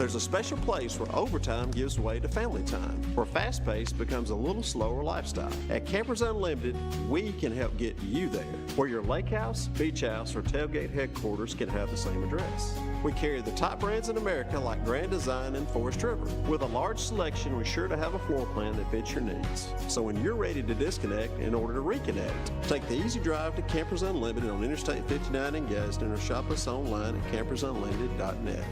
There's a special place where overtime gives way to family time, where fast pace becomes a little slower lifestyle. At Campers Unlimited, we can help get you there, where your lake house, beach house, or tailgate headquarters can have the same address. We carry the top brands in America like Grand Design and Forest River. With a large selection, we're sure to have a floor plan that fits your needs. So when you're ready to disconnect in order to reconnect, take the easy drive to Campers Unlimited on Interstate 59 in Gadsden or shop us online at campersunlimited.net.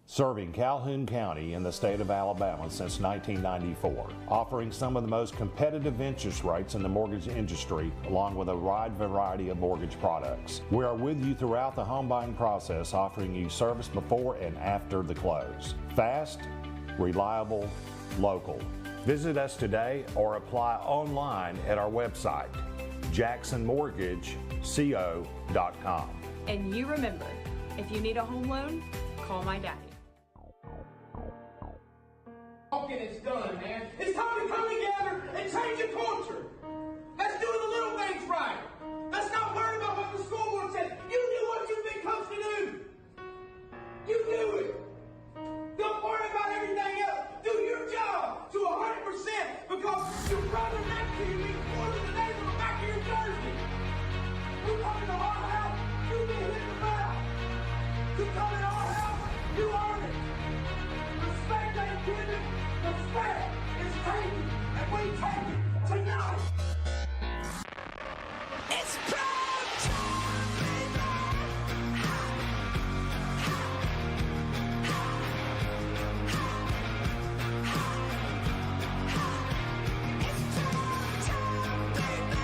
Serving Calhoun County in the state of Alabama since 1994, offering some of the most competitive interest rates in the mortgage industry, along with a wide variety of mortgage products. We are with you throughout the home buying process, offering you service before and after the close. Fast, reliable, local. Visit us today or apply online at our website, jacksonmortgageco.com. And you remember, if you need a home loan, call my daddy. It's done, man. It's time to come together and change the culture. Let's do the little things right. Let's not worry about what the school board says. You do what you've been coached to do. You do it. Don't worry about everything else. Do your job to 100% because your brother next to you means more than the name on the back of your jersey. You come into our house, you get hit in the mouth. You come into our house, you earn it. Respect ain't given. Respect is taken, and we take it tonight. It's proud time, baby. It's proud time, baby.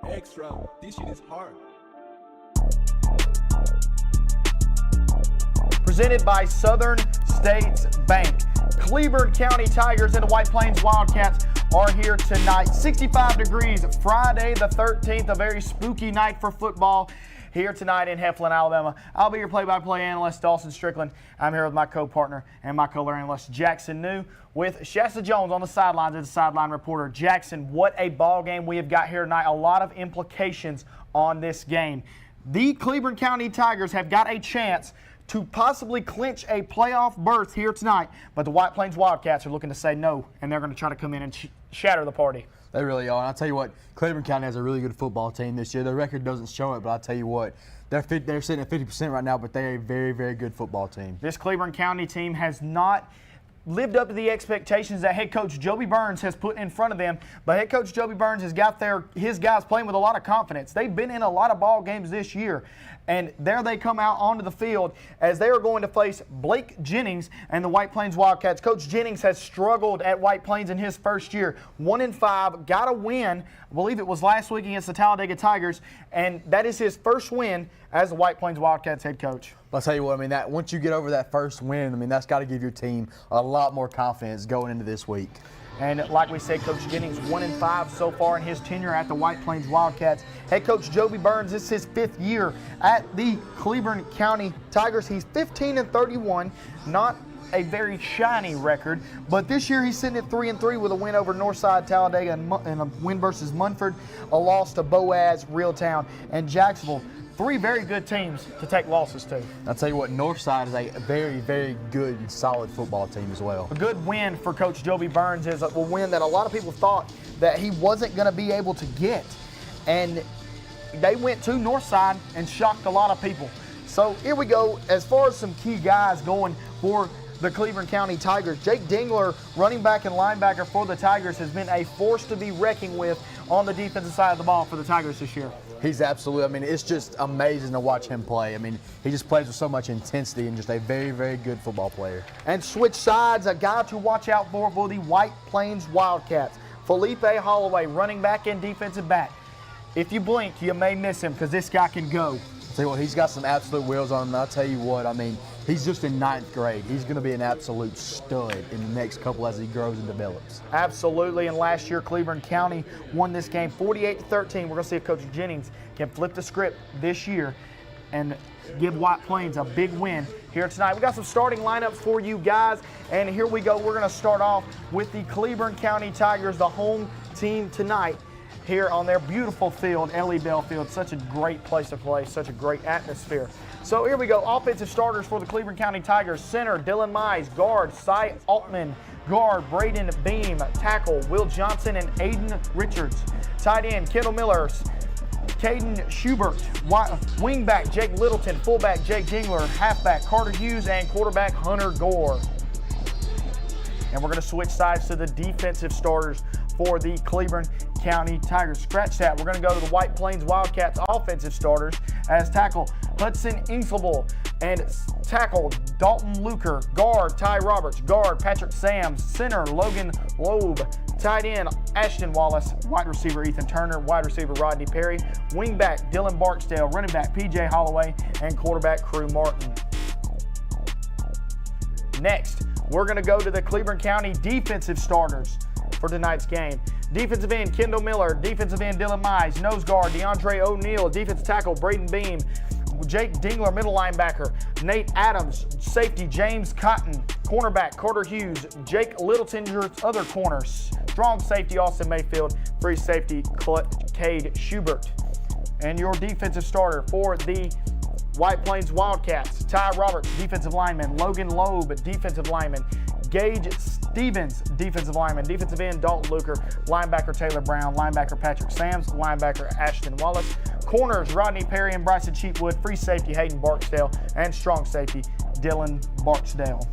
Extra, this shit is hard. Presented by Southern States Bank. Cleburne County Tigers and the White Plains Wildcats are here tonight. 65 degrees, Friday the 13th, a very spooky night for football here tonight in Heflin, Alabama. I'll be your play-by-play analyst, Dawson Strickland. I'm here with my co-partner and my color analyst, Jackson New, with Shasta Jones on the sidelines as a sideline reporter. Jackson, what a ball game we have got here tonight. A lot of implications on this game. The Cleburne County Tigers have got a chance to possibly clinch a playoff berth here tonight, but the White Plains Wildcats are looking to say no, and they're going to try to come in and shatter the party. They really are. And I'll tell you what, Cleburne County has a really good football team this year. Their record doesn't show it, but I'll tell you what, they're sitting at 50% right now, but they're a very, very good football team. This Cleburne County team has not lived up to the expectations that head coach Joby Burns has put in front of them, but head coach Joby Burns has got his guys playing with a lot of confidence. They've been in a lot of ball games this year, and there they come out onto the field as they are going to face Blake Jennings and the White Plains Wildcats. Coach Jennings has struggled at White Plains in his first year. 1-5, got a win, I believe it was last week against the Talladega Tigers, and that is his first win as the White Plains Wildcats head coach. I'll tell you what, I mean, that once you get over that first win, I mean, that's got to give your team a lot more confidence going into this week. And like we said, Coach Jennings 1-5 so far in his tenure at the White Plains Wildcats. Head coach Joby Burns, this is his 5th year at the Cleburne County Tigers. He's 15-31, not a very shiny record, but this year he's sitting at 3-3 with a win over Northside Talladega and a win versus Munford, a loss to Boaz, Reeltown, and Jacksonville. 3 very good teams to take losses to. I'll tell you what, Northside is a very, very good and solid football team as well. A good win for Coach Joby Burns is a win that a lot of people thought that he wasn't going to be able to get. And they went to Northside and shocked a lot of people. So here we go. As far as some key guys going for the Cleburne County Tigers, Jake Dingler, running back and linebacker for the Tigers, has been a force to be reckoned with on the defensive side of the ball for the Tigers this year. He's absolutely, I mean, it's just amazing to watch him play. I mean, he just plays with so much intensity and just a very, very good football player. And switch sides, a guy to watch out for the White Plains Wildcats. Felipe Holloway, running back and defensive back. If you blink, you may miss him because this guy can go. Tell you what, he's got some absolute wheels on him, and I'll tell you what, I mean, he's just in 9th grade. He's going to be an absolute stud in the next couple as he grows and develops. Absolutely, and last year Cleburne County won this game 48-13. We're going to see if Coach Jennings can flip the script this year and give White Plains a big win here tonight. We got some starting lineups for you guys, and here we go. We're going to start off with the Cleburne County Tigers, the home team tonight, here on their beautiful field, Ellie Bell Field. Such a great place to play, such a great atmosphere. So here we go. Offensive starters for the Cleburne County Tigers. Center, Dylan Mize. Guard, Cy Altman. Guard, Braden Beam. Tackle, Will Johnson and Aiden Richards. Tight end, Kendall Miller. Caden Schubert. Wingback, Jake Littleton. Fullback, Jake Dingler. Halfback, Carter Hughes. And quarterback, Hunter Gore. And we're going to switch sides to the defensive starters for the Cleburne County Tigers. Scratch that. We're going to go to the White Plains Wildcats offensive starters as tackle Hudson Inksable and tackle Dalton Luker. Guard Ty Roberts. Guard Patrick Sams. Center Logan Loeb. Tight end Ashton Wallace. Wide receiver Ethan Turner. Wide receiver Rodney Perry. Wingback Dylan Barksdale. Running back PJ Holloway. And quarterback Crew Martin. Next, we're going to go to the Cleburne County defensive starters for tonight's game. Defensive end, Kendall Miller. Defensive end, Dylan Mize. Nose guard, DeAndre O'Neal. Defensive tackle, Braden Beam. Jake Dingler, middle linebacker. Nate Adams. Safety, James Cotton. Cornerback, Carter Hughes. Jake Littleton, your other corners. Strong safety, Austin Mayfield. Free safety, Cade Schubert. And your defensive starter for the White Plains Wildcats, Ty Roberts, defensive lineman. Logan Loeb, defensive lineman. Gage Stevens, defensive lineman. Defensive end, Dalton Luker. Linebacker, Taylor Brown. Linebacker, Patrick Sams. Linebacker, Ashton Wallace. Corners, Rodney Perry and Bryson Cheapwood. Free safety, Hayden Barksdale. And strong safety, Dylan Barksdale.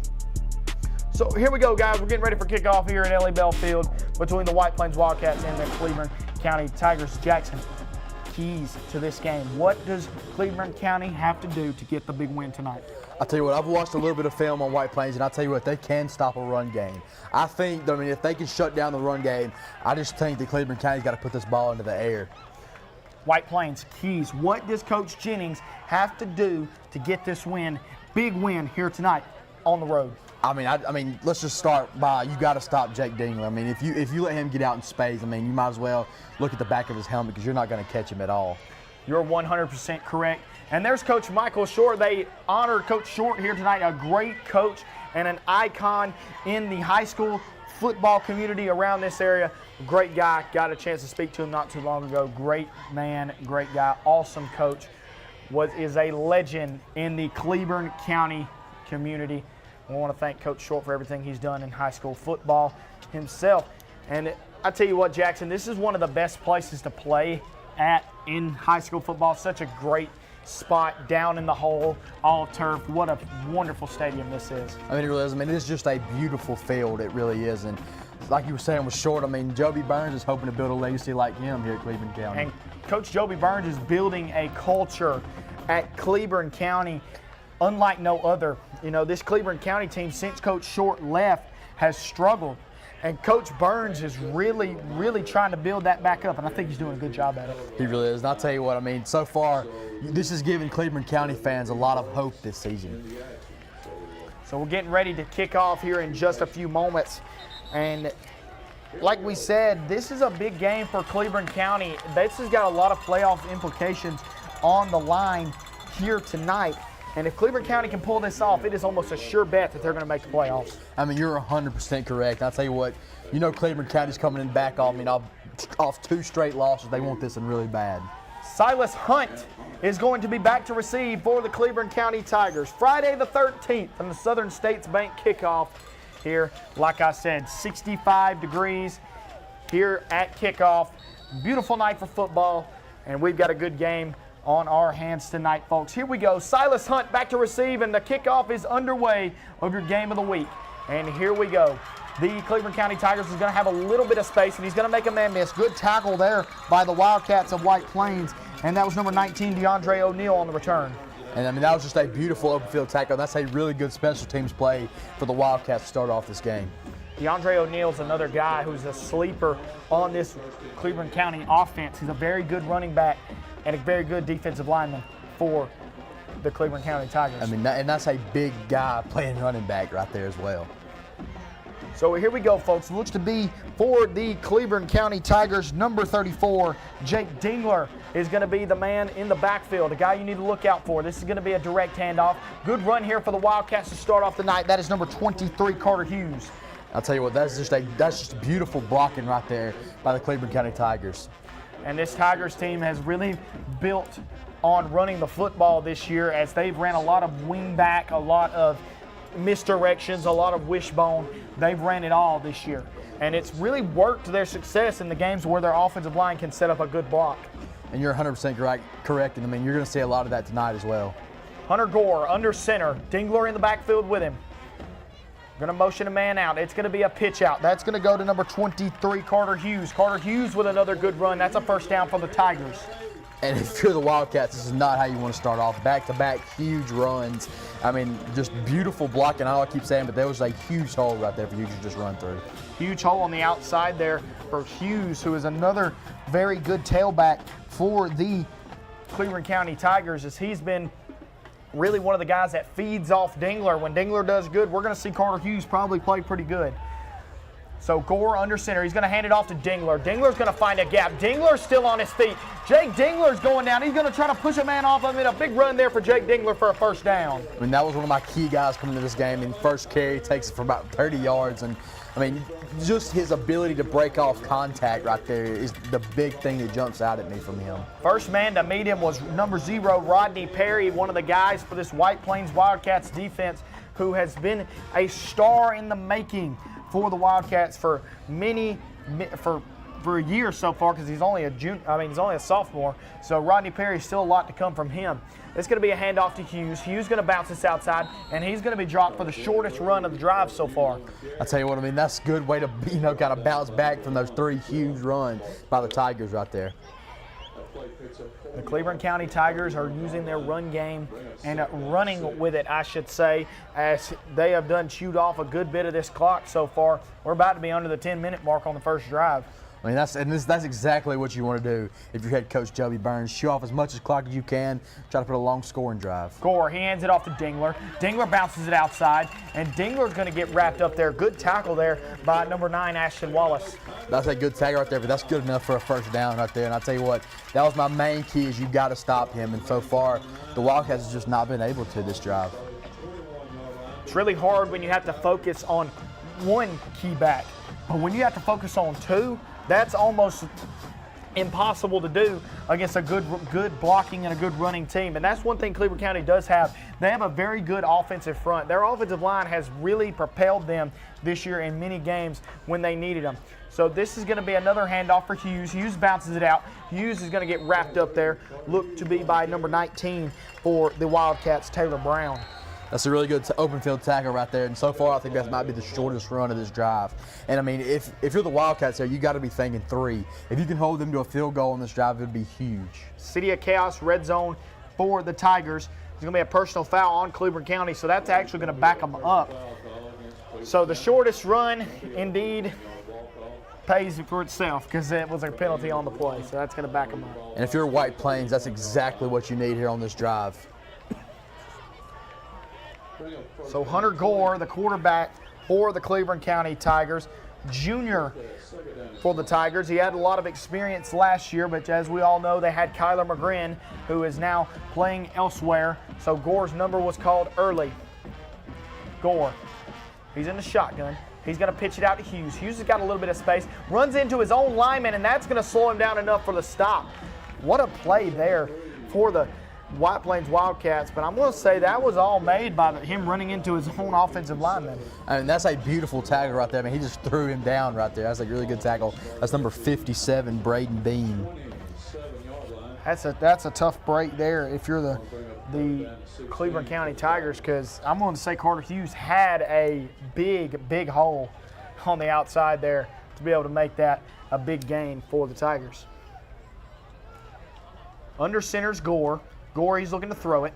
So here we go, guys. We're getting ready for kickoff here at Ellie Bell Field between the White Plains Wildcats and the Cleburne County Tigers. Jackson, keys to this game. What does Cleburne County have to do to get the big win tonight? I'll tell you what, I've watched a little bit of film on White Plains, and I'll tell you what, they can stop a run game. If they can shut down the run game, I just think that Cleburne County's got to put this ball into the air. White Plains, keys. What does Coach Jennings have to do to get this win, big win here tonight on the road? I mean, let's just start by, you got to stop Jake Dingler. I mean, if you let him get out in space, you might as well look at the back of his helmet because you're not going to catch him at all. You're 100% correct. And there's Coach Michael Short. They honored Coach Short here tonight, a great coach and an icon in the high school football community around this area. Great guy. Got a chance to speak to him not too long ago. Great man, great guy, awesome coach. Is a legend in the Cleburne County community. I want to thank Coach Short for everything he's done in high school football himself. And I tell you what, Jackson, this is one of the best places to play at in high school football. Such a great spot down in the hole, all turf. What a wonderful stadium this is. I mean, it really is. It is just a beautiful field. It really is. And like you were saying with Short, Joby Burns is hoping to build a legacy like him here at Cleburne County. And Coach Joby Burns is building a culture at Cleburne County unlike no other. This Cleburne County team, since Coach Short left, has struggled. And Coach Burns is really, really trying to build that back up, and I think he's doing a good job at it. He really is. And I'll tell you what, so far, this is giving Cleburne County fans a lot of hope this season. So we're getting ready to kick off here in just a few moments. And like we said, this is a big game for Cleburne County. This has got a lot of playoff implications on the line here tonight. And if Cleburne County can pull this off, it is almost a sure bet that they're going to make the playoffs. You're 100% correct. I'll tell you what, Cleburne County's coming in back off 2 straight losses. They want this one really bad. Silas Hunt is going to be back to receive for the Cleburne County Tigers. Friday the 13th on the Southern States Bank kickoff here. Like I said, 65 degrees here at kickoff. Beautiful night for football, and we've got a good game on our hands tonight, folks. Here we go. Silas Hunt back to receive, and the kickoff is underway of your game of the week. And here we go. The Cleburne County Tigers is going to have a little bit of space, and he's going to make a man miss. Good tackle there by the Wildcats of White Plains, and that was number 19, DeAndre O'Neal, on the return. And that was just a beautiful open field tackle. That's a really good special teams play for the Wildcats to start off this game. DeAndre O'Neal's another guy who's a sleeper on this Cleburne County offense. He's a very good running back and a very good defensive lineman for the Cleburne County Tigers. And that's a big guy playing running back right there as well. So here we go, folks. Looks to be for the Cleveland County Tigers, number 34, Jake Dingler is going to be the man in the backfield, the guy you need to look out for. This is going to be a direct handoff. Good run here for the Wildcats to start off the night. That is number 23, Carter Hughes. I'll tell you what, that's just beautiful blocking right there by the Cleveland County Tigers. And this Tigers team has really built on running the football this year, as they've ran a lot of wing back, a lot of misdirections, a lot of wishbone. They've ran it all this year. And it's really worked to their success in the games where their offensive line can set up a good block. And you're 100% correct. And I mean, you're going to see a lot of that tonight as well. Hunter Gore under center. Dingler in the backfield with him. Going to motion a man out. It's going to be a pitch out. That's going to go to number 23, Carter Hughes. Carter Hughes with another good run. That's a first down for the Tigers. And if you're the Wildcats, this is not how you want to start off. Back-to-back huge runs. I mean, just beautiful blocking. I know I keep saying, but there was a huge hole right there for Hughes to just run through. Huge hole on the outside there for Hughes, who is another very good tailback for the Cleveland County Tigers, as he's been really one of the guys that feeds off Dingler. When Dingler does good, we're going to see Carter Hughes probably play pretty good. So Gore under center. He's going to hand it off to Dingler. Dingler's going to find a gap. Dingler's still on his feet. Jake Dingler's going down. He's going to try to push a man off of him. A big run there for Jake Dingler for a first down. I mean, that was one of my key guys coming into this game. And first carry takes it for about 30 yards. And, I mean, just his ability to break off contact right there is the big thing that jumps out at me from him. First man to meet him was number 0, Rodney Perry, one of the guys for this White Plains Wildcats defense, who has been a star in the making for the Wildcats for a year so far, because he's only a sophomore. So Rodney Perry, still a lot to come from him. It's going to be a handoff to Hughes. Hughes going to bounce this outside, and he's going to be dropped for the shortest run of the drive so far. I tell you what, I mean, that's a good way to kind of bounce back from those 3 huge runs by the Tigers right there. The Cleveland County Tigers are using their run game and running with it, I should say, as they have chewed off a good bit of this clock so far. We're about to be under the 10-minute mark on the first drive. I mean, that's exactly what you want to do if you're head coach Joby Burns. Chew off as much as clock as you can, try to put a long scoring drive. Gore, he hands it off to Dingler. Dingler bounces it outside, and Dingler's going to get wrapped up there. Good tackle there by number 9, Ashton Wallace. That's a good tag right there, but that's good enough for a first down right there. And I'll tell you what, that was my main key, is you got to stop him. And so far, the Wildcats has just not been able to this drive. It's really hard when you have to focus on one key back. But when you have to focus on 2, that's almost impossible to do against a good blocking and a good running team. And that's one thing Cleveland County does have. They have a very good offensive front. Their offensive line has really propelled them this year in many games when they needed them. So this is going to be another handoff for Hughes. Hughes bounces it out. Hughes is going to get wrapped up there. Look to be by number 19 for the Wildcats, Taylor Brown. That's a really good open field tackle right there. And so far, I think that might be the shortest run of this drive. And, I mean, if you're the Wildcats there, you got to be thinking 3. If you can hold them to a field goal on this drive, it would be huge. City of Chaos red zone for the Tigers. There's going to be a personal foul on Cleveland County, so that's actually going to back them up. So the shortest run, indeed, pays for itself, because it was a penalty on the play. So that's going to back them up. And if you're White Plains, that's exactly what you need here on this drive. So Hunter Gore, the quarterback for the Cleveland County Tigers, junior for the Tigers. He had a lot of experience last year, but as we all know, they had Kyler McGrin, who is now playing elsewhere. So Gore's number was called early. Gore, he's in the shotgun. He's going to pitch it out to Hughes. Hughes has got a little bit of space, runs into his own lineman, and that's going to slow him down enough for the stop. What a play there for the White Plains Wildcats, but I'm going to say that was all made by him running into his own offensive lineman. I mean, that's a beautiful tackle right there. I mean, he just threw him down right there. That's a really good tackle. That's number 57, Braden Bean. That's a tough break there if you're the Cleveland County Tigers, because I'm going to say Carter Hughes had a big hole on the outside there to be able to make that a big gain for the Tigers. Under center's Gore. Gore, he's looking to throw it.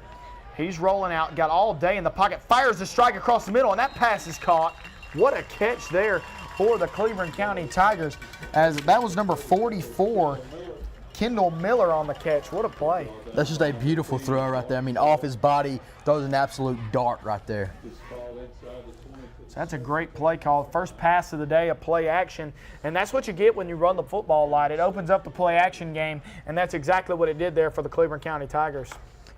He's rolling out, got all day in the pocket, fires the strike across the middle, and that pass is caught. What a catch there for the Cleveland County Tigers, as that was number 44, Kendall Miller, on the catch. What a play. That's just a beautiful throw right there. I mean, off his body, throws an absolute dart right there. So that's a great play call. First pass of the day, a play action. And that's what you get when you run the football a lot. It opens up the play action game, and that's exactly what it did there for the Cleveland County Tigers.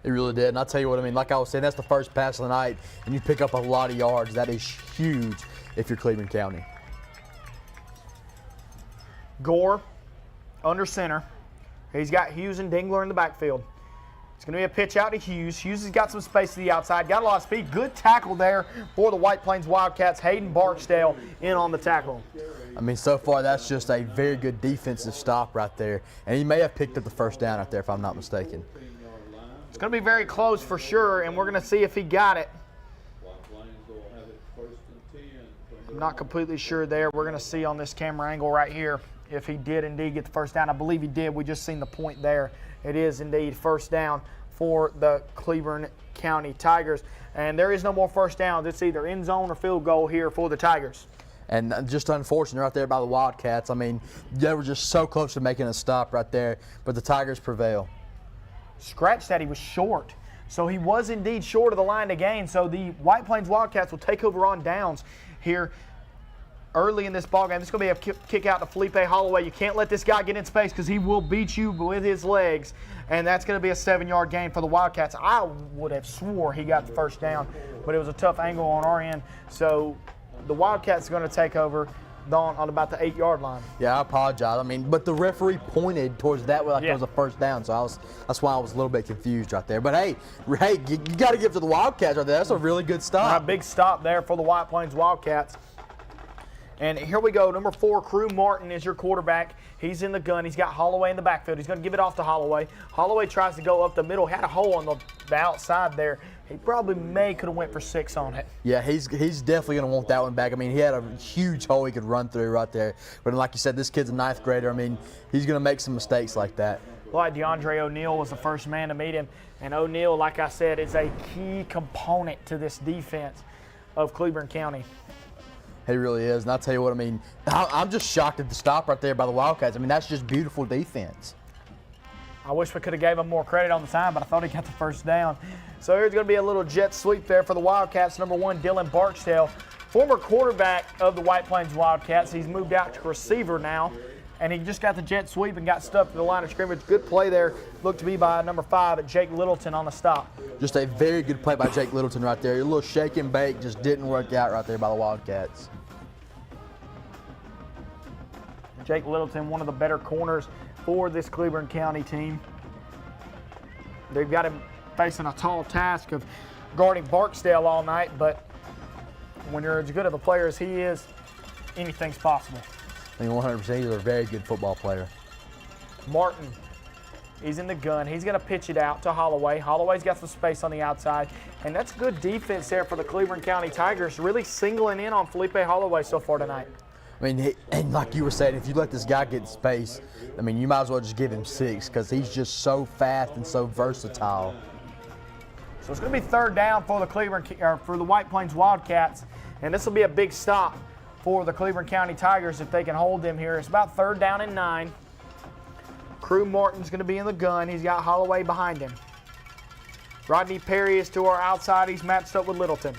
It really did. And I'll tell you what, I mean, like I was saying, that's the first pass of the night, and you pick up a lot of yards. That is huge if you're Cleveland County. Gore under center. He's got Hughes and Dingler in the backfield. It's going to be a pitch out to Hughes. Hughes has got some space to the outside. Got a lot of speed. Good tackle there for the White Plains Wildcats. Hayden Barksdale in on the tackle. I mean, so far that's just a very good defensive stop right there. And he may have picked up the first down out there if I'm not mistaken. It's going to be very close for sure, and we're going to see if he got it. I'm not completely sure there. We're going to see on this camera angle right here if he did indeed get the first down. I believe he did. We just seen the point there. It is indeed first down for the Cleveland County Tigers. And there is no more first downs. It's either end zone or field goal here for the Tigers. And just unfortunate right there by the Wildcats. I mean, they were just so close to making a stop right there, but the Tigers prevail. Scratch that, he was short. So he was indeed short of the line to gain. So the White Plains Wildcats will take over on downs here early in this ballgame. This is going to be a kick out to Felipe Holloway. You can't let this guy get in space because he will beat you with his legs. And that's going to be a 7-yard gain for the Wildcats. I would have swore he got the first down, but it was a tough angle on our end. So the Wildcats are going to take over on about the 8-yard line. Yeah, I apologize. I mean, but the referee pointed towards that way like it was a first down, so that's why I was a little bit confused right there. But hey, you got to give it to the Wildcats right there. That's a really good stop. A big stop there for the White Plains Wildcats. And here we go. Number 4, Crew Martin is your quarterback. He's in the gun. He's got Holloway in the backfield. He's going to give it off to Holloway. Holloway tries to go up the middle. Had a hole on the outside there. He probably could have went for 6 on it. Yeah, he's definitely going to want that one back. I mean, he had a huge hole he could run through right there. But like you said, this kid's a 9th grader. I mean, he's going to make some mistakes like that. Like DeAndre O'Neal was the first man to meet him. And O'Neal, like I said, is a key component to this defense of Cleveland County. He really is. And I'll tell you what, I mean, I'm just shocked at the stop right there by the Wildcats. I mean, that's just beautiful defense. I wish we could have gave him more credit on the time, but I thought he got the first down. So here's going to be a little jet sweep there for the Wildcats. Number 1, Dylan Barksdale, former quarterback of the White Plains Wildcats. He's moved out to receiver now, and he just got the jet sweep and got stuffed to the line of scrimmage. Good play there. Looked to be by number 5, Jake Littleton on the stop. Just a very good play by Jake Littleton right there. A little shake and bake just didn't work out right there by the Wildcats. Jake Littleton, one of the better corners for this Cleveland County team. They've got him facing a tall task of guarding Barksdale all night, but when you're as good of a player as he is, anything's possible. I mean, 100%, he's a very good football player. Martin, he's in the gun. He's going to pitch it out to Holloway. Holloway's got some space on the outside, and that's good defense there for the Cleveland County Tigers, really singling in on Felipe Holloway so far tonight. I mean, and like you were saying, if you let this guy get space, I mean, you might as well just give him 6 because he's just so fast and so versatile. So it's going to be 3rd down for the White Plains Wildcats, and this will be a big stop for the Cleveland County Tigers if they can hold them here. It's about 3rd down and 9. Crew Martin's going to be in the gun. He's got Holloway behind him. Rodney Perry is to our outside. He's matched up with Littleton.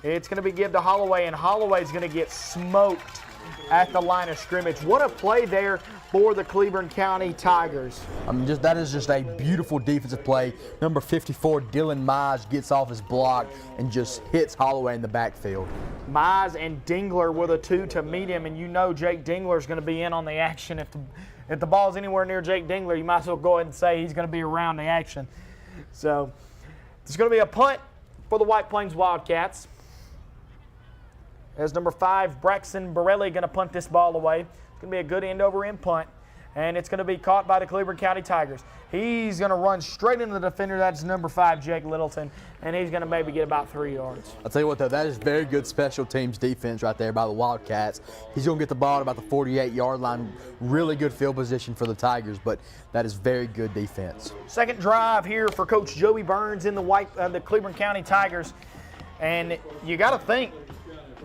It's going to be given to Holloway, and Holloway's going to get smoked at the line of scrimmage. What a play there for the Cleveland County Tigers. I mean, that is just a beautiful defensive play. Number 54, Dylan Mize, gets off his block and just hits Holloway in the backfield. Mize and Dingler were the 2 to meet him, and you know Jake Dingler's going to be in on the action. If the ball's anywhere near Jake Dingler, you might as well go ahead and say he's going to be around the action. So it's going to be a punt for the White Plains Wildcats. As number 5, Braxton Borelli going to punt this ball away. It's going to be a good end-over-end punt, and it's going to be caught by the Cleveland County Tigers. He's going to run straight into the defender. That's number 5, Jake Littleton, and he's going to maybe get about 3 yards. I'll tell you what, though, that is very good special teams defense right there by the Wildcats. He's going to get the ball at about the 48-yard line. Really good field position for the Tigers, but that is very good defense. Second drive here for Coach Joey Burns in the Cleveland County Tigers, and you got to think,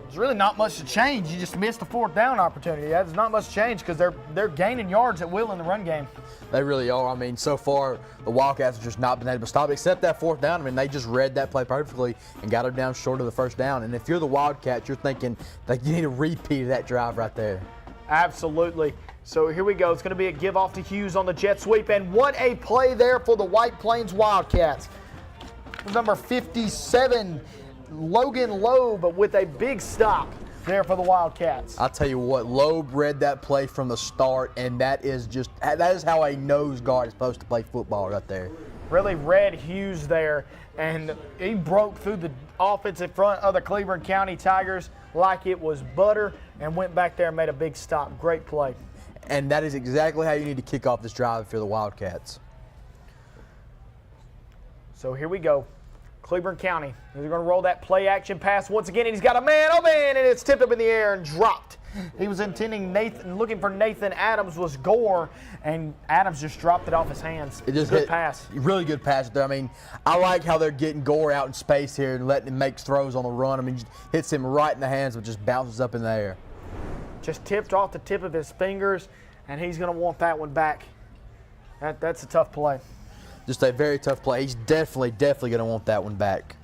There's really not much to change. You just missed the 4th down opportunity. There's not much change because they're gaining yards at will in the run game. They really are. I mean, so far, the Wildcats have just not been able to stop, except that 4th down. I mean, they just read that play perfectly and got them down short of the 1st down. And if you're the Wildcats, you're thinking that you need a repeat of that drive right there. Absolutely. So here we go. It's going to be a give off to Hughes on the jet sweep. And what a play there for the White Plains Wildcats. Number 57, Logan Loeb, with a big stop there for the Wildcats. I'll tell you what, Loeb read that play from the start, and that is how a nose guard is supposed to play football right there. Really read Hughes there, and he broke through the offensive front of the Cleveland County Tigers like it was butter and went back there and made a big stop. Great play. And that is exactly how you need to kick off this drive if you're the Wildcats. So here we go. Cleveland County. They're going to roll that play action pass once again, and he's got a man open, and it's tipped up in the air and dropped. He was looking for Nathan Adams, was Gore, and Adams just dropped it off his hands. It just good pass. Really good pass there. I mean, I like how they're getting Gore out in space here and letting him make throws on the run. I mean, just hits him right in the hands, but just bounces up in the air. Just tipped off the tip of his fingers, and he's going to want that one back. That's a tough play. Just a very tough play. He's definitely going to want that one back.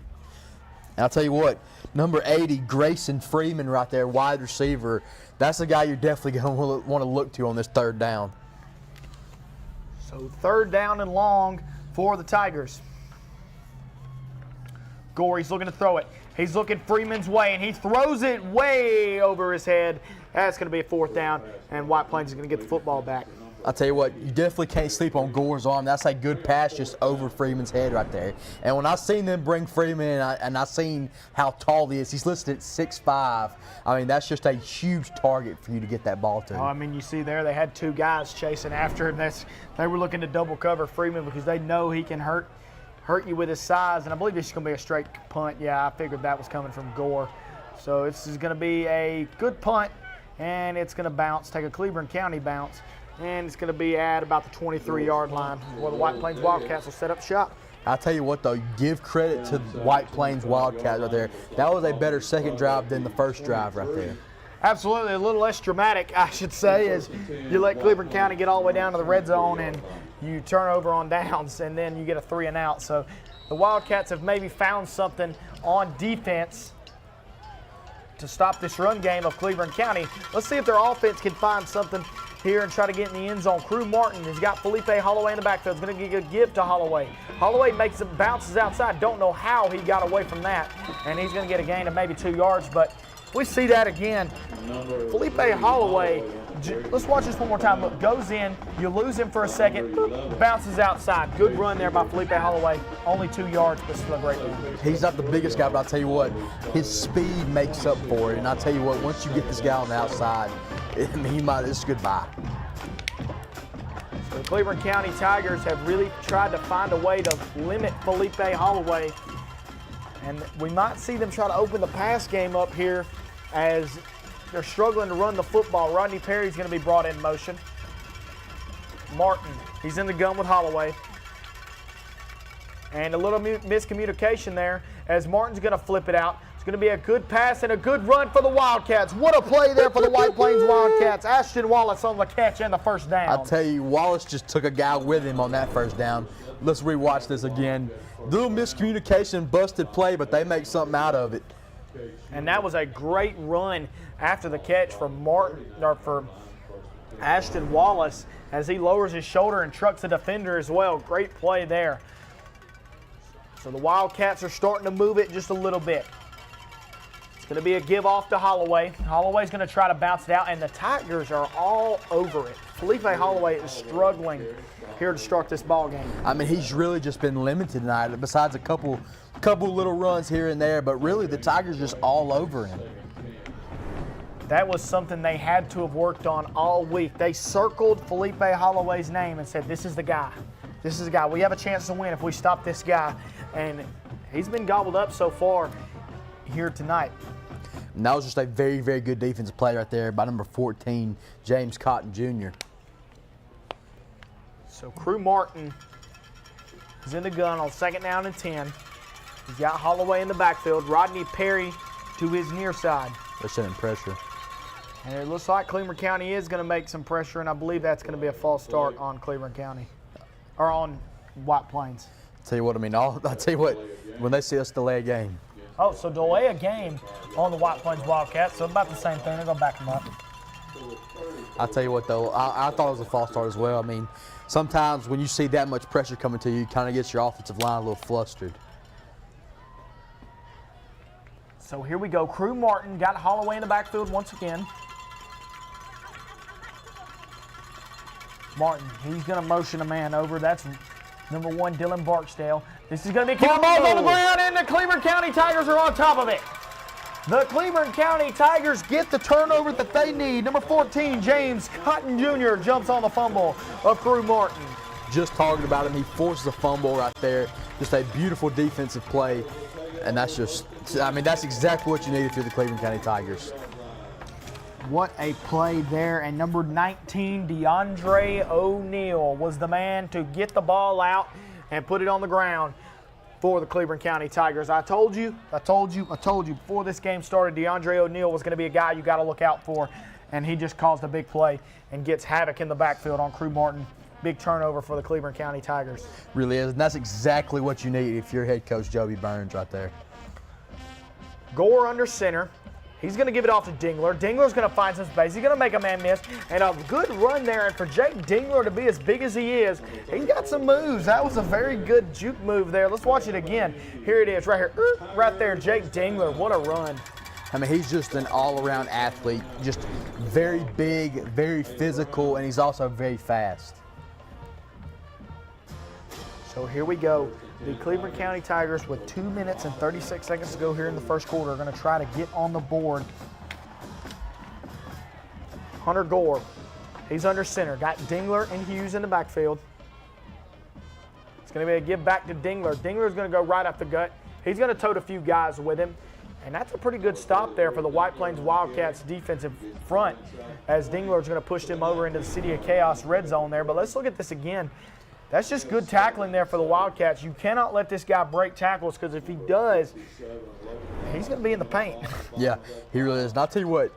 And I'll tell you what, number 80, Grayson Freeman right there, wide receiver. That's the guy you're definitely going to want to look to on this 3rd down. So 3rd down and long for the Tigers. Gore, he's looking to throw it. He's looking Freeman's way, and he throws it way over his head. That's going to be a 4th down, and White Plains is going to get the football back. I'll tell you what, you definitely can't sleep on Gore's arm. That's a good pass just over Freeman's head right there. And when I seen them bring Freeman in, and I seen how tall he is, he's listed at 6'5". I mean, that's just a huge target for you to get that ball to. Oh, I mean, you see there, they had 2 guys chasing after him. They were looking to double cover Freeman because they know he can hurt you with his size. And I believe this is going to be a straight punt. Yeah, I figured that was coming from Gore. So this is going to be a good punt, and it's going to bounce, take a Cleveland County bounce. And it's going to be at about the 23-yard line where the White Plains Wildcats will set up shop. I'll tell you what, though, give credit to the White Plains Wildcats right there. That was a better 2nd drive than the 1st drive right there. Absolutely. A little less dramatic, I should say, is you let Cleveland County get all the way down to the red zone and you turn over on downs, and then you get a 3 and out. So the Wildcats have maybe found something on defense to stop this run game of Cleveland County. Let's see if their offense can find something here and try to get in the end zone. Crew Martin has got Felipe Holloway in the backfield. He's going to give to Holloway. Holloway makes it, bounces outside. Don't know how he got away from that. And he's going to get a gain of maybe 2 yards. But if we see that again, Felipe Holloway, let's watch this one more time. Look, goes in, you lose him for a second, bounces outside. Good run there by Felipe Holloway. Only 2 yards, but still a great run. He's not the biggest guy, but I'll tell you what, his speed makes up for it. And I'll tell you what, once you get this guy on the outside, it's goodbye. So the Cleveland County Tigers have really tried to find a way to limit Felipe Holloway. And we might see them try to open the pass game up here as they're struggling to run the football. Rodney Perry's going to be brought in motion. Martin, he's in the gun with Holloway. And a little miscommunication there as Martin's going to flip it out. It's going to be a good pass and a good run for the Wildcats. What a play there for the White Plains Wildcats. Ashton Wallace on the catch and the 1st down. I'll tell you, Wallace just took a guy with him on that 1st down. Let's rewatch this again. Little miscommunication, busted play, but they make something out of it. And that was a great run after the catch for Ashton Wallace as he lowers his shoulder and trucks the defender as well. Great play there. So the Wildcats are starting to move it just a little bit. It's going to be a give off to Holloway. Holloway's going to try to bounce it out, and the Tigers are all over it. Felipe Holloway is struggling here to start this ball game. I mean, he's really just been limited tonight, besides a couple little runs here and there, but really the Tigers just all over him. That was something they had to have worked on all week. They circled Felipe Holloway's name and said, this is the guy. This is the guy. We have a chance to win if we stop this guy. And he's been gobbled up so far here tonight. And that was just a very, very good defensive play right there by number 14, James Cotton Jr. So Crew Martin is in the gun on 2nd down and 10. He's got Holloway in the backfield. Rodney Perry to his near side. They're sending pressure. And it looks like Cleveland County is going to make some pressure, and I believe that's going to be a false start on Cleveland County, or on White Plains. Tell you what, I mean, I'll tell you what, when they see us delay a game. Oh, so delay a game on the White Plains Wildcats, so about the same thing. They're going to back them up. I'll tell you what, though, I thought it was a false start as well. I mean, sometimes when you see that much pressure coming to you, you kind of get your offensive line a little flustered. So here we go. Crew Martin got Holloway in the backfield once again. Martin, he's going to motion a man over. That's number 1, Dylan Barksdale. This is going to be kicked ball on the ground, and the Cleveland County Tigers are on top of it. The Cleveland County Tigers get the turnover that they need. Number 14, James Cotton Jr. jumps on the fumble of Crew Martin. Just talking about him, he forces a fumble right there. Just a beautiful defensive play. And that's just, I mean, that's exactly what you need if you're the Cleveland County Tigers. What a play there. And number 19, DeAndre O'Neal, was the man to get the ball out and put it on the ground for the Cleveland County Tigers. I told you before this game started, DeAndre O'Neal was going to be a guy you got to look out for, and he just caused a big play and gets havoc in the backfield on Crew Martin. Big turnover for the Cleveland County Tigers. Really is, and that's exactly what you need if you're head coach Joby Burns right there. Gore under center. He's going to give it off to Dingler. Dingler's going to find some space. He's going to make a man miss. And a good run there. And for Jake Dingler to be as big as he is, he's got some moves. That was a very good juke move there. Let's watch it again. Here it is right here. Right there, Jake Dingler. What a run. I mean, he's just an all-around athlete. Just very big, very physical, and he's also very fast. So here we go. The Cleveland County Tigers, with 2 minutes and 36 seconds to go here in the first quarter, are going to try to get on the board. Hunter Gore, he's under center. Got Dingler and Hughes in the backfield. It's going to be a give back to Dingler. Dingler's going to go right up the gut. He's going to tote a few guys with him. And that's a pretty good stop there for the White Plains Wildcats defensive front, as Dingler's going to push them over into the City of Chaos red zone there. But let's look at this again. That's just good tackling there for the Wildcats. You cannot let this guy break tackles, because if he does, he's going to be in the paint. Yeah, he really is. And I'll tell you what,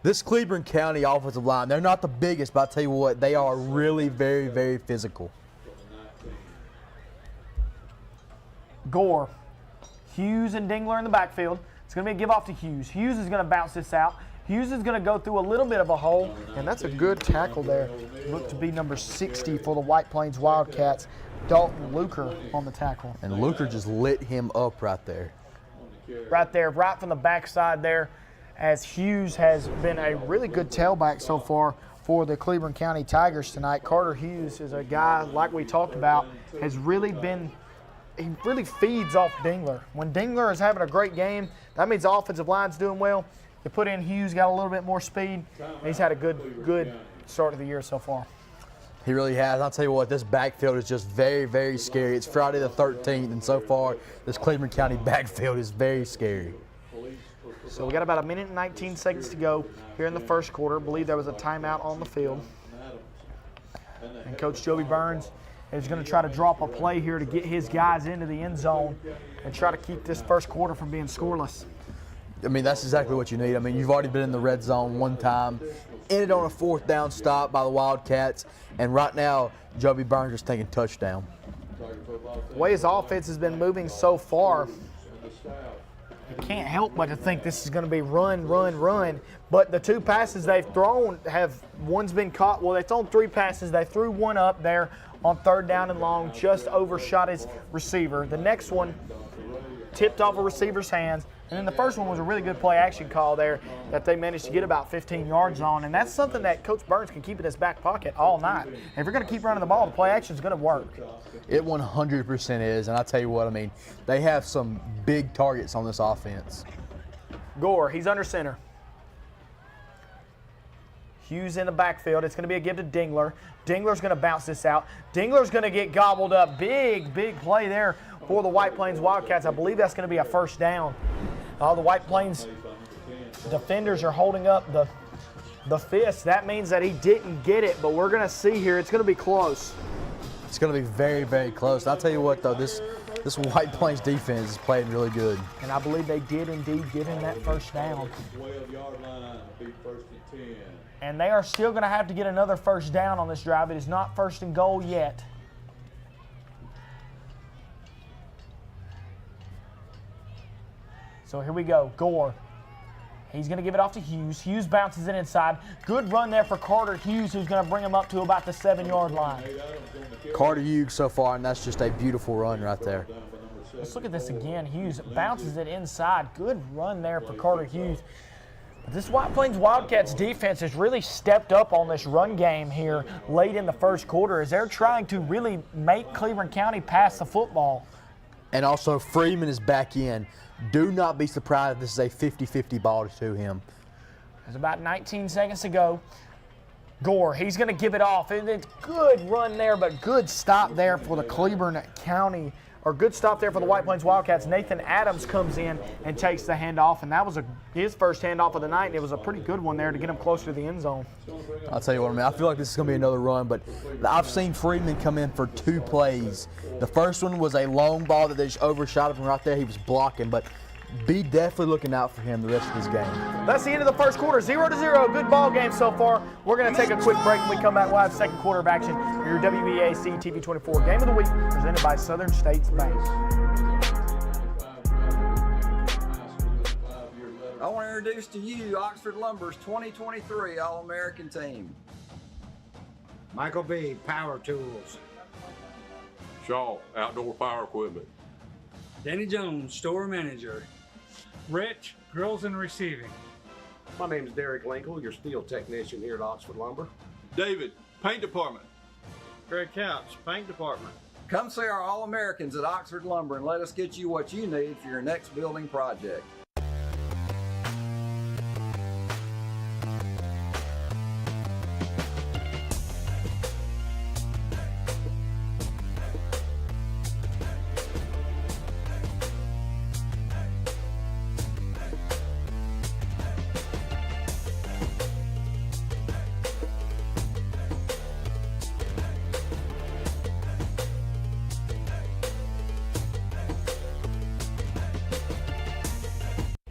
this Cleveland County offensive line, they're not the biggest, but I'll tell you what, they are really very, very physical. Gore, Hughes and Dingler in the backfield. It's going to be a give off to Hughes. Hughes is going to bounce this out. Hughes is going to go through a little bit of a hole, and that's a good tackle there. Looked to be number 60 for the White Plains Wildcats, Dalton Luker on the tackle. And Luker just lit him up right there. Right there, right from the backside there, as Hughes has been a really good tailback so far for the Cleveland County Tigers tonight. Carter Hughes is a guy, like we talked about, has really been, he really feeds off Dingler. When Dingler is having a great game, that means the offensive line's doing well. You put in Hughes, got a little bit more speed, and he's had a good start of the year so far. He really has. I'll tell you what, this backfield is just very, very scary. It's Friday the 13th, and so far, this Cleveland County backfield is very scary. So we got about 1 minute and 19 seconds to go here in the first quarter. I believe there was a timeout on the field. And Coach Joby Burns is going to try to drop a play here to get his guys into the end zone and try to keep this first quarter from being scoreless. I mean, that's exactly what you need. I mean, you've already been in the red zone one time, ended on a 4th down stop by the Wildcats, and right now, Joby Burns is taking touchdown. The way his offense has been moving so far, you can't help but to think this is going to be run, run, run. But the 2 passes they've thrown one's been caught. Well, they've thrown 3 passes. They threw one up there on 3rd down and long, just overshot his receiver. The next one tipped off a receiver's hands. And then the first one was a really good play action call there that they managed to get about 15 yards on. And that's something that Coach Burns can keep in his back pocket all night. If you're going to keep running the ball, the play action is going to work. It 100% is. And I'll tell you what, I mean, they have some big targets on this offense. Gore, he's under center. Hughes in the backfield. It's going to be a give to Dingler. Dingler's going to bounce this out. Dingler's going to get gobbled up. Big play there for the White Plains Wildcats. I believe that's going to be a 1st down. The White Plains defenders are holding up the fist. That means that he didn't get it, but we're going to see here. It's going to be close. It's going to be very, very close. I'll tell you what, though, this this White Plains defense is playing really good. And I believe they did indeed give him that first down. 12-yard line, be 1st and 10. And they are still going to have to get another first down on this drive. It is not 1st and goal yet. So here we go. Gore. He's going to give it off to Hughes. Hughes bounces it inside. Good run there for Carter Hughes, who's going to bring him up to about the 7-yard line. Carter Hughes so far, and that's just a beautiful run right there. Let's look at this again. Hughes bounces it inside. Good run there for Carter Hughes. But this White Plains Wildcats defense has really stepped up on this run game here late in the first quarter as they're trying to really make Cleveland County pass the football. And also Freeman is back in. Do not be surprised if this is a 50-50 ball to him. There's about 19 seconds to go. Gore, he's going to give it off. And it's good run there, but good stop there for the Cleveland County, or good stop there for the White Plains Wildcats. Nathan Adams comes in and takes the handoff, and that was his first handoff of the night, and it was a pretty good one there to get him closer to the end zone. I'll tell you what, I feel like this is going to be another run, but I've seen Freeman come in for 2 plays. The first one was a long ball that they just overshot him right there. He was blocking, but be definitely looking out for him the rest of this game. That's the end of the first quarter, 0-0. Good ball game so far. We're going to take a quick break. When we come back, we'll have second quarter of action. Your WEAC TV 24 Game of the Week presented by Southern States Bank. I want to introduce to you Oxford Lumber's 2023 All-American team. Michael B., Power Tools. Shaw, Outdoor Power Equipment. Danny Jones, Store Manager. Rich, Grills and Receiving. My name is Derek Linkle, your steel technician here at Oxford Lumber. David, Paint Department. Greg Couch, Paint Department. Come see our All-Americans at Oxford Lumber and let us get you what you need for your next building project.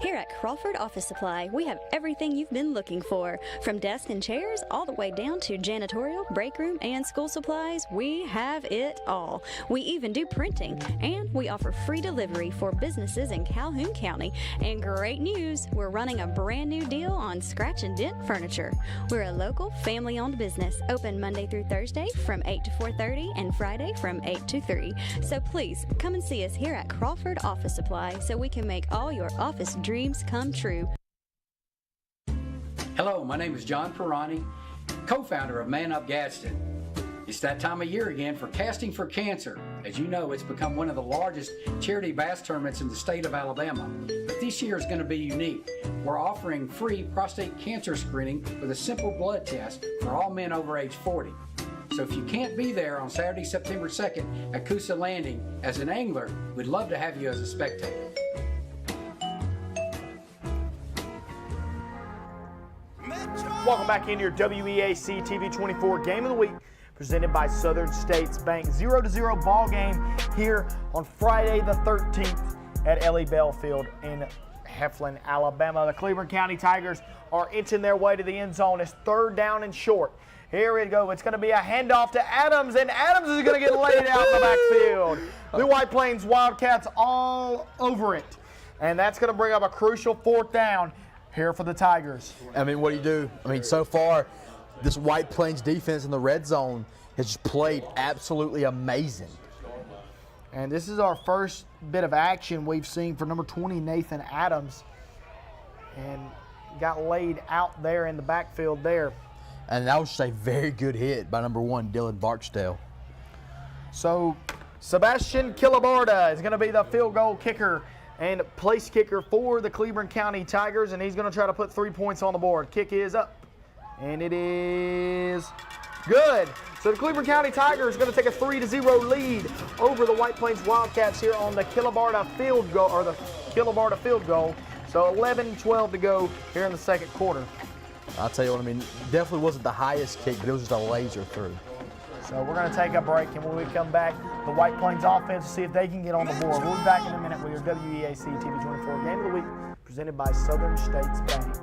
Here at Crawford Office Supply, we have everything you've been looking for. From desks and chairs all the way down to janitorial, break room, and school supplies, we have it all. We even do printing, and we offer free delivery for businesses in Calhoun County. And great news, we're running a brand new deal on scratch and dent furniture. We're a local, family-owned business, open Monday through Thursday from 8 to 4:30 and Friday from 8 to 3. So please, come and see us here at Crawford Office Supply so we can make all your office dreams come true. Hello, my name is John Pirani, co-founder of Man Up Gadsden. It's that time of year again for Casting for Cancer. As you know, it's become one of the largest charity bass tournaments in the state of Alabama. But this year is going to be unique. We're offering free prostate cancer screening with a simple blood test for all men over age 40. So if you can't be there on Saturday, September 2nd at Coosa Landing as an angler, we'd love to have you as a spectator. Welcome back into your WEAC TV 24 Game of the Week presented by Southern States Bank. 0-0 ball game here on Friday the 13th at Ellie Bell Field in Heflin, Alabama. The Cleveland County Tigers are inching their way to the end zone. It's 3rd down and short. Here we go. It's going to be a handoff to Adams, and Adams is going to get laid out in the backfield. The White Plains Wildcats all over it. And that's going to bring up a crucial 4th down here for the Tigers. I mean, what do you do? I mean, so far, this White Plains defense in the red zone has just played absolutely amazing. And this is our first bit of action we've seen for number 20, Nathan Adams. And got laid out there in the backfield there. And that was just a very good hit by number 1, Dylan Barksdale. So, Sebastian Killabarda is going to be the field goal kicker and place kicker for the Cleveland County Tigers, and he's going to try to put 3 points on the board. Kick is up, and it is good. So the Cleveland County Tigers are going to take a 3-0 lead over the White Plains Wildcats here on the Killabarda field goal, or the Killabarda field goal. So 11-12 to go here in the second quarter. I'll tell you what, I mean, definitely wasn't the highest kick, but it was just a laser through. So we're going to take a break, and when we come back, the White Plains offense, see if they can get on the board. We'll be back in a minute with your WEAC TV 24 Game of the Week, presented by Southern States Bank.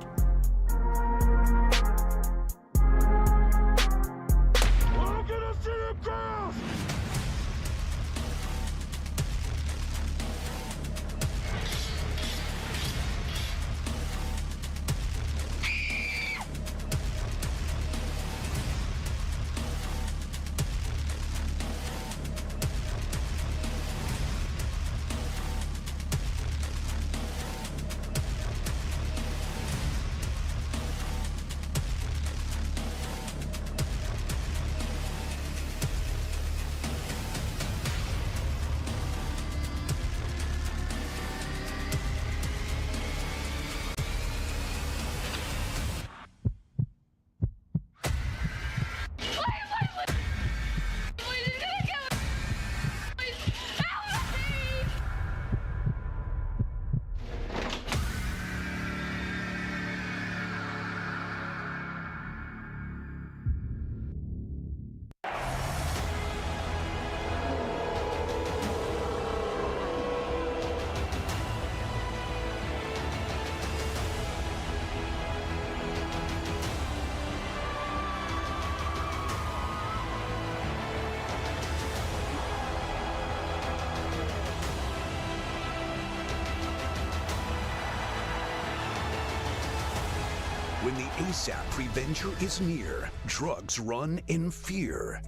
When the ASAP Prevenger is near, drugs run in fear.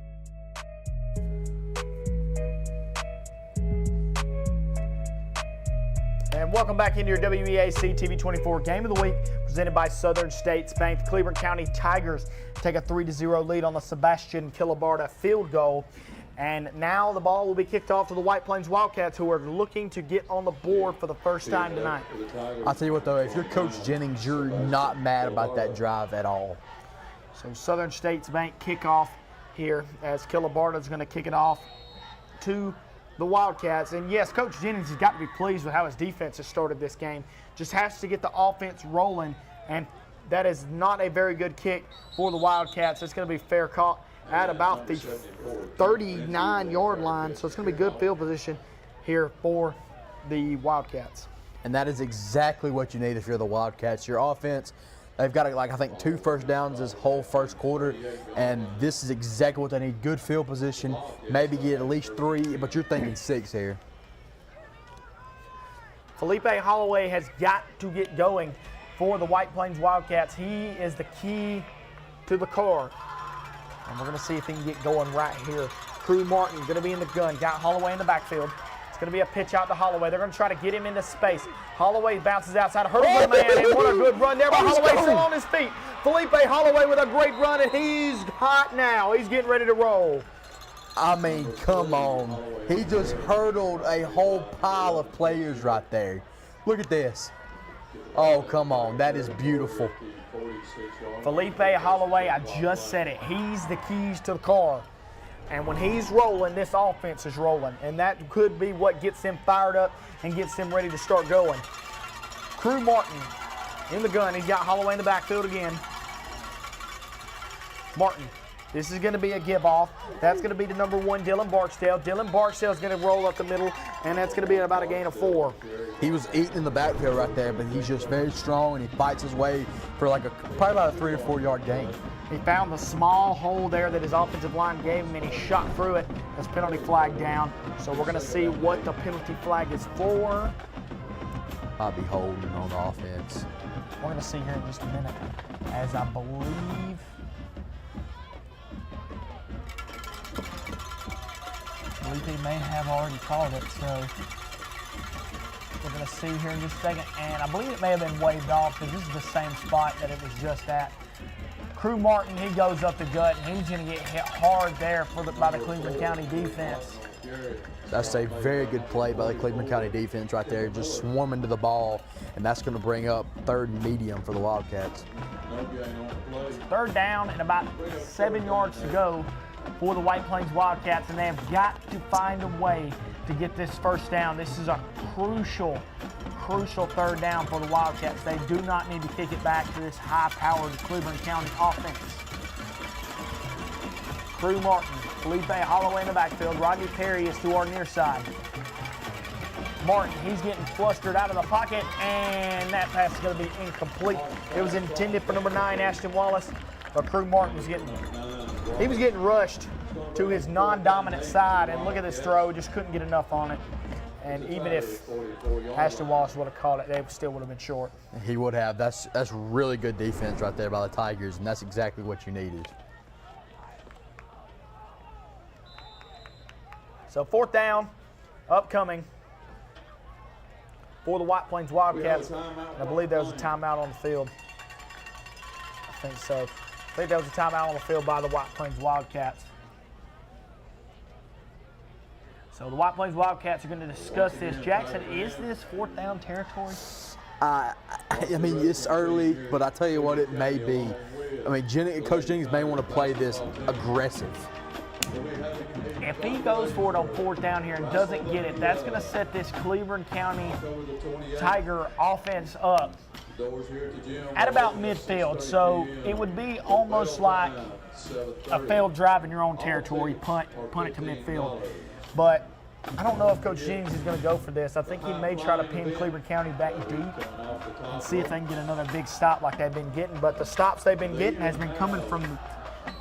And welcome back into your WEAC TV 24 Game of the Week, presented by Southern States Bank. The Cleveland County Tigers take a 3-0 lead on the Sebastian Killabarda field goal. And now the ball will be kicked off to the White Plains Wildcats, who are looking to get on the board for the first time tonight. I'll tell you what, though, if you're Coach Jennings, you're not mad about that drive at all. So Southern States Bank kickoff here as Killabarda is going to kick it off to the Wildcats. And yes, Coach Jennings has got to be pleased with how his defense has started this game. Just has to get the offense rolling, and that is not a very good kick for the Wildcats. It's going to be fair caught at about the 39-yard line, so it's going to be good field position here for the Wildcats. And that is exactly what you need if you're the Wildcats. Your offense, they've got, like, I think 2 first downs this whole first quarter, and this is exactly what they need. Good field position, maybe get at least 3, but you're thinking 6 here. Felipe Holloway has got to get going for the White Plains Wildcats. He is the key to the car. And we're going to see if he can get going right here. Crew Martin going to be in the gun. Got Holloway in the backfield. It's going to be a pitch out to Holloway. They're going to try to get him into space. Holloway bounces outside. Hurdles the man, and what a good run there by Holloway, still on his feet. Felipe Holloway with a great run, and he's hot now. He's getting ready to roll. I mean, come on. He just hurdled a whole pile of players right there. Look at this. Oh, come on. That is beautiful. Felipe Holloway, I just said it. He's the keys to the car. And when he's rolling, this offense is rolling. And that could be what gets them fired up and gets them ready to start going. Crew Martin in the gun. He's got Holloway in the backfield again. Martin. This is going to be a give-off. That's going to be the number 1, Dylan Barksdale. Dylan Barksdale is going to roll up the middle, and that's going to be about a gain of 4. He was eating in the backfield right there, but he's just very strong, and he fights his way for like probably about a 3 or 4 yard gain. He found the small hole there that his offensive line gave him, and he shot through it. That's penalty flag down. So we're going to see what the penalty flag is for. I'll be holding on the offense. We're going to see here in just a minute, as I believe Felipe may have already called it, so we're going to see here in just a second. And I believe it may have been waved off because this is the same spot that it was just at. Crew Martin, he goes up the gut, and he's going to get hit hard there by the Cleveland County defense. That's a very good play by the Cleveland County defense right there, just swarming to the ball, and that's going to bring up 3rd and medium for the Wildcats. 3rd down and about 7 yards to go for the White Plains Wildcats, and they have got to find a way to get this first down. This is a crucial 3rd down for the Wildcats. They do not need to kick it back to this high-powered Cleveland County offense. Crew Martin, Felipe Holloway in the backfield. Rodney Perry is to our near side. Martin, he's getting flustered out of the pocket, and that pass is going to be incomplete. It was intended for number 9, Ashton Wallace, but Crew Martin was getting rushed to his non-dominant side, and look at this throw, just couldn't get enough on it. And even if Ashton Wallace would have caught it, they still would have been short. He would have. That's really good defense right there by the Tigers, and that's exactly what you needed. So 4th down, upcoming for the White Plains Wildcats. And I believe there was a timeout on the field. I think so. I think there was a timeout on the field by the White Plains Wildcats. So the White Plains Wildcats are going to discuss this. Jackson, is this 4th down territory? I mean, it's early, but I tell you what, it may be. I mean, Coach Jennings may want to play this aggressive. If he goes for it on 4th down here and doesn't get it, that's going to set this Cleveland County Tiger offense up at about midfield. So it would be almost like a failed drive in your own territory, punt it to midfield. But I don't know if Coach Jennings is going to go for this. I think he may try to pin Cleveland County back deep and see if they can get another big stop like they've been getting. But the stops they've been getting has been coming from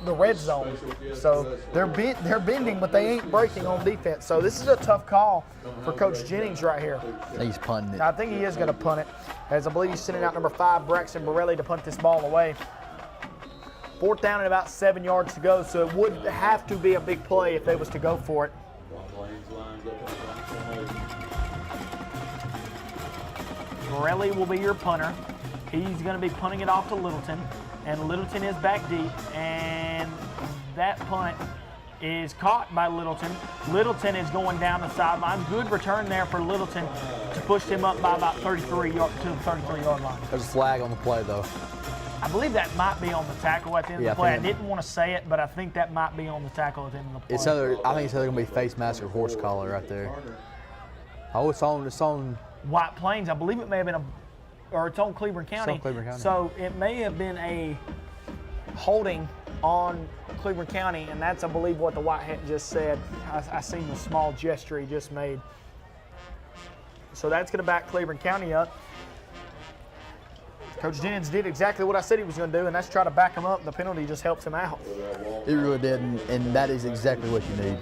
the red zone. So they're bending, but they ain't breaking on defense. So this is a tough call for Coach Jennings right here. He's punting it. I think he is going to punt it, as I believe he's sending out number 5, Braxton Borelli, to punt this ball away. 4th down and about 7 yards to go, so it would have to be a big play if they was to go for it. Borelli will be your punter. He's going to be punting it off to Littleton, and Littleton is back deep, and that punt is caught by Littleton. Littleton is going down the sideline. Good return there for Littleton to push him up by about 33-yard to the 33-yard line. There's a flag on the play, though. I believe that might be on the tackle at the end of the play. I didn't want to say it, but I think that might be on the tackle at the end of the play. I think it's either going to be face mask or horse collar right there. Oh, it's on White Plains. I believe it may have been it's on Cleveland County. It's on Cleveland County. So it may have been a holding on Cleveland County, and that's, I believe, what the White Hat just said. I seen the small gesture he just made. So that's going to back Cleveland County up. Coach Jennings did exactly what I said he was going to do, and that's try to back him up, and the penalty just helps him out. It really did, and that is exactly what you need.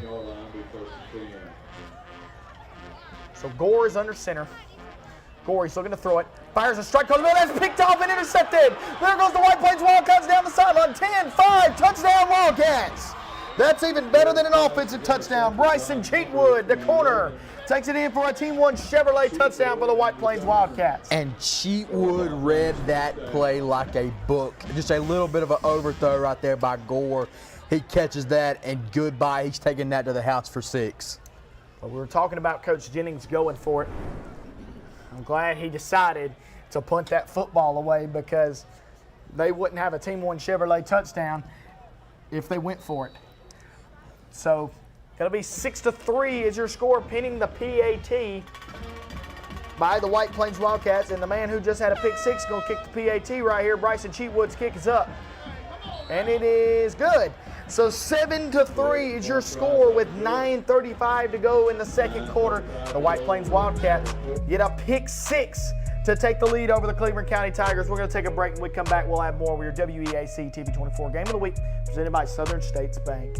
So Gore is under center. Gore, he's looking to throw it. Fires a strike, goes middle, that's picked off and intercepted. There goes the White Plains Wildcats down the sideline. 10-5, touchdown Wildcats. That's even better than an offensive touchdown. Bryson Cheatwood, the corner, takes it in for a Team 1 Chevrolet touchdown for the White Plains Wildcats. And Cheatwood read that play like a book. Just a little bit of an overthrow right there by Gore. He catches that, and goodbye. He's taking that to the house for 6. Well, we were talking about Coach Jennings going for it. I'm glad he decided to punt that football away, because they wouldn't have a Team 1 Chevrolet touchdown if they went for it. So it'll be 6-3 is your score, pinning the PAT by the White Plains Wildcats. And the man who just had a pick 6 is going to kick the PAT right here. Bryson Cheatwood's kick is up, and it is good. So 7-3 is your score with 9:35 to go in the second quarter. The White Plains Wildcats get a pick 6 to take the lead over the Cleveland County Tigers. We're going to take a break. When we come back, we'll have more with your WEAC TV 24 Game of the Week, presented by Southern States Bank.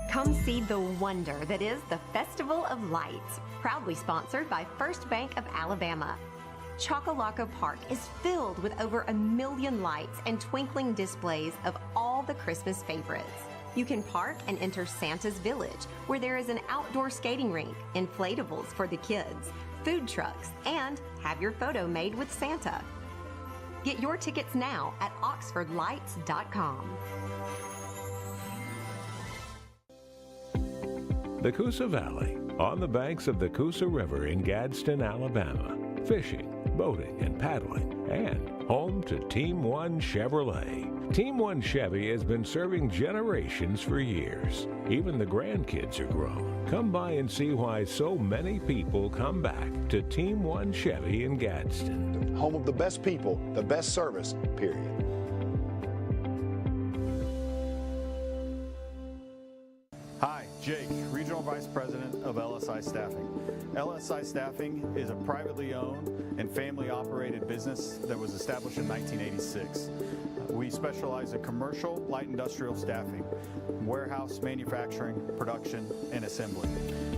Come see the wonder that is the Festival of Lights, proudly sponsored by First Bank of Alabama. Chocolaco Park is filled with over 1 million lights and twinkling displays of all the Christmas favorites. You can park and enter Santa's Village, where there is an outdoor skating rink, inflatables for the kids, food trucks, and have your photo made with Santa. Get your tickets now at oxfordlights.com. The Coosa Valley, on the banks of the Coosa River in Gadsden, Alabama. Fishing, boating, and paddling, and home to Team 1 Chevrolet. Team 1 Chevy has been serving generations for years. Even the grandkids are grown. Come by and see why so many people come back to Team 1 Chevy in Gadsden. Home of the best people, the best service, period. Jake, Regional Vice President of LSI Staffing. LSI Staffing is a privately owned and family-operated business that was established in 1986. We specialize in commercial, light industrial staffing, warehouse, manufacturing, production, and assembly.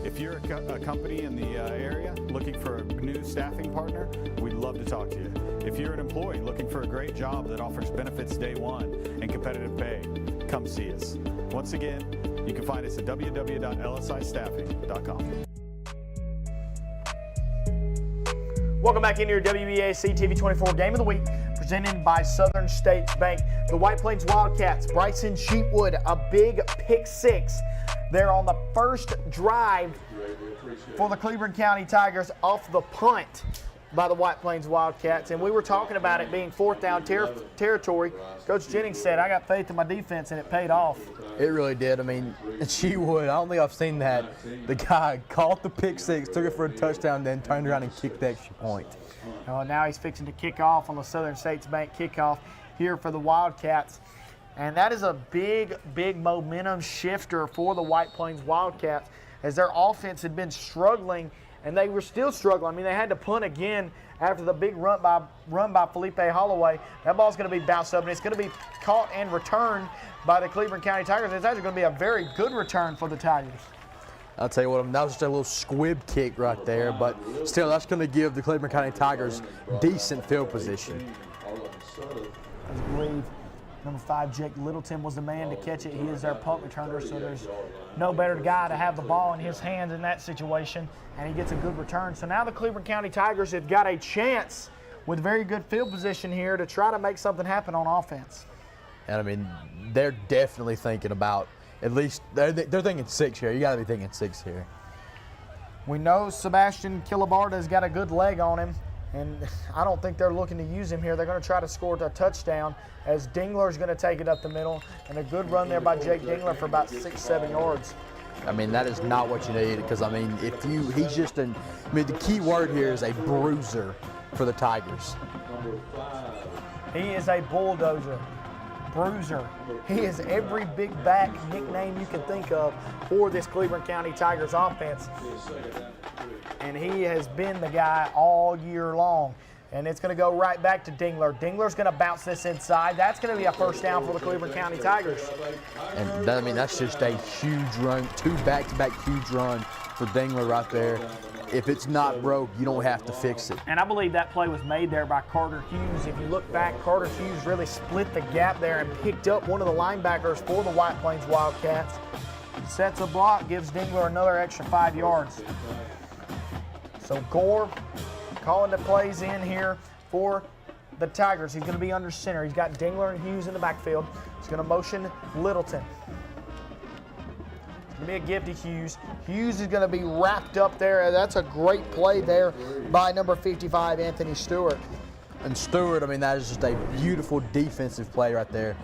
If you're a company in the area looking for a new staffing partner, we'd love to talk to you. If you're an employee looking for a great job that offers benefits day one and competitive pay, come see us. Once again, you can find us at www.lsistaffing.com. Welcome back into your WBAC TV 24 Game of the Week, presented by Southern States Bank. The White Plains Wildcats, Bryson Sheepwood, a big pick six. They're on the first drive for the Cleveland County Tigers off the punt by the White Plains Wildcats. And we were talking about it being fourth down territory. Coach Jennings said, I got faith in my defense, and it paid off. It really did. I mean, Sheepwood, I don't think I've seen that. The guy caught the pick six, took it for a touchdown, then turned around and kicked the extra point. Now he's fixing to kick off on the Southern States Bank kickoff here for the Wildcats. And that is a big, big momentum shifter for the White Plains Wildcats, as their offense had been struggling, and they were still struggling. I mean, they had to punt again after the big run by Felipe Holloway. That ball's going to be bounced up, and it's going to be caught and returned by the Cleveland County Tigers. It's actually going to be a very good return for the Tigers. I'll tell you what, that was just a little squib kick right there, but still, that's going to give the Cleveland County Tigers decent field position. I believe number 5, Jake Littleton, was the man to catch it. He is their punt returner, so there's no better guy to have the ball in his hands in that situation, and he gets a good return. So now the Cleveland County Tigers have got a chance with very good field position here to try to make something happen on offense. And, I mean, they're definitely thinking about at least they're thinking 6 here. You got to be thinking 6 here. We know Sebastian Kilabarda's got a good leg on him, and I don't think they're looking to use him here. They're going to try to score a touchdown, as Dingler's going to take it up the middle, and a good run there by Jake Dingler for about 6-7 yards. I mean, that is not what you need, because, I mean, the key word here is a bruiser for the Tigers. He is a bulldozer. Bruiser. He is every big back nickname you can think of for this Cleveland County Tigers offense. And he has been the guy all year long. And it's going to go right back to Dingler. Dingler's going to bounce this inside. That's going to be a first down for the Cleveland County Tigers. And that, I mean, that's just a huge run, 2 back-to-back huge run for Dingler right there. If it's not broke, you don't have to fix it. And I believe that play was made there by Carter Hughes. If you look back, Carter Hughes really split the gap there and picked up one of the linebackers for the White Plains Wildcats. Sets a block, gives Dingler another extra 5 yards. So Gore calling the plays in here for the Tigers. He's going to be under center. He's got Dingler and Hughes in the backfield. He's going to motion Littleton. It's going to be a give to Hughes. Hughes is going to be wrapped up there. That's a great play there by number 55, Anthony Stewart. And Stewart, I mean, that is just a beautiful defensive play right there.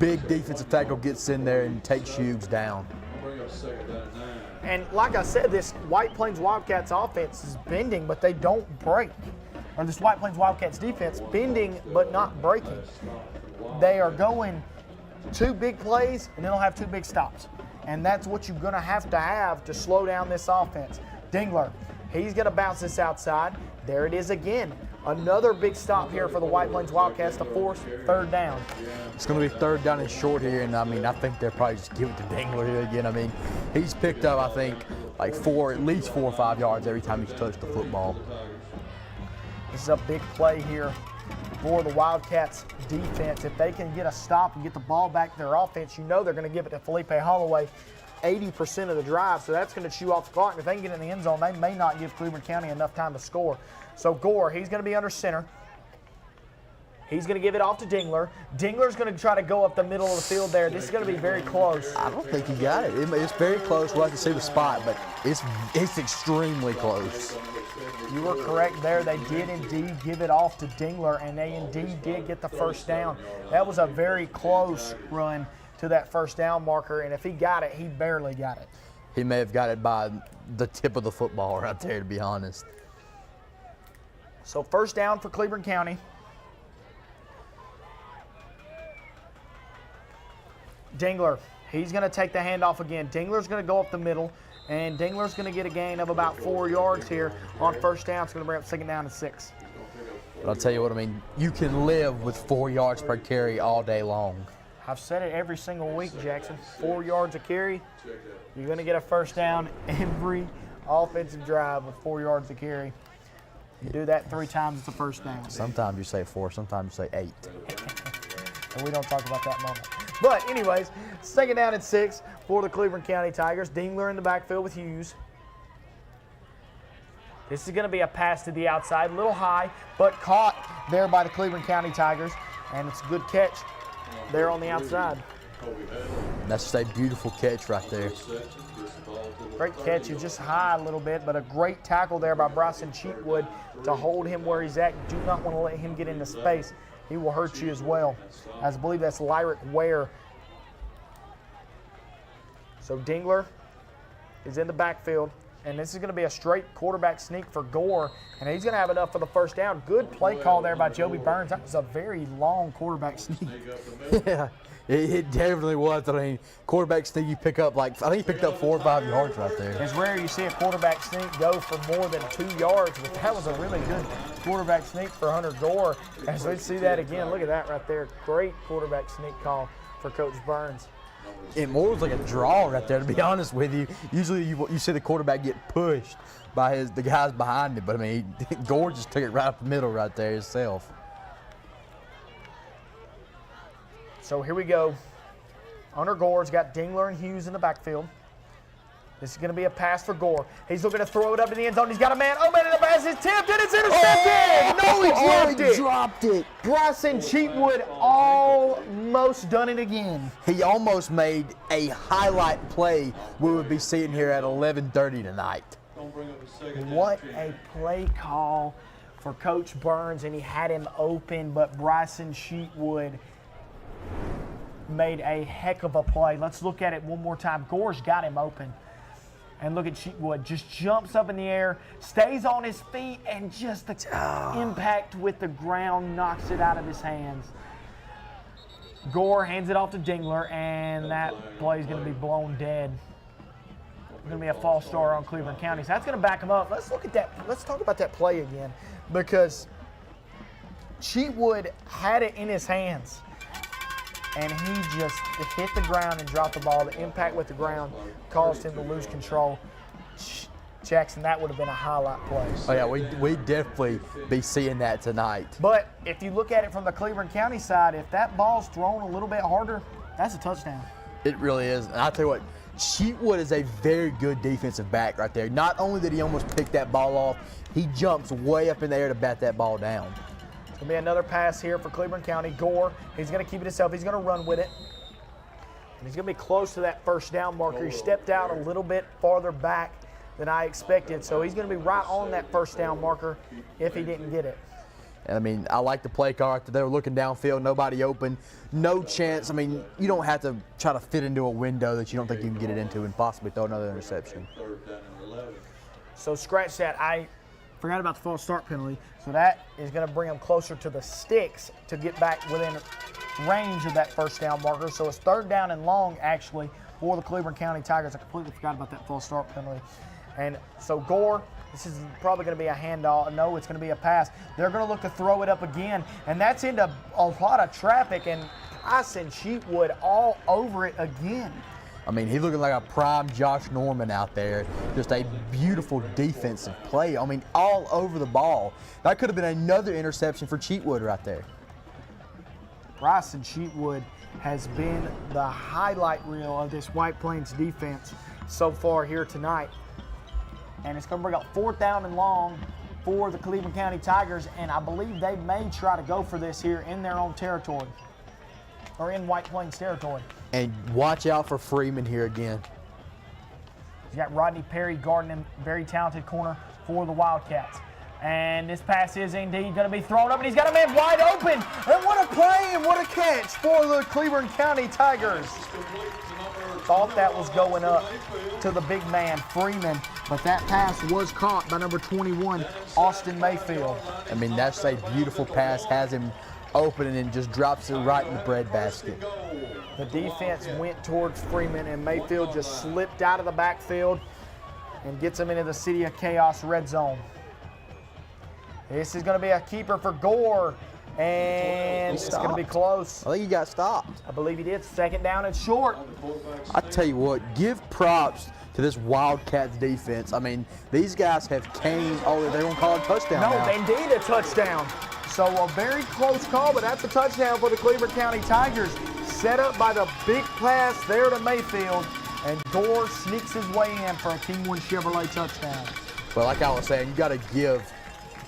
Big defensive tackle gets in there and takes Hughes down. And like I said, this White Plains Wildcats offense is bending, but they don't break. Or this White Plains Wildcats defense, bending but not breaking. They are going 2 big plays, and then they'll have 2 big stops. And that's what you're going to have to slow down this offense. Dingler, he's going to bounce this outside. There it is again. Another big stop here for the White Plains Wildcats to force 3rd down. It's going to be 3rd down and short here, and I mean, I think they'll probably just give it to Dingler here again. I mean, he's picked up, I think, like at least 4 or 5 yards every time he's touched the football. This is a big play here for the Wildcats defense. If they can get a stop and get the ball back to their offense, you know they're going to give it to Felipe Holloway 80% of the drive, so that's going to chew off the clock. And if they can get in the end zone, they may not give Cleveland County enough time to score. So Gore, he's going to be under center. He's going to give it off to Dingler. Dingler's going to try to go up the middle of the field there. This is going to be very close. I don't think he got it. It's very close. We'll have to see the spot, but it's extremely close. You were correct there. They did indeed give it off to Dingler, and they indeed did get the first down. That was a very close run to that first down marker, and if he got it, he barely got it. He may have got it by the tip of the football right there, to be honest. So first down for Cleveland County. Dingler, He's going to take the handoff again. Dingler's going to go up the middle, and Dingler's going to get a gain of about 4 yards here on first down. It's going to bring up 2nd down and 6. But I'll tell you what, I mean, you can live with 4 yards per carry all day long. I've said it every single week, Jackson. 4 yards a carry. You're going to get a first down every offensive drive with 4 yards a carry. You do that 3 times, it's a first down. Sometimes you say 4, sometimes you say 8. And we don't talk about that moment. But anyways, 2nd down and 6 for the Cleveland County Tigers. Dingler in the backfield with Hughes. This is going to be a pass to the outside, a little high, but caught there by the Cleveland County Tigers. And it's a good catch there on the outside. That's just a beautiful catch right there. Great catch. He's just high a little bit, but a great tackle there by Bryson Cheatwood to hold him where he's at. You do not want to let him get into space. He will hurt you as well. As I believe that's Lyric Ware. So Dingler is in the backfield, and this is going to be a straight quarterback sneak for Gore, and he's going to have enough for the first down. Good play call there by Joby Burns. That was a very long quarterback sneak. Yeah, it definitely was. I mean, quarterback sneak, you pick up I think he picked up 4 or 5 yards right there. It's rare you see a quarterback sneak go for more than 2 yards, but that was a really good quarterback sneak for Hunter Gore. As we see that again, look at that right there. Great quarterback sneak call for Coach Burns. It more was like a draw right there, to be honest with you. Usually you see the quarterback get pushed by the guys behind him, but I mean, Gore just took it right up the middle right there himself. So here we go. Hunter Gore's got Dingler and Hughes in the backfield. This is going to be a pass for Gore. He's looking to throw it up in the end zone. He's got a man. Oh, man, and the pass is tipped, and it's intercepted. No, he dropped it. Bryson Cheatwood almost done it again. He almost made a highlight play we would be seeing here at 11:30 tonight. What a play call for Coach Burns, and he had him open, but Bryson Cheatwood made a heck of a play. Let's look at it one more time. Gore's got him open. And look at Cheatwood, just jumps up in the air, stays on his feet, and just the impact with the ground knocks it out of his hands. Gore hands it off to Dingler, and that play is going to be blown dead. It's going to be a false start on Cleveland County. So that's going to back him up. Let's look at that. Let's talk about that play again, because Cheatwood had it in his hands, and he just hit the ground and dropped the ball. The impact with the ground caused him to lose control. Jackson, that would have been a highlight play. Oh, yeah, we'd definitely be seeing that tonight. But if you look at it from the Cleveland County side, if that ball's thrown a little bit harder, that's a touchdown. It really is. And I'll tell you what, Cheatwood is a very good defensive back right there. Not only did he almost pick that ball off, he jumps way up in the air to bat that ball down. It's going to be another pass here for Cleveland County. Gore, he's going to keep it himself. He's going to run with it. And he's going to be close to that first down marker. He stepped out a little bit farther back than I expected. So he's going to be right on that first down marker if he didn't get it. And I mean, I like the play call. They were looking downfield, nobody open, no chance. I mean, you don't have to try to fit into a window that you don't think you can get it into and possibly throw another interception. So scratch that. I forgot about the false start penalty. So that is going to bring them closer to the sticks to get back within range of that first down marker. So it's 3rd down and long, actually, for the Cleveland County Tigers. I completely forgot about that false start penalty. And so Gore, this is probably going to be a handoff. No, it's going to be a pass. They're going to look to throw it up again, and that's into a lot of traffic, and Bryson Cheatwood all over it again. I mean, he's looking like a prime Josh Norman out there. Just a beautiful defensive play. I mean, all over the ball. That could have been another interception for Cheatwood right there. Bryson Cheatwood has been the highlight reel of this White Plains defense so far here tonight. And it's going to bring up 4th down and long for the Cleveland County Tigers, and I believe they may try to go for this here in their own territory, or in White Plains territory. And watch out for Freeman here again. You got Rodney Perry guarding him, very talented corner for the Wildcats. And this pass is indeed going to be thrown up, and he's got a man wide open. And what a play and what a catch for the Cleveland County Tigers. Thought that was going up to the big man, Freeman, but that pass was caught by number 21, Austin Mayfield. I mean, that's a beautiful pass, has him open and just drops it right in the breadbasket. The defense went towards Freeman, and Mayfield just slipped out of the backfield and gets him into the City of Chaos red zone. This is going to be a keeper for Gore, and it's going to be close. I think he got stopped. I believe he did. Second down and short. I tell you what, give props to this Wildcats defense. I mean, these guys have came. Oh, they're going to call it a touchdown No, now. indeed a touchdown. So a very close call, but that's a touchdown for the Cleveland County Tigers. Set up by the big pass there to Mayfield, and Gore sneaks his way in for a Team One Chevrolet touchdown. Well, like I was saying, you got to give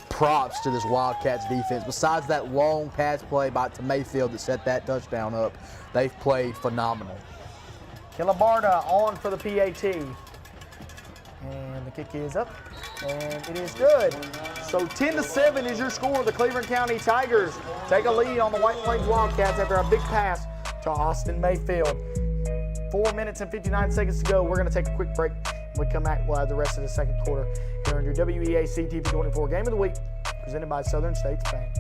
props to this Wildcats defense. Besides that long pass play to Mayfield that set that touchdown up, they've played phenomenal. Kilabarda on for the PAT. And the kick is up, and it is good. So 10-7 is your score. The Cleveland County Tigers take a lead on the White Plains Wildcats after a big pass to Austin Mayfield. 4 minutes and 59 seconds to go. We're going to take a quick break. When we come back, we'll have the rest of the second quarter here on your WEAC TV 24 Game of the Week, presented by Southern States Bank.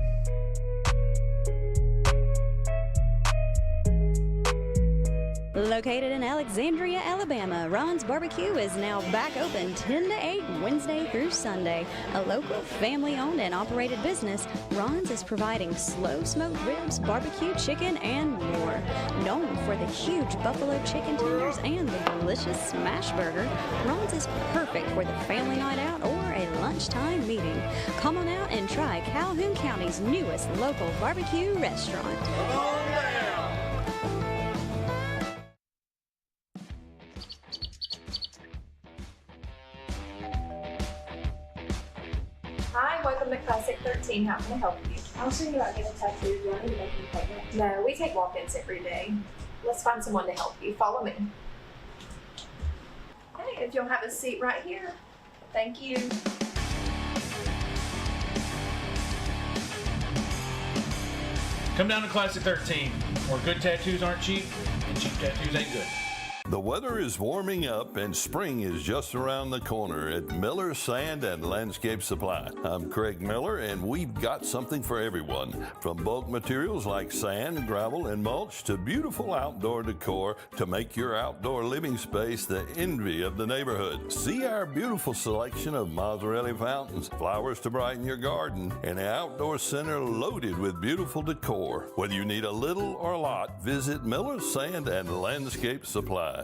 Located in Alexandria, Alabama, Ron's Barbecue is now back open 10 to 8 Wednesday through Sunday. A local family-owned and operated business, Ron's is providing slow-smoked ribs, barbecue chicken, and more. Known for the huge buffalo chicken tenders and the delicious smash burger, Ron's is perfect for the family night out or a lunchtime meeting. Come on out and try Calhoun County's newest local barbecue restaurant. Hi, welcome to Classic 13. How can I help you? I was thinking about getting a tattoo. Do I need to make an appointment? No, we take walk-ins every day. Let's find someone to help you. Follow me. Okay, if you'll have a seat right here. Thank you. Come down to Classic 13, where good tattoos aren't cheap and cheap tattoos ain't good. The weather is warming up and spring is just around the corner at Miller Sand and Landscape Supply. I'm Craig Miller, and we've got something for everyone. From bulk materials like sand, gravel, and mulch to beautiful outdoor decor to make your outdoor living space the envy of the neighborhood. See our beautiful selection of Mazzarelli fountains, flowers to brighten your garden, and an outdoor center loaded with beautiful decor. Whether you need a little or a lot, visit Miller Sand and Landscape Supply.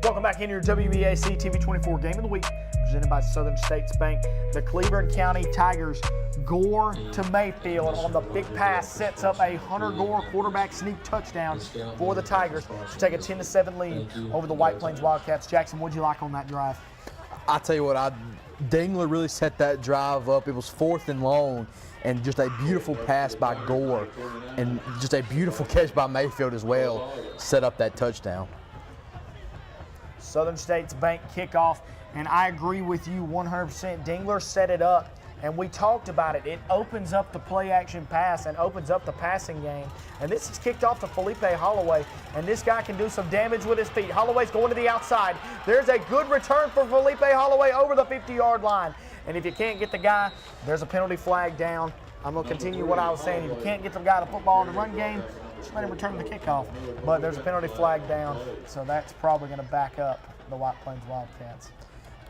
Welcome back into your WEAC TV 24 Game of the Week, presented by Southern States Bank. The Cleveland County Tigers, Gore to Mayfield on the big pass, sets up a Hunter Gore quarterback sneak touchdown for the Tigers to take a 10-7 lead over the White Plains Wildcats. Jackson, what'd you like on that drive? I tell you what, Dingler really set that drive up. It was 4th and long, and just a beautiful pass by Gore, and just a beautiful catch by Mayfield as well, set up that touchdown. Southern States Bank kickoff, and I agree with you 100%. Dingler set it up, and we talked about it. It opens up the play-action pass and opens up the passing game. And this is kicked off to Felipe Holloway, and this guy can do some damage with his feet. Holloway's going to the outside. There's a good return for Felipe Holloway over the 50-yard line. And if you can't get the guy, there's a penalty flag down. I'm going to continue what I was saying. If you can't get the guy the football in the run game, just let him return the kickoff. But there's a penalty flag down, so that's probably going to back up the White Plains Wildcats.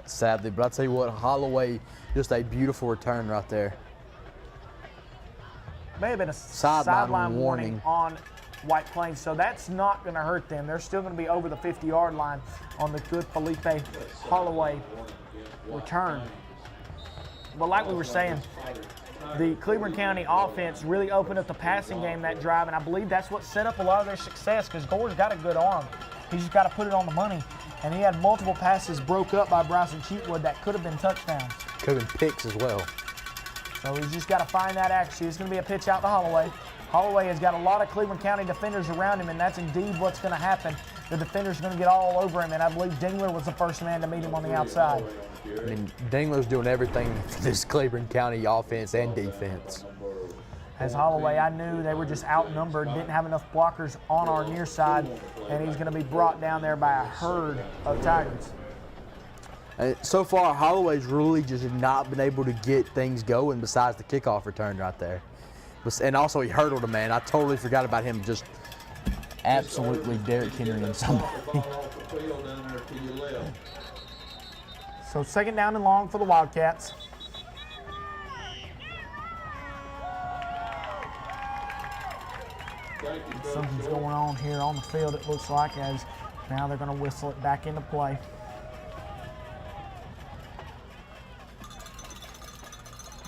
Sadly, but I'll tell you what, Holloway, just a beautiful return right there. May have been a sideline warning on White Plains, so that's not going to hurt them. They're still going to be over the 50-yard line on the good Felipe Holloway return. But like we were saying, the Cleveland County offense really opened up the passing game that drive, and I believe that's what set up a lot of their success because Gore's got a good arm. He's just got to put it on the money. And he had multiple passes broke up by Bryson Cheatwood that could have been touchdowns. Could have been picks as well. So he's just got to find that accuracy. It's going to be a pitch out to Holloway. Holloway has got a lot of Cleveland County defenders around him, and that's indeed what's going to happen. The defender's going to get all over him, and I believe Dingler was the first man to meet him on the outside. I mean, Dingler's doing everything for this Cleveland County offense and defense. As Holloway, I knew they were just outnumbered, didn't have enough blockers on our near side, and he's going to be brought down there by a herd of Tigers. So far, Holloway's really just not been able to get things going besides the kickoff return right there. And also, he hurdled a man. I totally forgot about him just absolutely Derrick Henry and somebody. So 2nd down and long for the Wildcats. Something's going on here on the field, it looks like, as now they're going to whistle it back into play.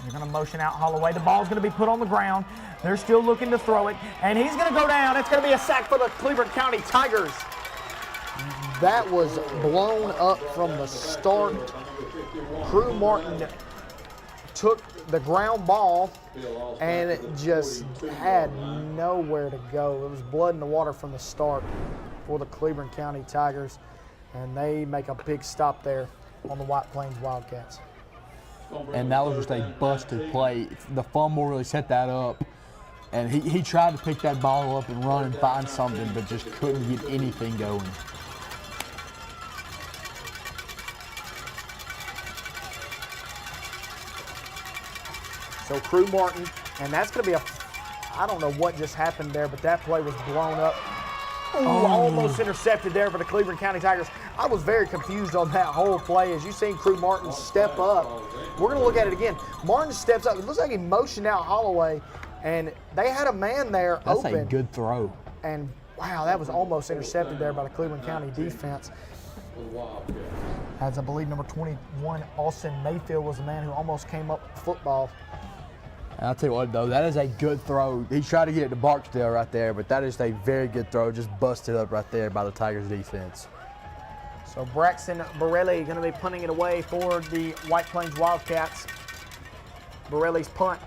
They're going to motion out Holloway. The ball's going to be put on the ground. They're still looking to throw it, and he's going to go down. It's going to be a sack for the Cleveland County Tigers. That was blown up from the start. Crew Martin took the ground ball, and it just had nowhere to go. It was blood in the water from the start for the Cleveland County Tigers, and they make a big stop there on the White Plains Wildcats. And that was just a busted play. The fumble really set that up. And he tried to pick that ball up and run and find something, but just couldn't get anything going. So Crew Martin, and that's going to be I don't know what just happened there, but that play was blown up. Ooh, almost intercepted there for the Cleveland County Tigers. I was very confused on that whole play. As you've seen Crew Martin step up. We're going to look at it again. Martin steps up. It looks like he motioned out Holloway, and they had a man there open. That's a good throw. And, wow, that was almost intercepted there by the Cleveland County defense. As I believe number 21, Austin Mayfield, was the man who almost came up with the football. And I'll tell you what, though, that is a good throw. He tried to get it to Barksdale right there, but that is a very good throw, just busted up right there by the Tigers defense. So Braxton Borelli going to be punting it away for the White Plains Wildcats. Borelli's punt,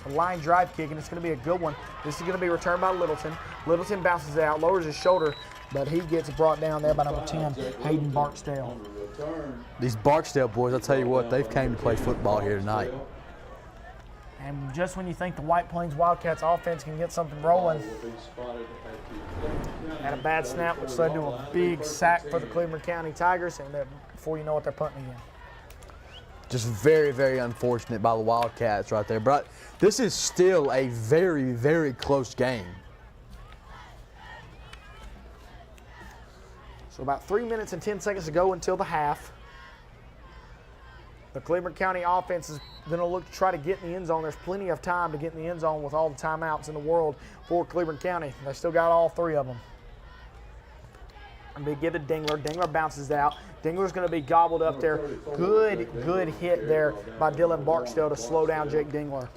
a line drive kick, and it's going to be a good one. This is going to be returned by Littleton. Littleton bounces it out, lowers his shoulder, but he gets brought down there by number 10, Hayden Barksdale. These Barksdale boys, I'll tell you what, they've came to play football here tonight. And just when you think the White Plains Wildcats offense can get something rolling, had a bad snap, which led to a big sack for the Cleveland County Tigers, and before you know it, they're punting again. Just very, very unfortunate by the Wildcats right there. But this is still a very, very close game. So about 3 minutes and 10 seconds to go until the half. The Cleveland County offense is going to look to try to get in the end zone. There's plenty of time to get in the end zone with all the timeouts in the world for Cleveland County. They still got all three of them. And they give it Dingler. Dingler bounces out. Dingler's going to be gobbled up there. Good hit there by Dylan Barksdale to slow down Jake Dingler.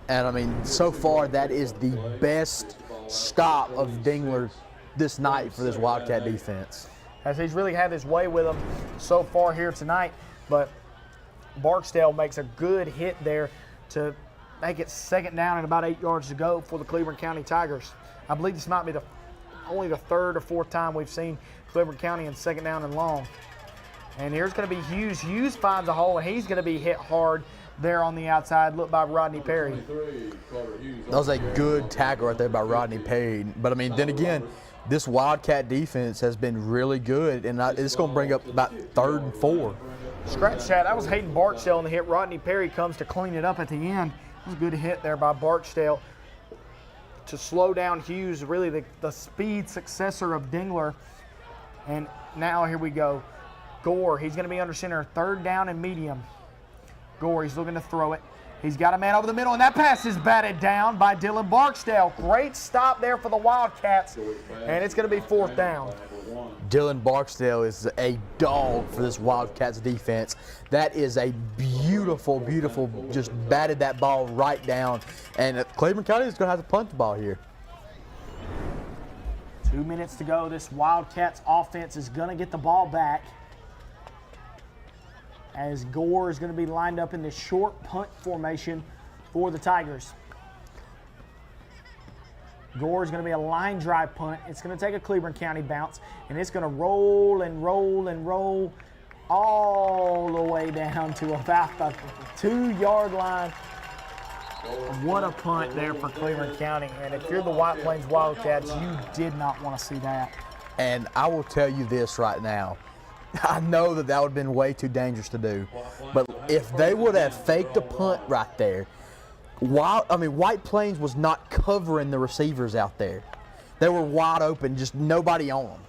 And, I mean, so far that is the best stop of Dingler this night for this Wildcat defense. As he's really had his way with them so far here tonight, but Barksdale makes a good hit there to make it 2nd down and about 8 yards to go for the Cleveland County Tigers. I believe this might be only the 3rd or 4th time we've seen Cleveland County in 2nd down and long. And here's going to be Hughes. Hughes finds a hole, and he's going to be hit hard there on the outside, looked by Rodney Perry. That was a good tackle right there by Rodney Perry. But, I mean, then again, this Wildcat defense has been really good, and it's going to bring up about 3rd and 4. Scratch that. That was Hayden Barksdale on the hit. Rodney Perry comes to clean it up at the end. It was a good hit there by Barksdale to slow down Hughes, really the speed successor of Dingler. And now here we go. Gore, he's going to be under center. 3rd down and medium. Gore, he's looking to throw it. He's got a man over the middle, and that pass is batted down by Dylan Barksdale. Great stop there for the Wildcats, and it's going to be 4th down. Dylan Barksdale is a dog for this Wildcats defense. That is a beautiful, beautiful, just batted that ball right down. And Cleveland County is going to have to punt the ball here. 2 minutes to go. This Wildcats offense is going to get the ball back, as Gore is going to be lined up in the short punt formation for the Tigers. Gore is going to be a line drive punt. It's going to take a Cleburne County bounce, and it's going to roll and roll and roll all the way down to about the 2-yard line. What a punt there for Cleburne County. And if you're the White Plains Wildcats, you did not want to see that. And I will tell you this right now. I know that would have been way too dangerous to do. But if they would have faked a punt right there, White Plains was not covering the receivers out there. They were wide open, just nobody on them.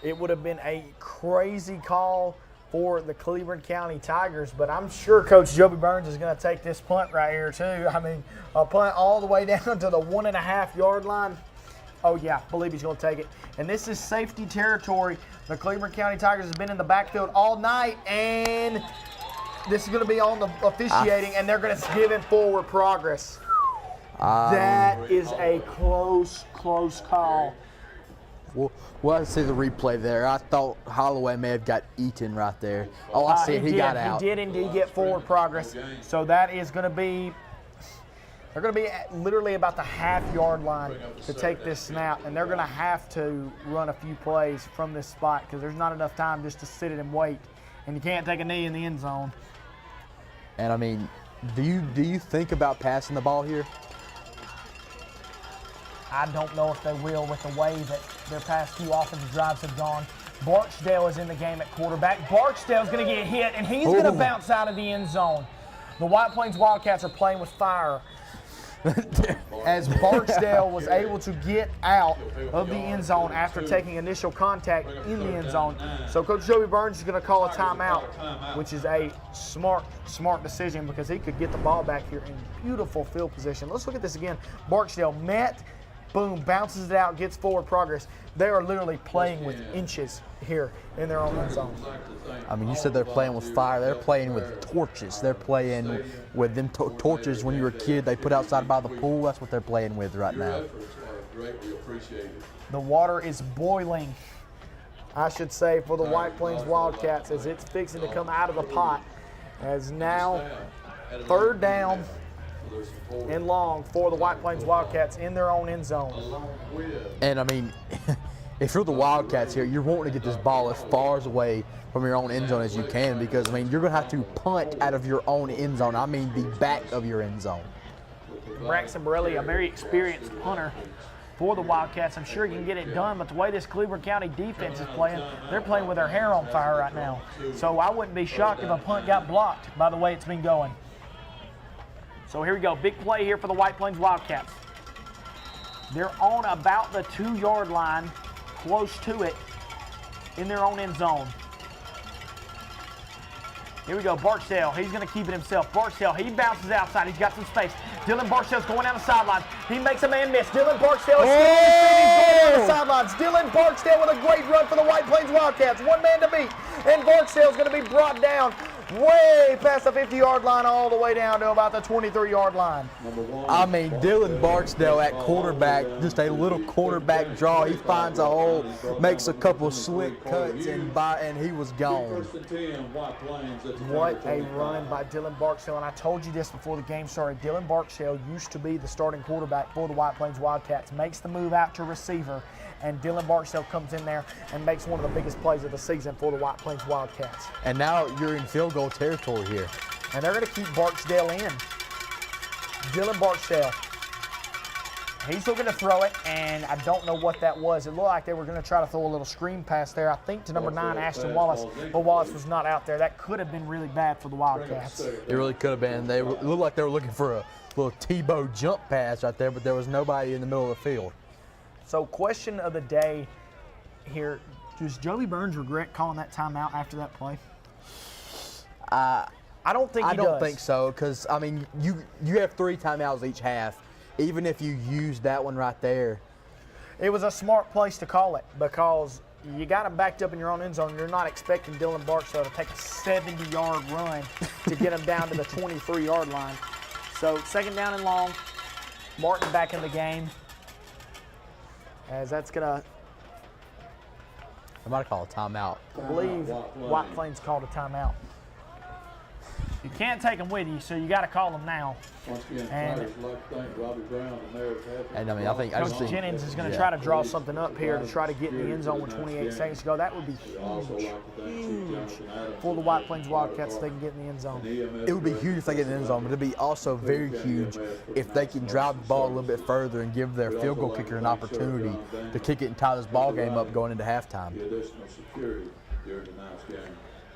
It would have been a crazy call for the Cleburne County Tigers, but I'm sure Coach Joby Burns is going to take this punt right here too. I mean, a punt all the way down to the 1.5-yard line. Oh yeah, believe he's going to take it. And this is safety territory. The Cleburne County Tigers have been in the backfield all night, and this is going to be on the officiating, and they're going to give him forward progress. That is a close call. Well, I see the replay there. I thought Holloway may have got eaten right there. Oh, I see it. He got out. He did indeed get forward progress. So that is going to be, they're going to be at literally about the half-yard line to take this snap, and they're going to have to run a few plays from this spot because there's not enough time just to sit it and wait, and you can't take a knee in the end zone. And I mean, do you think about passing the ball here? I don't know if they will with the way that their past few offensive drives have gone. Barksdale is in the game at quarterback. Barksdale's going to get hit, and he's going to bounce out of the end zone. The White Plains Wildcats are playing with fire as Barksdale was able to get out of the end zone after taking initial contact in the end zone. So Coach Joby Burns is going to call a timeout, which is a smart decision because he could get the ball back here in beautiful field position. Let's look at this again. Barksdale met. Boom, bounces it out, gets forward progress. They are literally playing with inches here in their own end zone. I mean, you said they're playing with fire. They're playing with torches. They're playing with them torches when you were a kid they put outside by the pool. That's what they're playing with right now. The water is boiling, I should say, for the White Plains Wildcats as it's fixing to come out of the pot. As now, 3rd down and long for the White Plains Wildcats in their own end zone. And I mean, if you're the Wildcats here, you're wanting to get this ball as far away from your own end zone as you can because, I mean, you're going to have to punt out of your own end zone. I mean, the back of your end zone. Braxton Borelli, a very experienced punter for the Wildcats. I'm sure he can get it done, but the way this Cleburne County defense is playing, they're playing with their hair on fire right now. So I wouldn't be shocked if a punt got blocked by the way it's been going. So here we go. Big play here for the White Plains Wildcats. They're on about the 2-yard line, close to it, in their own end zone. Here we go. Barksdale. He's going to keep it himself. Barksdale, he bounces outside. He's got some space. Dylan Barksdale's going down the sidelines. He makes a man miss. Dylan Barksdale is still going down the sidelines. Dylan Barksdale with a great run for the White Plains Wildcats. One man to beat. And Barksdale's going to be brought down way past the 50-yard line all the way down to about the 23-yard line. I mean, Dylan Barksdale at quarterback, just a little quarterback draw. He finds a hole, makes a couple slick cuts, and he was gone. What a run by Dylan Barksdale. And I told you this before the game started. Dylan Barksdale used to be the starting quarterback for the White Plains Wildcats. Makes the move out to receiver. And Dylan Barksdale comes in there and makes one of the biggest plays of the season for the White Plains Wildcats. And now you're in field goal territory here. And they're going to keep Barksdale in. Dylan Barksdale. He's looking to throw it, and I don't know what that was. It looked like they were going to try to throw a little screen pass there, I think, to number 9, Ashton Wallace. But Wallace was not out there. That could have been really bad for the Wildcats. It really could have been. It looked like they were looking for a little Tebow jump pass right there, but there was nobody in the middle of the field. So question of the day here, does Joby Burns regret calling that timeout after that play? I don't think he does. I don't think so because, I mean, you have 3 timeouts each half, even if you use that one right there. It was a smart place to call it because you got him backed up in your own end zone. You're not expecting Dylan Barksdale to take a 70-yard run to get him down to the 23-yard line. So 2nd down and long, Martin back in the game. As that's going to, I might call a timeout. I believe White Plains called a timeout. You can't take them with you, so you got to call them now. Once again, And- players like to thank Robbie Brown and Mayor Patrick. And I mean, I think I just Coach think Jennings is going to try to draw something up here to try to get in the end zone with 28 seconds to go. That would be huge for the White Plains Wildcats if they can get in the end zone. it would be huge if they get in the end zone, but it'd be also very huge if they can drive the ball a little bit further and give their field goal kicker an opportunity to kick it and tie this ball game up going into halftime. The additional security during tonight's game.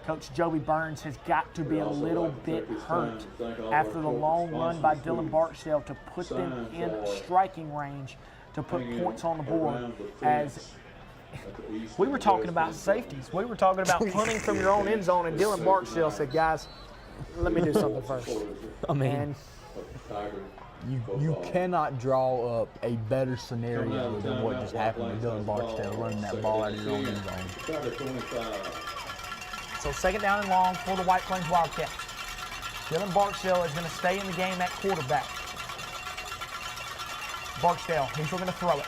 Coach Joby Burns has got to be a little bit hurt after the long run by Dylan Barksdale to put them in striking range to put points on the board. As we were talking about safeties, we were talking about punting from your own end zone, and Dylan Barksdale said, guys, let me do something first. I mean, And you cannot draw up a better scenario than what just happened with Dylan Barksdale running that ball out of his own end zone. so second down and long for the White Plains Wildcats. Dylan Barksdale is going to stay in the game at quarterback. Barksdale, he's looking to throw it.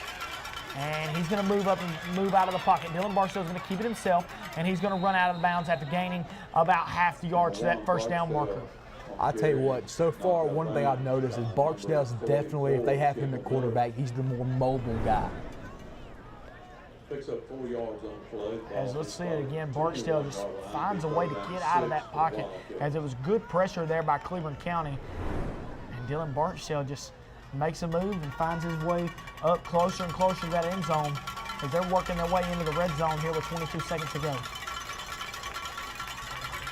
And he's going to move up and move out of the pocket. Dylan Barksdale is going to keep it himself, and he's going to run out of the bounds after gaining about half the yards to that first down marker. I tell you what, so far one thing I've noticed is Barksdale's definitely, if they have him at quarterback, he's the more mobile guy. Picks up 4 yards on the play. As let's see it again, Barksdale just finds a way to get out of that pocket, as it was good pressure there by Cleveland County. And Dylan Barksdale just makes a move and finds his way up closer and closer to that end zone as they're working their way into the red zone here with 22 seconds to go.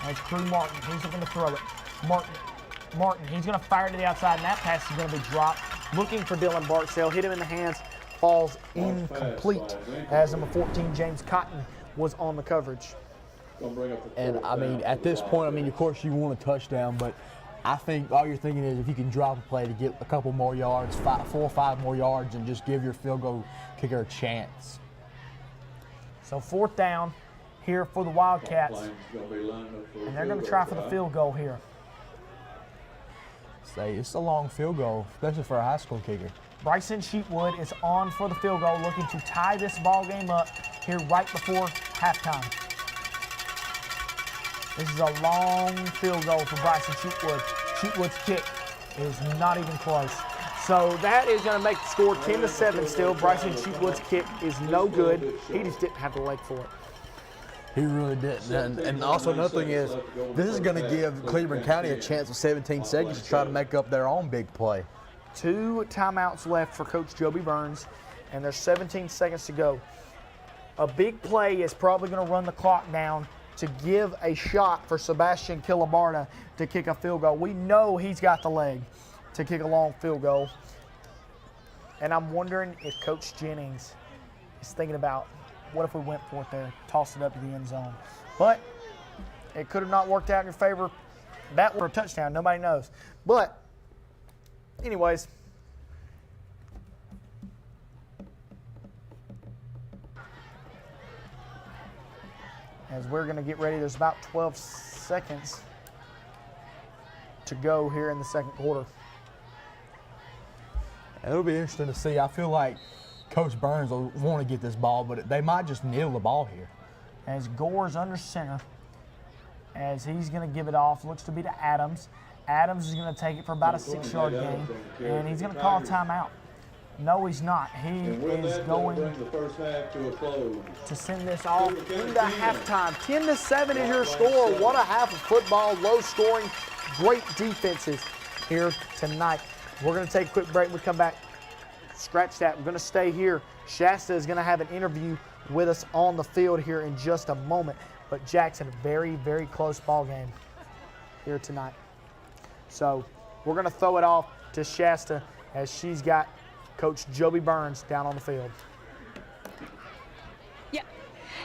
As Crew Martin, he's looking to throw it. Martin, he's going to fire to the outside, and that pass is going to be dropped. Looking for Dylan Barksdale, hit him in the hands, falls incomplete as number 14, James Cotton, was on the coverage. And I mean, at this point, I mean, of course you want a touchdown, but I think all you're thinking is if you can drop a play to get a couple more yards, 4 or 5 more yards, and just give your field goal kicker a chance. So fourth down here for the Wildcats, and they're going to try for the field goal here. Say it's a long field goal, especially for a high school kicker. Bryson Sheepwood is on for the field goal, looking to tie this ball game up here right before halftime. This is a long field goal for Bryson Sheepwood. Sheepwood's kick is not even close. So that is going to make the score 10-7 still. Bryson Sheepwood's kick is no good. He just didn't have the leg for it. He really didn't. And also another thing is, this is going to give Cleveland County a chance with 17 seconds to try to make up their own big play. 2 timeouts left for Coach Joby Burns, and there's 17 seconds to go. A big play is probably going to run the clock down to give a shot for Sebastian Kilabarda to kick a field goal. We know he's got the leg to kick a long field goal. And I'm wondering if Coach Jennings is thinking about, what if we went for it there, tossed it up to the end zone? But it could have not worked out in your favor. That were a touchdown, nobody knows. But anyways, as we're going to get ready, there's about 12 seconds to go here in the second quarter. It'll be interesting to see. I feel like Coach Burns will want to get this ball, but they might just kneel the ball here. As Gore's under center, as he's going to give it off, looks to be to Adams. Adams is going to take it for about a 6-yard gain, and he's going to call a timeout. No, he's not. He is going to send this off into halftime. 10-7 is your score. What a half of football, low scoring, great defenses here tonight. We're going to take a quick break. We come back, scratch that. We're going to stay here. Shasta is going to have an interview with us on the field here in just a moment. But Jackson, a very, very close ball game here tonight. So we're going to throw it off to Shasta as she's got Coach Joby Burns down on the field. Yeah.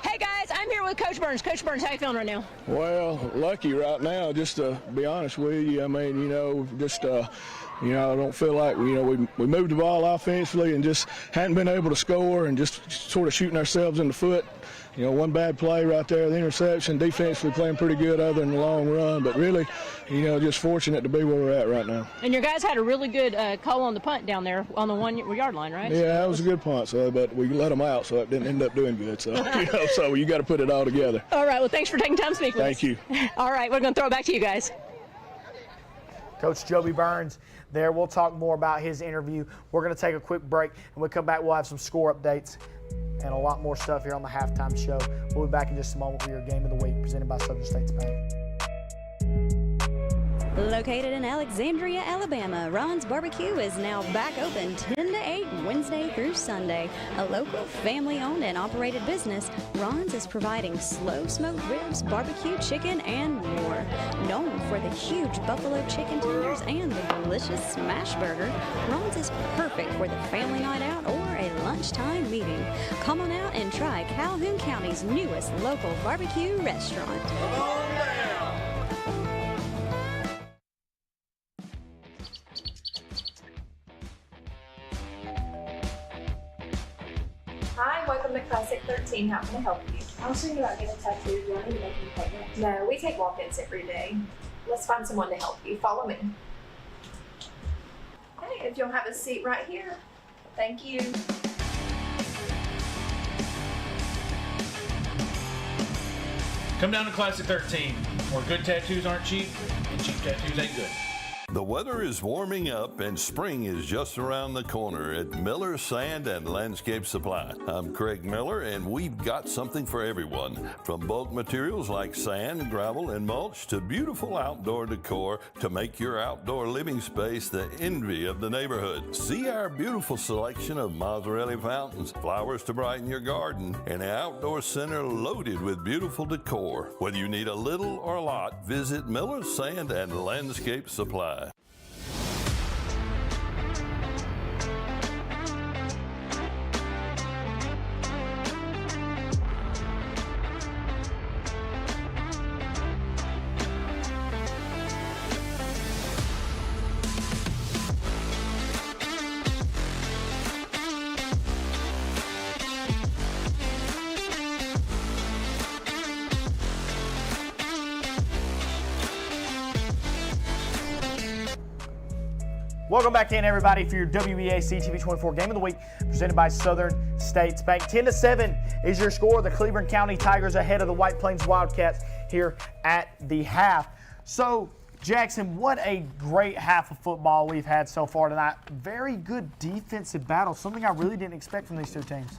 Hey guys, I'm here with Coach Burns. Coach Burns, how you feeling right now? Well, lucky right now, just to be honest with you. I mean, I don't feel like, we moved the ball offensively and just hadn't been able to score and just sort of shooting ourselves in the foot. One bad play right there, the interception. Defensively playing pretty good other than the long run, but really, just fortunate to be where we're at right now. And your guys had a really good call on the punt down there on the 1-yard line, right? Yeah, that was a good punt, but we let them out, so it didn't end up doing good. So, so you got to put it all together. All right, well, thanks for taking time to speak with us. Thank you. All right, we're going to throw it back to you guys. Coach Joby Burns there. We'll talk more about his interview. We're going to take a quick break, and when we come back, we'll have some score updates and a lot more stuff here on the halftime show. We'll be back in just a moment with your Game of the Week presented by Southern States Bank. Located in Alexandria, Alabama, Ron's Barbecue is now back open 10 to 8 Wednesday through Sunday. A local, family-owned and operated business, Ron's is providing slow smoked ribs, barbecue chicken, and more. Known for the huge buffalo chicken tenders and the delicious smash burger, Ron's is perfect for the family night out or a lunchtime meeting. Come on out and try Calhoun County's newest local barbecue restaurant. Hi, welcome to Classic 13. How can I help you? I was thinking about getting a tattoo. Do I need to make an appointment? No, we take walk-ins every day. Let's find someone to help you. Follow me. Hey, if you'll have a seat right here. Thank you. Come down to Classic 13, where good tattoos aren't cheap and cheap tattoos ain't good. The weather is warming up and spring is just around the corner at Miller Sand and Landscape Supply. I'm Craig Miller and we've got something for everyone. From bulk materials like sand, gravel, and mulch to beautiful outdoor decor to make your outdoor living space the envy of the neighborhood. See our beautiful selection of Mazzarelli fountains, flowers to brighten your garden, and an outdoor center loaded with beautiful decor. Whether you need a little or a lot, visit Miller Sand and Landscape Supply. Welcome back in, everybody, for your WEAC TV24 Game of the Week, presented by Southern States Bank. 10-7 is your score. The Cleveland County Tigers ahead of the White Plains Wildcats here at the half. So, Jackson, what a great half of football we've had so far tonight. Very good defensive battle, something I really didn't expect from these two teams.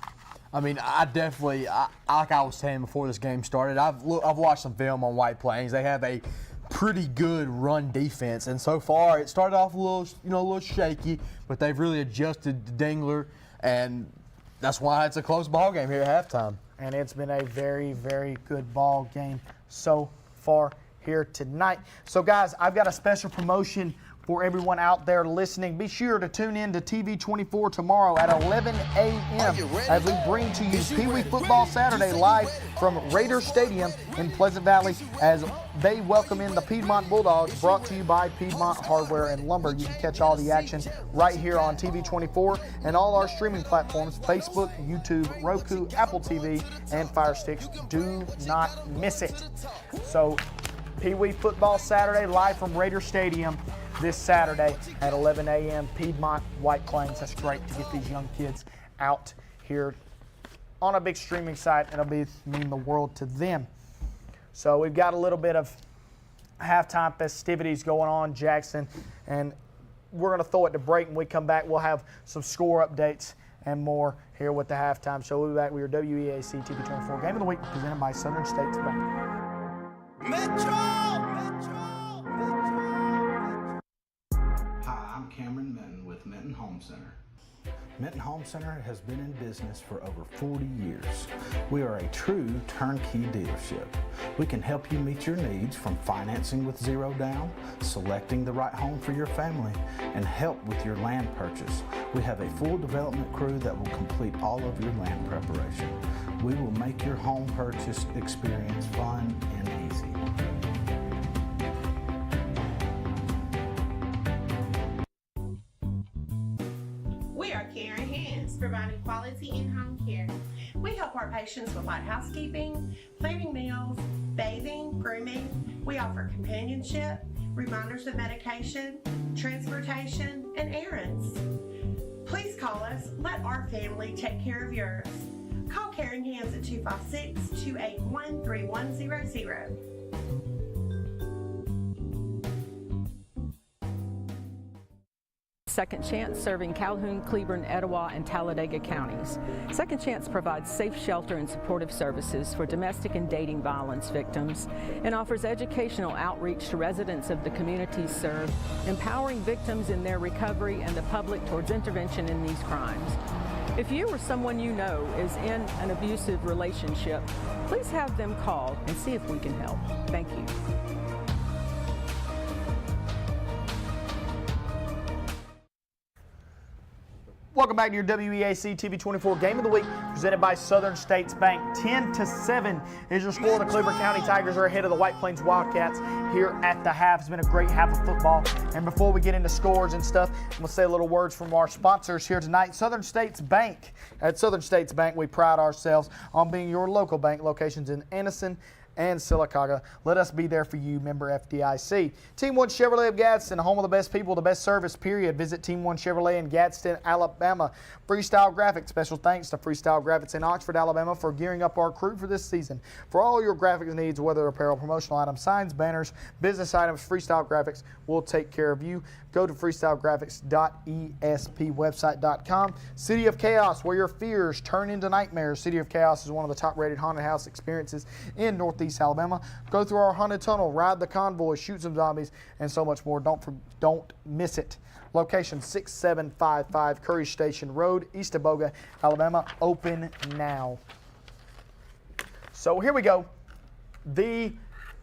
I mean, I definitely, like I was saying before this game started, I've watched some film on White Plains. They have a pretty good run defense, and so far it started off a little shaky, but they've really adjusted to Dingler, and that's why it's a close ball game here at halftime. And it's been a very, very good ball game so far here tonight. So, guys, I've got a special promotion for everyone out there listening. Be sure to tune in to TV24 tomorrow at 11 a.m. as we bring to you Pee Wee Football Saturday live from Raider Stadium in Pleasant Valley as they welcome in the Piedmont Bulldogs, brought to you by Piedmont Hardware and Lumber. You can catch all the action right here on TV24 and all our streaming platforms, Facebook, YouTube, Roku, Apple TV, and Fire Sticks. Do not miss it. So, Pee Wee Football Saturday live from Raider Stadium this Saturday at 11 a.m. Piedmont, White Plains. That's great to get these young kids out here on a big streaming site. It'll mean the world to them. So we've got a little bit of halftime festivities going on, Jackson, and we're going to throw it to break. When we come back, we'll have some score updates and more here with the halftime show. We'll be back with your WEAC TV24 Game of the Week presented by Southern States Bank. Metro! Hi, I'm Cameron Minton with Minton Home Center. Minton Home Center has been in business for over 40 years. We are a true turnkey dealership. We can help you meet your needs from financing with zero down, selecting the right home for your family, and help with your land purchase. We have a full development crew that will complete all of your land preparation. We will make your home purchase experience fun and easy. We are Caring Hands, providing quality in-home care. We help our patients with light housekeeping, planning meals, bathing, grooming. We offer companionship, reminders of medication, transportation, and errands. Please call us. Let our family take care of yours. Call Caring Hands at 256-281-3100. Second Chance, serving Calhoun, Cleburne, Etowah, and Talladega counties. Second Chance provides safe shelter and supportive services for domestic and dating violence victims and offers educational outreach to residents of the communities served, empowering victims in their recovery and the public towards intervention in these crimes. If you or someone you know is in an abusive relationship, please have them call and see if we can help. Thank you. Welcome back to your WEAC TV 24 Game of the Week, presented by Southern States Bank. 10-7 is your score. The Cleburne County Tigers are ahead of the White Plains Wildcats here at the half. It's been a great half of football. And before we get into scores and stuff, we'll say a little words from our sponsors here tonight. Southern States Bank. At Southern States Bank, we pride ourselves on being your local bank. Locations in Anniston and Sylacauga. Let us be there for you, member FDIC. Team One Chevrolet of Gadsden, home of the best people, the best service, period. Visit Team One Chevrolet in Gadsden, Alabama. Freestyle Graphics, special thanks to Freestyle Graphics in Oxford, Alabama for gearing up our crew for this season. For all your graphics needs, whether apparel, promotional items, signs, banners, business items, Freestyle Graphics will take care of you. Go to freestylegraphics.espwebsite.com. City of Chaos, where your fears turn into nightmares. City of Chaos is one of the top-rated haunted house experiences in Northeast Alabama. Go through our haunted tunnel, ride the convoy, shoot some zombies, and so much more. Don't miss it. Location 6755 Curry Station Road, East Aboga, Alabama. Open now. So here we go. The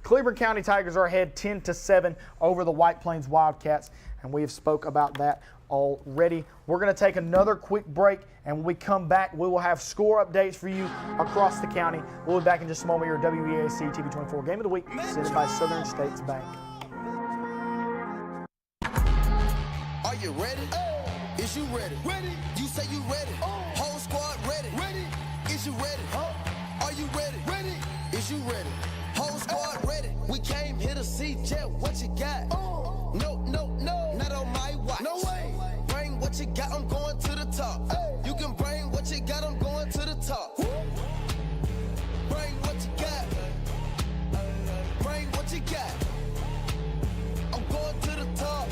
Cleburne County Tigers are ahead 10-7 over the White Plains Wildcats, and we have spoke about that already. We're going to take another quick break, and when we come back, we will have score updates for you across the county. We'll be back in just a moment. Your WEAC TV 24 Game of the Week, presented by Southern States Bank. Are you ready? Is you ready? Ready. You say you ready. Whole squad ready. Ready. Is you ready? Are you ready? Ready. Is you ready? Whole squad ready. We came here to see Jet. What you got? No, not on my watch. No way. Bring what you got. I'm going to the top. You can bring what you got. I'm going to the top. Bring what you got. Bring what you got. I'm going to the top.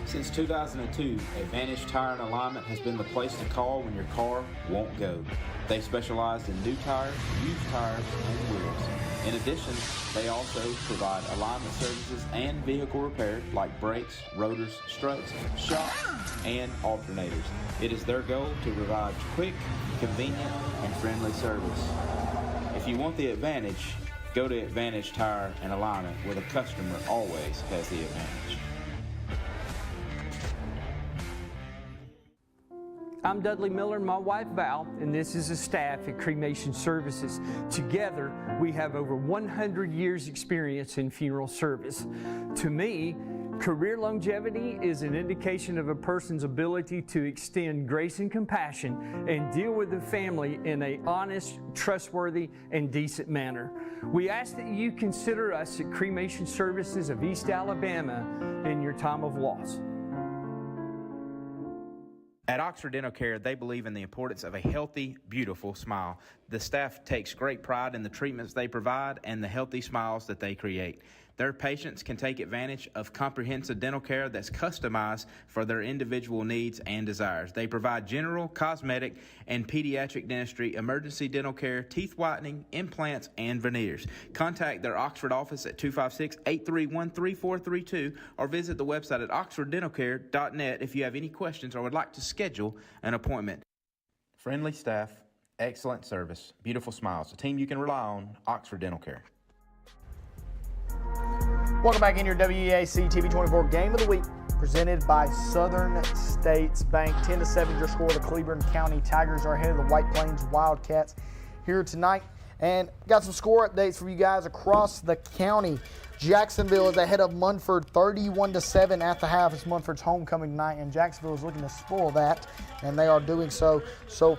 Since 2002, Advantage Tire and Alignment has been the place to call when your car won't go. They specialize in new tires, used tires, and wheels. In addition, they also provide alignment services and vehicle repair like brakes, rotors, struts, shocks, and alternators. It is their goal to provide quick, convenient, and friendly service. If you want the advantage, go to Advantage Tire and Alignment, where the customer always has the advantage. I'm Dudley Miller and my wife Val, and this is the staff at Cremation Services. Together, we have over 100 years experience in funeral service. To me, career longevity is an indication of a person's ability to extend grace and compassion and deal with the family in an honest, trustworthy, and decent manner. We ask that you consider us at Cremation Services of East Alabama in your time of loss. At Oxford Dental Care, they believe in the importance of a healthy, beautiful smile. The staff takes great pride in the treatments they provide and the healthy smiles that they create. Their patients can take advantage of comprehensive dental care that's customized for their individual needs and desires. They provide general, cosmetic, and pediatric dentistry, emergency dental care, teeth whitening, implants, and veneers. Contact their Oxford office at 256-831-3432 or visit the website at oxforddentalcare.net if you have any questions or would like to schedule an appointment. Friendly staff, excellent service, beautiful smiles. A team you can rely on, Oxford Dental Care. Welcome back in your WEAC TV 24 Game of the Week, presented by Southern States Bank. 10-7 your score. The Cleburne County Tigers are ahead of the White Plains Wildcats here tonight. And got some score updates for you guys across the county. Jacksonville is ahead of Munford 31-7 at the half. It's Munford's homecoming tonight, and Jacksonville is looking to spoil that, and they are doing so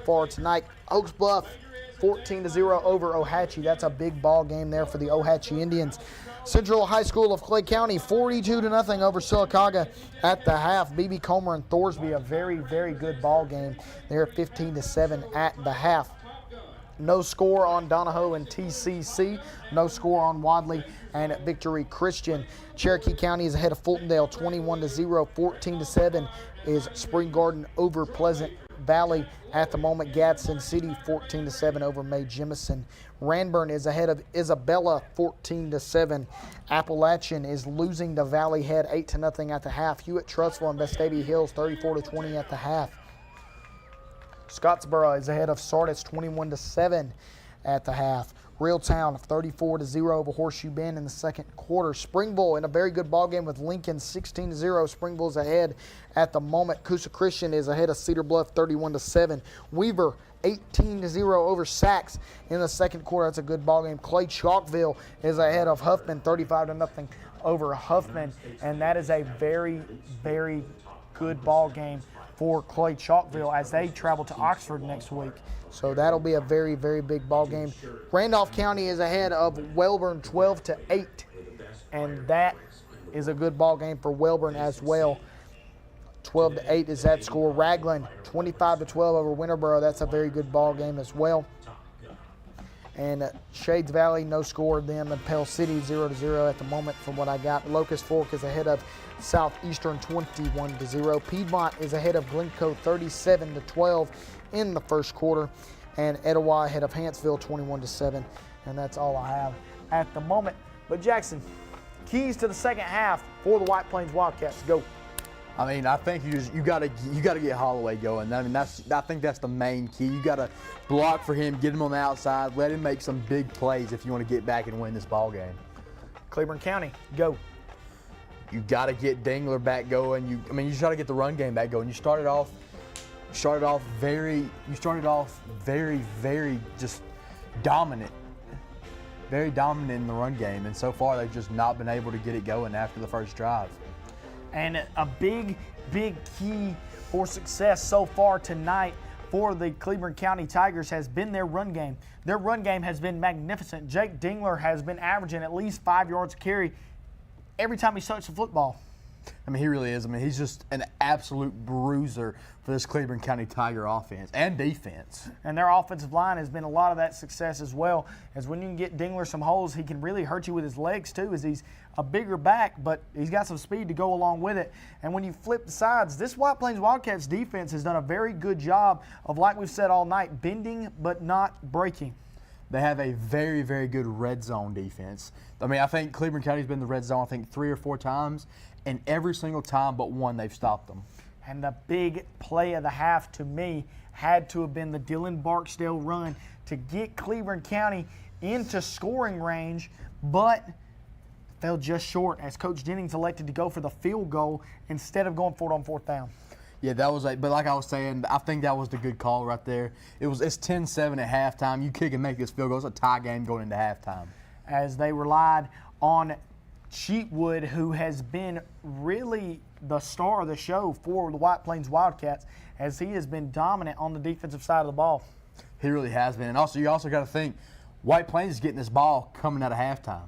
far tonight. Oaks Bluff 14-0 over Ohatchee. That's a big ball game there for the Ohatchee Indians. Central High School of Clay County 42-0 over Sylacauga at the half. B.B. Comer and Thorsby, a very, very good ball game. They're 15-7 at the half. No score on Donahoe and TCC. No score on Wadley and Victory Christian. Cherokee County is ahead of Fultondale 21-0. 14-7 is Spring Garden over Pleasant Valley. At the moment, Gadsden City 14-7 over May Jemison. Ranburne is ahead of Isabella 14-7. Appalachian is losing to Valley Head 8-0 at the half. Hewitt-Trussville and Vestavia Hills 34-20 at the half. Scottsboro is ahead of Sardis 21-7 at the half. Reeltown 34-0 over Horseshoe Bend in the second quarter. Springville in a very good ball game with Lincoln 16-0. Springville's ahead at the moment. Coosa Christian is ahead of Cedar Bluff 31-7. Weaver 18-0 over Sachs in the second quarter. That's a good ball game. Clay Chalkville is ahead of Huffman 35-0 over Huffman, and that is a very, very good ball game for Clay Chalkville as they travel to Oxford next week. So that'll be a very, very big ball game. Randolph County is ahead of Wellborn 12-8, and that is a good ball game for Wellborn as well. 12-8 is that score. Raglan 25-12 over Winterboro. That's a very good ball game as well. And Shades Valley, no score them, and Pell City 0-0 at the moment from what I got. Locust Fork is ahead of Southeastern 21-0. Piedmont is ahead of Glencoe 37-12 in the first quarter, and Etowah ahead of Hanceville 21-7, and that's all I have at the moment. But Jackson, keys to the second half for the White Plains Wildcats. Go. I mean, I think you got to get Holloway going. I mean, I think that's the main key. You got to block for him, get him on the outside, let him make some big plays if you want to get back and win this ball game. Cleburne County, go. You got to get Dingler back going. You got to get the run game back going. You started off very just dominant. Very dominant in the run game, and so far they've just not been able to get it going after the first drive. And a big, big key for success so far tonight for the Cleburne County Tigers has been their run game. Their run game has been magnificent. Jake Dingler has been averaging at least 5 yards a carry every time he touched the football. I mean, he really is. I mean, he's just an absolute bruiser for this Cleburne County Tiger offense and defense. And their offensive line has been a lot of that success as well, as when you can get Dingler some holes, he can really hurt you with his legs too, as he's a bigger back, but he's got some speed to go along with it. And when you flip the sides, this White Plains Wildcats defense has done a very good job of, like we've said all night, bending but not breaking. They have a very, very good red zone defense. I mean, I think Cleburne County's been in the red zone, I think 3 or 4 times, and every single time but one, they've stopped them. And the big play of the half to me had to have been the Dylan Barksdale run to get Cleburne County into scoring range, but fell just short as Coach Jennings elected to go for the field goal instead of going for it on 4th down. Yeah, that was but like I was saying, I think that was the good call right there. It's 10-7 at halftime. You kick and make this field goal. It's a tie game going into halftime. As they relied on Cheatwood, who has been really the star of the show for the White Plains Wildcats, as he has been dominant on the defensive side of the ball. He really has been. And also, you also got to think, White Plains is getting this ball coming out of halftime.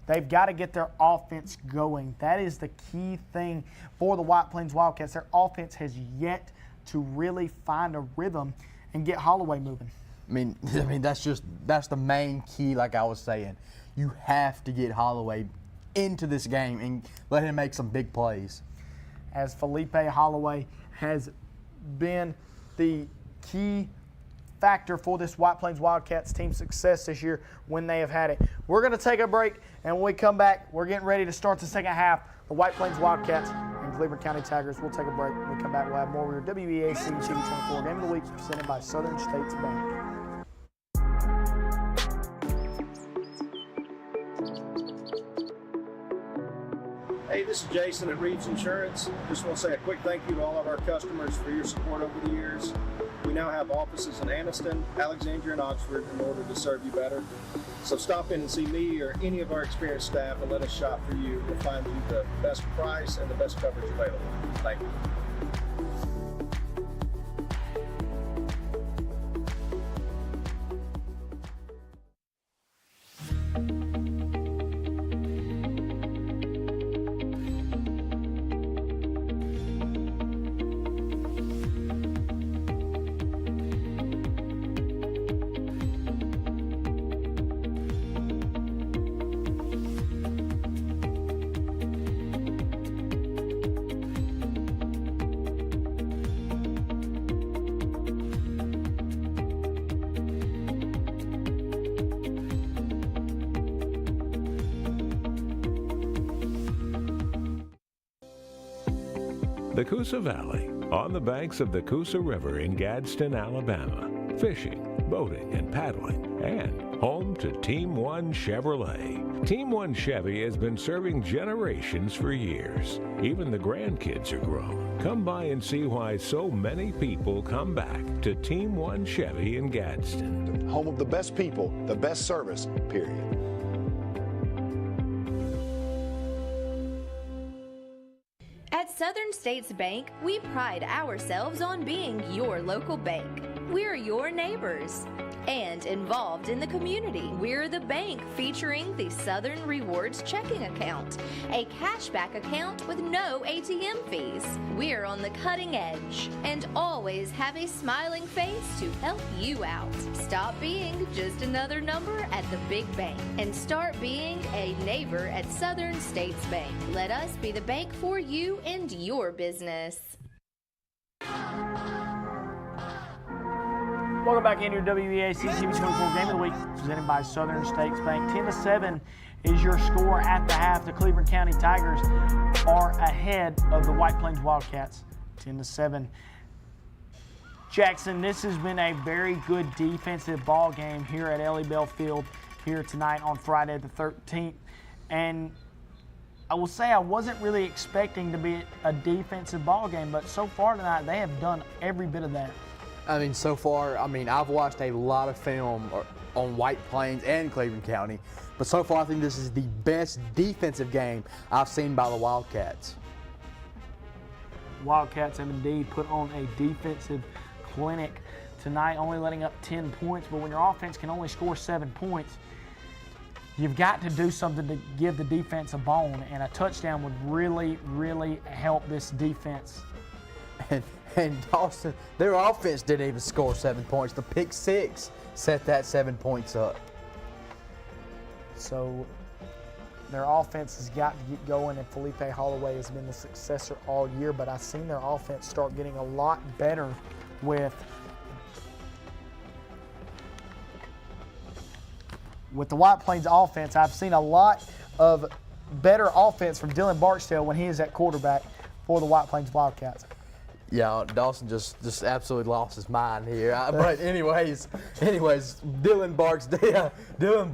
They've got to get their offense going. That is the key thing for the White Plains Wildcats. Their offense has yet to really find a rhythm and get Holloway moving. I mean that's the main key, like I was saying. You have to get Holloway into this game and let him make some big plays. As Felipe Holloway has been the key factor for this White Plains Wildcats team's success this year when they have had it. We're going to take a break, and when we come back, we're getting ready to start the second half. The White Plains Wildcats and Cleburne County Tigers. We'll take a break. When we come back, we'll have more of your WEAC TV24 Game of the Week presented by Southern States Bank. Hey, this is Jason at Reeves Insurance. Just want to say a quick thank you to all of our customers for your support over the years. We now have offices in Anniston, Alexandria, and Oxford in order to serve you better. So stop in and see me or any of our experienced staff and let us shop for you. We'll find you the best price and the best coverage available. Thank you. The Coosa Valley, on the banks of the Coosa River in Gadsden, Alabama. Fishing, boating, and paddling, and home to Team One Chevrolet. Team One Chevy has been serving generations for years. Even the grandkids are grown. Come by and see why so many people come back to Team One Chevy in Gadsden. Home of the best people, the best service, period. At Southern States Bank, we pride ourselves on being your local bank. We're your neighbors and involved in the community. We're the bank featuring the Southern Rewards checking account, a cashback account with no ATM fees. We're on the cutting edge and always have a smiling face to help you out. Stop being just another number at the big bank and start being a neighbor at Southern States Bank. Let us be the bank for you and your business. Welcome back into your WEAC TV 24 Game of the Week, presented by Southern States Bank. 10-7 is your score at the half. The Cleveland County Tigers are ahead of the White Plains Wildcats, 10-7. Jackson, this has been a very good defensive ball game here at Ellie Bell Field here tonight on Friday the 13th. And I will say I wasn't really expecting to be a defensive ball game, but so far tonight they have done every bit of that. I mean, so far, I've watched a lot of film on White Plains and Cleveland County, but so far I think this is the best defensive game I've seen by the Wildcats. Wildcats have indeed put on a defensive clinic tonight, only letting up 10 points, but when your offense can only score 7 points, you've got to do something to give the defense a bone, and a touchdown would really, really help this defense. And Dawson, their offense didn't even score 7 points. The pick six set that 7 points up. So their offense has got to get going, and Felipe Holloway has been the successor all year, but I've seen their offense start getting a lot better with the White Plains offense. I've seen a lot of better offense from Dylan Barksdale when he is at quarterback for the White Plains Wildcats. Yeah, Dawson just absolutely lost his mind here. But anyways, Dylan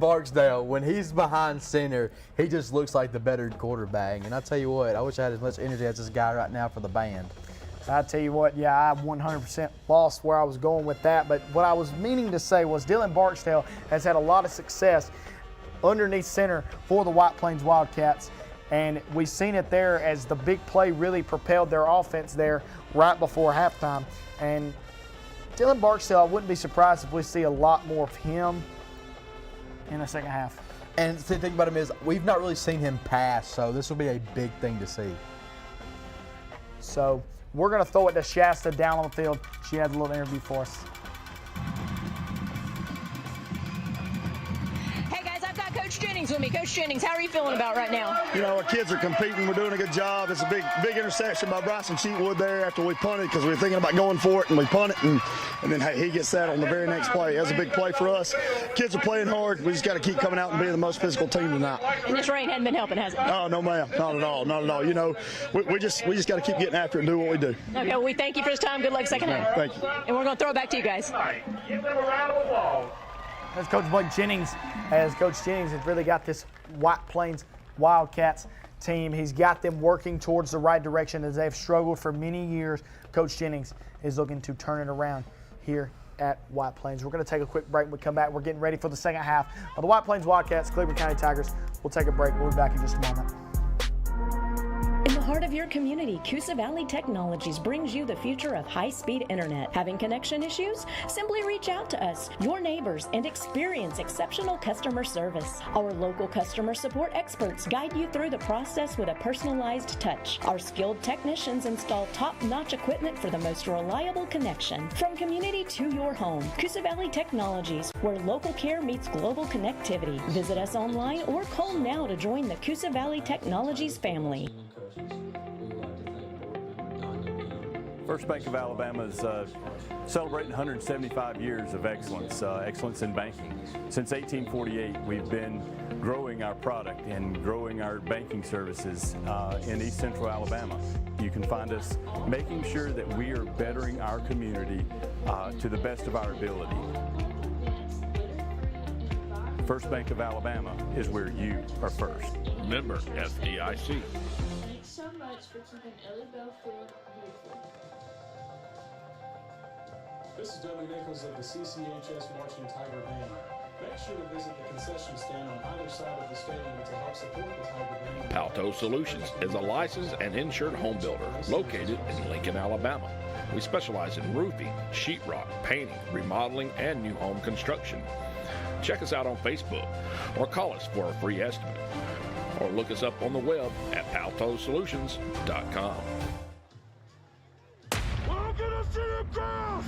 Barksdale, when he's behind center, he just looks like the better quarterback. And I tell you what, I wish I had as much energy as this guy right now for the band. I tell you what, yeah, I 100% lost where I was going with that. But what I was meaning to say was Dylan Barksdale has had a lot of success underneath center for the White Plains Wildcats. And we've seen it there as the big play really propelled their offense there right before halftime. And Dylan Barksdale, I wouldn't be surprised if we see a lot more of him in the second half. And the thing about him is we've not really seen him pass, so this will be a big thing to see. So we're going to throw it to Shasta down on the field. She has a little interview for us. Coach Jennings with me. Coach Jennings, how are you feeling about right now? You know, our kids are competing. We're doing a good job. It's a big interception by Bryson Cheatwood there after we punted because we were thinking about going for it, and we punted, and then he gets that on the very next play. That's a big play for us. Kids are playing hard. We just got to keep coming out and being the most physical team tonight. And this rain hadn't been helping, has it? Oh, no, ma'am. Not at all. Not at all. You know, we just got to keep getting after it and do what we do. Okay, well, we thank you for this time. Good luck second half. Thank you. And we're going to throw it back to you guys. Give them a round of applause. That's Coach Blake Jennings, as Coach Jennings has really got this White Plains Wildcats team. He's got them working towards the right direction as they've struggled for many years. Coach Jennings is looking to turn it around here at White Plains. We're going to take a quick break. When we come back, we're getting ready for the second half of the White Plains Wildcats, Cleveland County Tigers. We'll take a break. We'll be back in just a moment. In the heart of your community, Coosa Valley Technologies brings you the future of high-speed internet. Having connection issues? Simply reach out to us, your neighbors, and experience exceptional customer service. Our local customer support experts guide you through the process with a personalized touch. Our skilled technicians install top-notch equipment for the most reliable connection. From community to your home, Coosa Valley Technologies, where local care meets global connectivity. Visit us online or call now to join the Coosa Valley Technologies family. First Bank of Alabama is celebrating 175 years of excellence, excellence in banking. Since 1848, we've been growing our product and growing our banking services in East Central Alabama. You can find us making sure that we are bettering our community to the best of our ability. First Bank of Alabama is where you are first. Member FDIC. Thanks so much for keeping Ellie Bell Field beautiful. This is Dudley Nichols of the CCHS Marching Tiger Band. Make sure to visit the concession stand on either side of the stadium to help support the Tiger Band. Palto Solutions is a licensed and insured home builder located in Lincoln, Alabama. We specialize in roofing, sheetrock, painting, remodeling, and new home construction. Check us out on Facebook or call us for a free estimate. Or look us up on the web at paltosolutions.com. Welcome to the ground!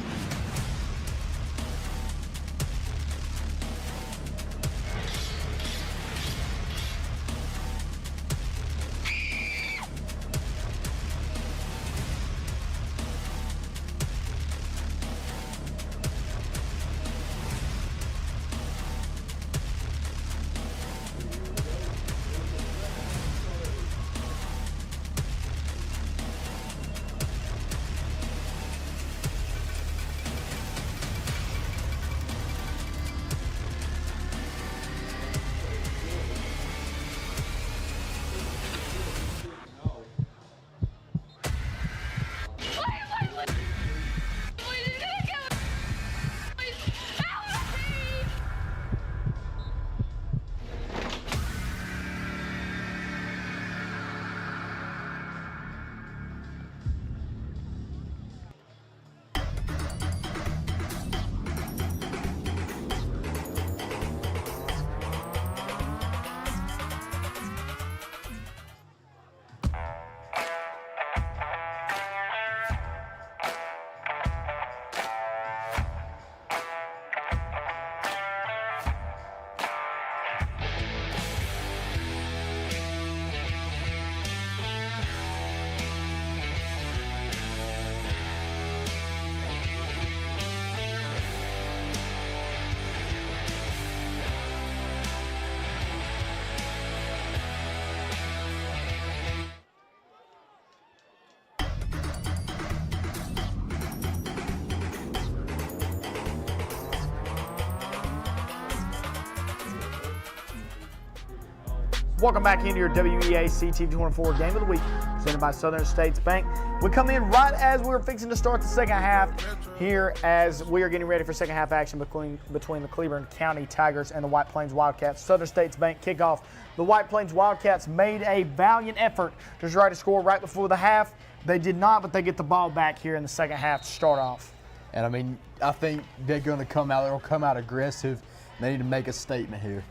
Welcome back into your WEAC TV24 Game of the Week, presented by Southern States Bank. We come in right as we're fixing to start the second half here, as we are getting ready for second half action between the Cleburne County Tigers and the White Plains Wildcats. Southern States Bank kickoff. The White Plains Wildcats made a valiant effort to try to score right before the half. They did not, but they get the ball back here in the second half to start off. And I mean, I think they're going to come out aggressive. They need to make a statement here.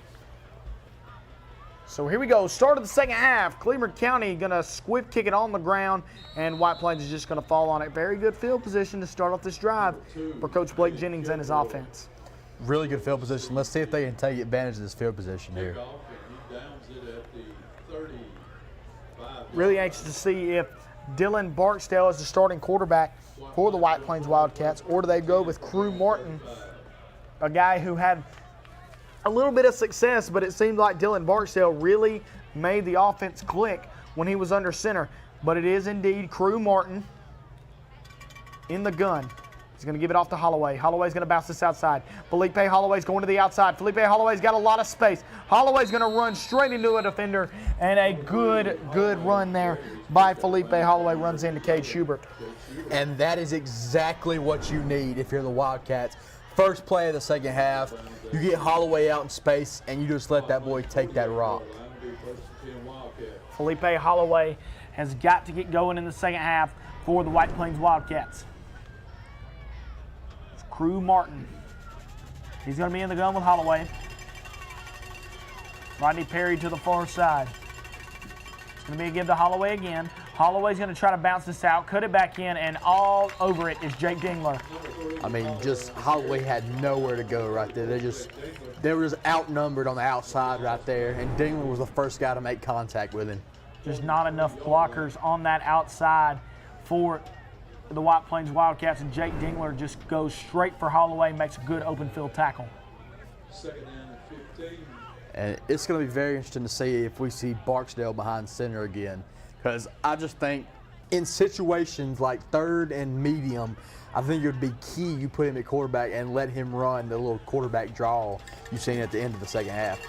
So here we go, start of the second half. Cleburne County gonna swift kick it on the ground, and White Plains is just gonna fall on it. Very good field position to start off this drive for Coach Blake Jennings and his offense. Really good field position. Let's see if they can take advantage of this field position here. Really anxious to see if Dylan Barksdale is the starting quarterback for the White Plains Wildcats, or do they go with Crew Martin, a guy who had a little bit of success, but it seemed like Dylan Barksdale really made the offense click when he was under center. But it is indeed Crew Martin in the gun. He's going to give it off to Holloway. Holloway's going to bounce this outside. Felipe Holloway's going to the outside. Felipe Holloway's got a lot of space. Holloway's going to run straight into a defender, and a good run there by Felipe Holloway runs into Cade Schubert. And that is exactly what you need if you're the Wildcats. First play of the second half, you get Holloway out in space, and you just let that boy take that rock. Felipe Holloway has got to get going in the second half for the White Plains Wildcats. It's Crew Martin. He's going to be in the gun with Holloway. Rodney Perry to the far side. It's going to be a give to Holloway again. Holloway's going to try to bounce this out, cut it back in, and all over it is Jake Dingler. I mean, just Holloway had nowhere to go right there. They were just outnumbered on the outside right there, and Dingler was the first guy to make contact with him. There's not enough blockers on that outside for the White Plains Wildcats, and Jake Dingler just goes straight for Holloway, makes a good open field tackle. Second down and 15. And it's going to be very interesting to see if we see Barksdale behind center again, because I just think in situations like third and medium, I think it would be key you put him at quarterback and let him run the little quarterback draw you've seen at the end of the second half.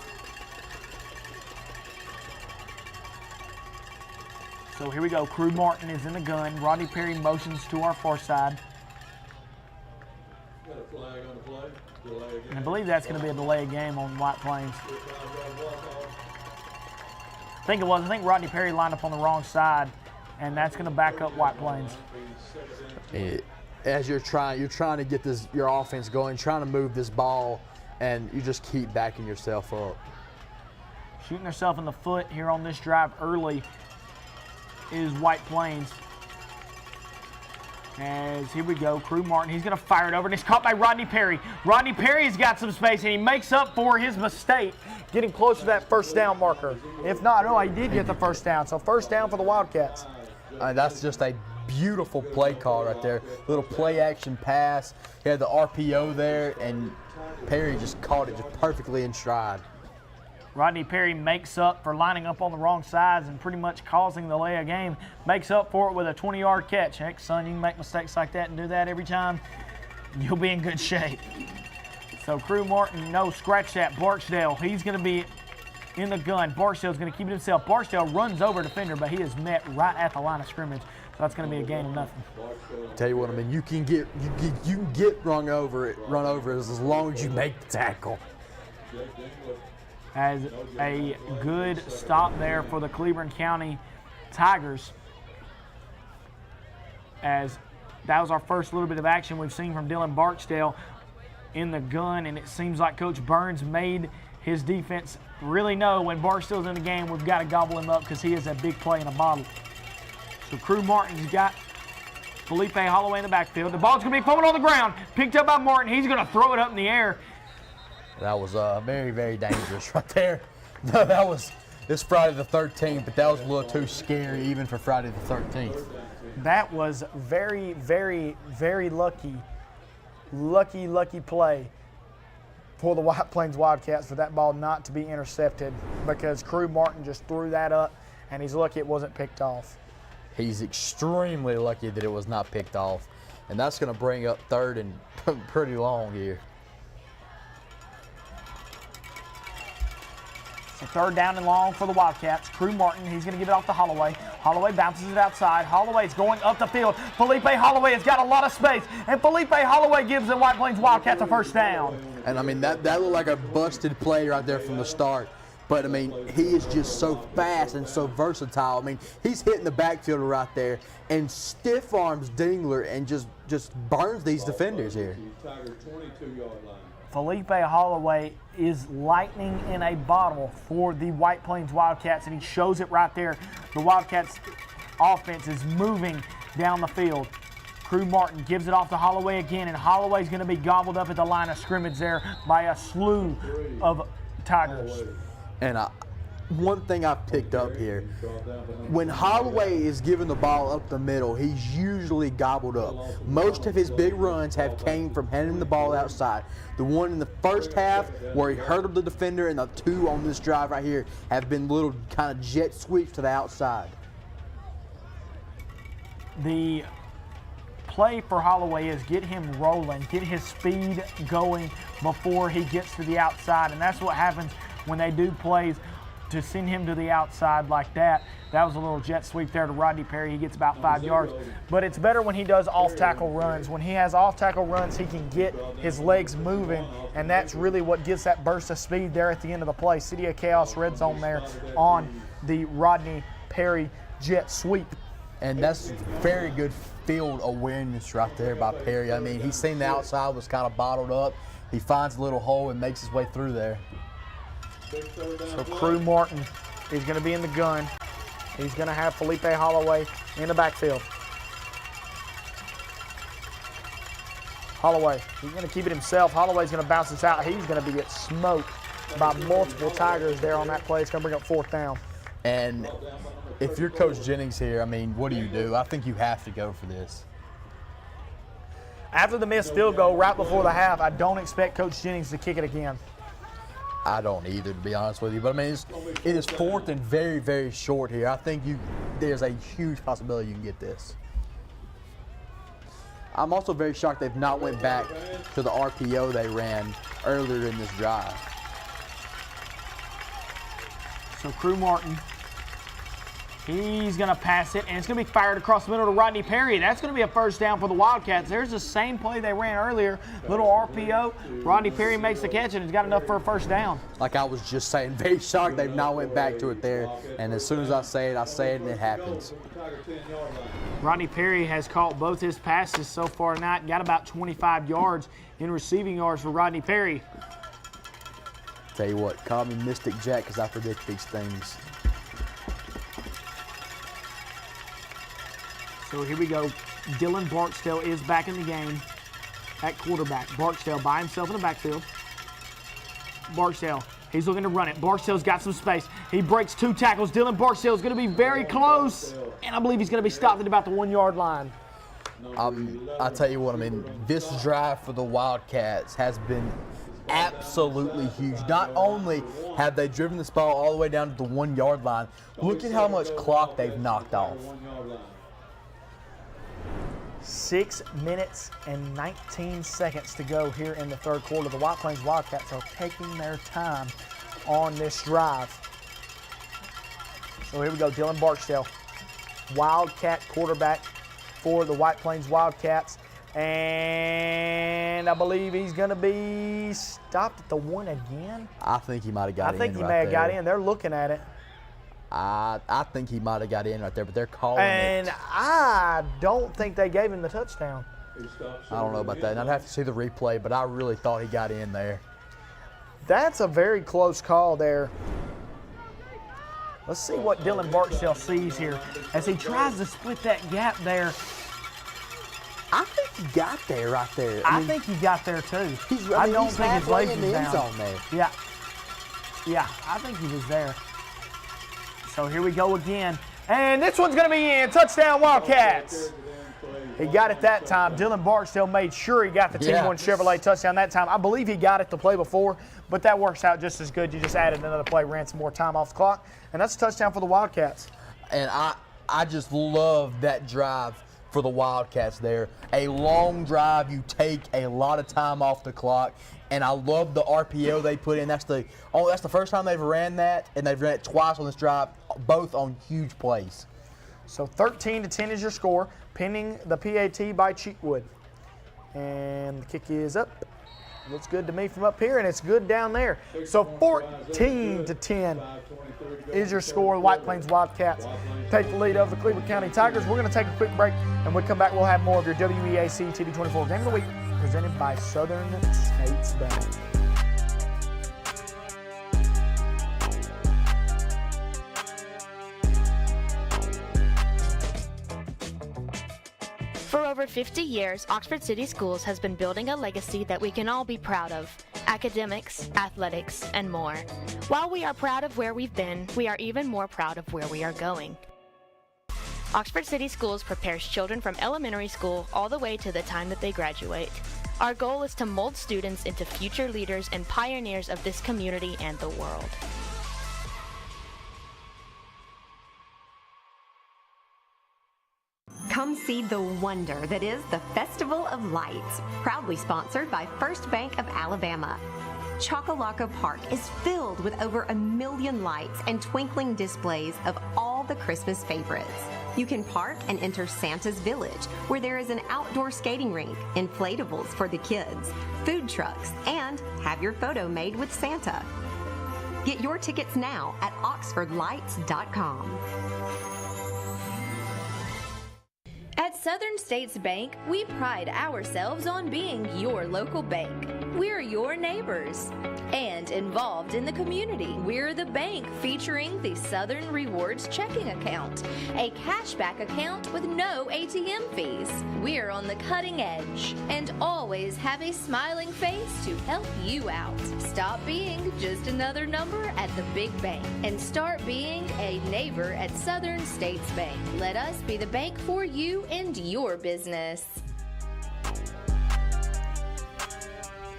So here we go. Crew Martin is in the gun. Rodney Perry motions to our far side. Got a flag on the play. Delay again. And I believe that's going to be a delay game on White Plains. I think it was. I think Rodney Perry lined up on the wrong side, and that's going to back up White Plains. As you're trying to get your offense going, trying to move this ball, and you just keep backing yourself up. Shooting herself in the foot here on this drive early is White Plains. As here we go, Crew Martin, he's going to fire it over, and it's caught by Rodney Perry. Rodney Perry's got some space, and he makes up for his mistake, getting close to that first down marker. If not, no, he did get the first down. So first down for the Wildcats. That's just a beautiful play call right there. Little play action pass. He had the RPO there, and Perry just caught it just perfectly in stride. Rodney Perry makes up for lining up on the wrong sides and pretty much causing the delay of game. Makes up for it with a 20-yard catch. Heck, son, you can make mistakes like that and do that every time, you'll be in good shape. So Crew Martin, no, scratch that. Barksdale, he's going to be in the gun. Barksdale's going to keep it himself. Barksdale runs over defender, but he is met right at the line of scrimmage. So that's going to be a gain of nothing. Tell you what, I mean, you can get run over as long as you make the tackle. As a good stop there for the Cleburne County Tigers. As that was our first little bit of action we've seen from Dylan Barksdale in the gun, and it seems like Coach Burns made his defense really know when Barksdale's in the game, we've got to gobble him up because he is a big play in a bottle. So Crew Martin's got Felipe Holloway in the backfield. The ball's going to be falling on the ground, picked up by Martin. He's going to throw it up in the air. That was very, very dangerous right there. It's Friday the 13th, but that was a little too scary even for Friday the 13th. That was very, very, very lucky play for the White Plains Wildcats for that ball not to be intercepted, because Crew Martin just threw that up, and he's lucky it wasn't picked off. He's extremely lucky that it was not picked off, and that's going to bring up third and pretty long here. So third down and long for the Wildcats. Crew Martin, he's going to give it off to Holloway. Holloway bounces it outside. Holloway's going up the field. Felipe Holloway has got a lot of space, and Felipe Holloway gives the White Plains Wildcats a first down. And I mean, that looked like a busted play right there from the start. But I mean, he is just so fast and so versatile. I mean, he's hitting the backfield right there and stiff arms Dingler and just burns these defenders here. Felipe Holloway is lightning in a bottle for the White Plains Wildcats, and he shows it right there. The Wildcats offense is moving down the field. Crew Martin gives it off to Holloway again, and Holloway's going to be gobbled up at the line of scrimmage there by a slew of Tigers. And one thing I've picked up here, when Holloway is given the ball up the middle, he's usually gobbled up. Most of his big runs have came from handing the ball outside. The one in the first half where he hurdled the defender, and the two on this drive right here have been little kind of jet sweeps to the outside. The play for Holloway is get him rolling, get his speed going before he gets to the outside, and that's what happens when they do plays to send him to the outside like that. That was a little jet sweep there to Rodney Perry. He gets about 5 yards. But it's better when he does off-tackle runs. When he has off-tackle runs, he can get his legs moving, and that's really what gives that burst of speed there at the end of the play. City of Chaos red zone there on the Rodney Perry jet sweep. And that's very good field awareness right there by Perry. I mean, he's seen the outside was kind of bottled up. He finds a little hole and makes his way through there. So Crew Martin is going to be in the gun. He's going to have Felipe Holloway in the backfield. Holloway, he's going to keep it himself. Holloway's going to bounce this out. He's going to get smoked by multiple Tigers there on that play. It's going to bring up fourth down. And if you're Coach Jennings here, I mean, what do? I think you have to go for this. After the missed field goal right before the half, I don't expect Coach Jennings to kick it again. I don't either, to be honest with you. But I mean, it is 4th and very, very short here. I think there's a huge possibility you can get this. I'm also very shocked they've not went back to the RPO they ran earlier in this drive. So Crew Martin, he's going to pass it, and it's going to be fired across the middle to Rodney Perry. That's going to be a first down for the Wildcats. There's the same play they ran earlier, little RPO. Rodney Perry makes the catch, and he's got enough for a first down. Like I was just saying, very shocked they've not went back to it there. And as soon as I say it, and it happens. Rodney Perry has caught both his passes so far tonight, got about 25 yards in receiving yards for Rodney Perry. Tell you what, call me Mystic Jack because I predict these things. So here we go. Dylan Barksdale is back in the game at quarterback. Barksdale by himself in the backfield. Barksdale, he's looking to run it. Barksdale's got some space. He breaks 2 tackles. Dylan Barksdale is going to be very close, and I believe he's going to be stopped at about the 1-yard line. I'll tell you what, I mean, this drive for the Wildcats has been absolutely huge. Not only have they driven this ball all the way down to the 1-yard line, look at how much clock they've knocked off. 6 minutes and 19 seconds to go here in the third quarter. The White Plains Wildcats are taking their time on this drive. So here we go, Dylan Barksdale, Wildcat quarterback for the White Plains Wildcats. And I believe he's going to be stopped at the 1 again. I think he might have got in. I think he may have got in. They're looking at it. I think he might have got in right there, but they're calling and it. I don't think they gave him the touchdown. I don't know about that. I'd have to see the replay, but I really thought he got in there. That's a very close call there. Let's see what Dylan Barksdale sees here as he tries to split that gap there. I think he got there right there. I think he got there too. I don't think his legs in was the end down. zone there. Yeah, I think he was there. So here we go again. And this one's going to be in. Touchdown, Wildcats. He got it that time. Dylan Barksdale made sure he got the Team 1 Chevrolet touchdown that time. I believe he got it the play before, but that works out just as good. You just added another play, ran some more time off the clock, and that's a touchdown for the Wildcats. And I just love that drive for the Wildcats there. A long drive, you take a lot of time off the clock, and I love the RPO they put in. That's the first time they've ran that, and they've ran it twice on this drive, both on huge plays. So 13-10 is your score, pending the PAT by Cheatwood. And the kick is up. Looks good to me from up here, and it's good down there. So 14-10 is your score. The White Plains Wildcats take the lead over the Cleveland County Tigers. We're going to take a quick break, and when we come back, we'll have more of your WEAC TV24 Game of the Week presented by Southern States Bank. For over 50 years, Oxford City Schools has been building a legacy that we can all be proud of. Academics, athletics, and more. While we are proud of where we've been, we are even more proud of where we are going. Oxford City Schools prepares children from elementary school all the way to the time that they graduate. Our goal is to mold students into future leaders and pioneers of this community and the world. Come see the wonder that is the Festival of Lights, proudly sponsored by First Bank of Alabama. Chocolaco Park is filled with over 1 million lights and twinkling displays of all the Christmas favorites. You can park and enter Santa's Village, where there is an outdoor skating rink, inflatables for the kids, food trucks, and have your photo made with Santa. Get your tickets now at oxfordlights.com. At Southern States Bank, we pride ourselves on being your local bank. We're your neighbors and involved in the community. We're the bank featuring the Southern Rewards checking account, a cashback account with no ATM fees. We're on the cutting edge and always have a smiling face to help you out. Stop being just another number at the big bank and start being a neighbor at Southern States Bank. Let us be the bank for you and your business.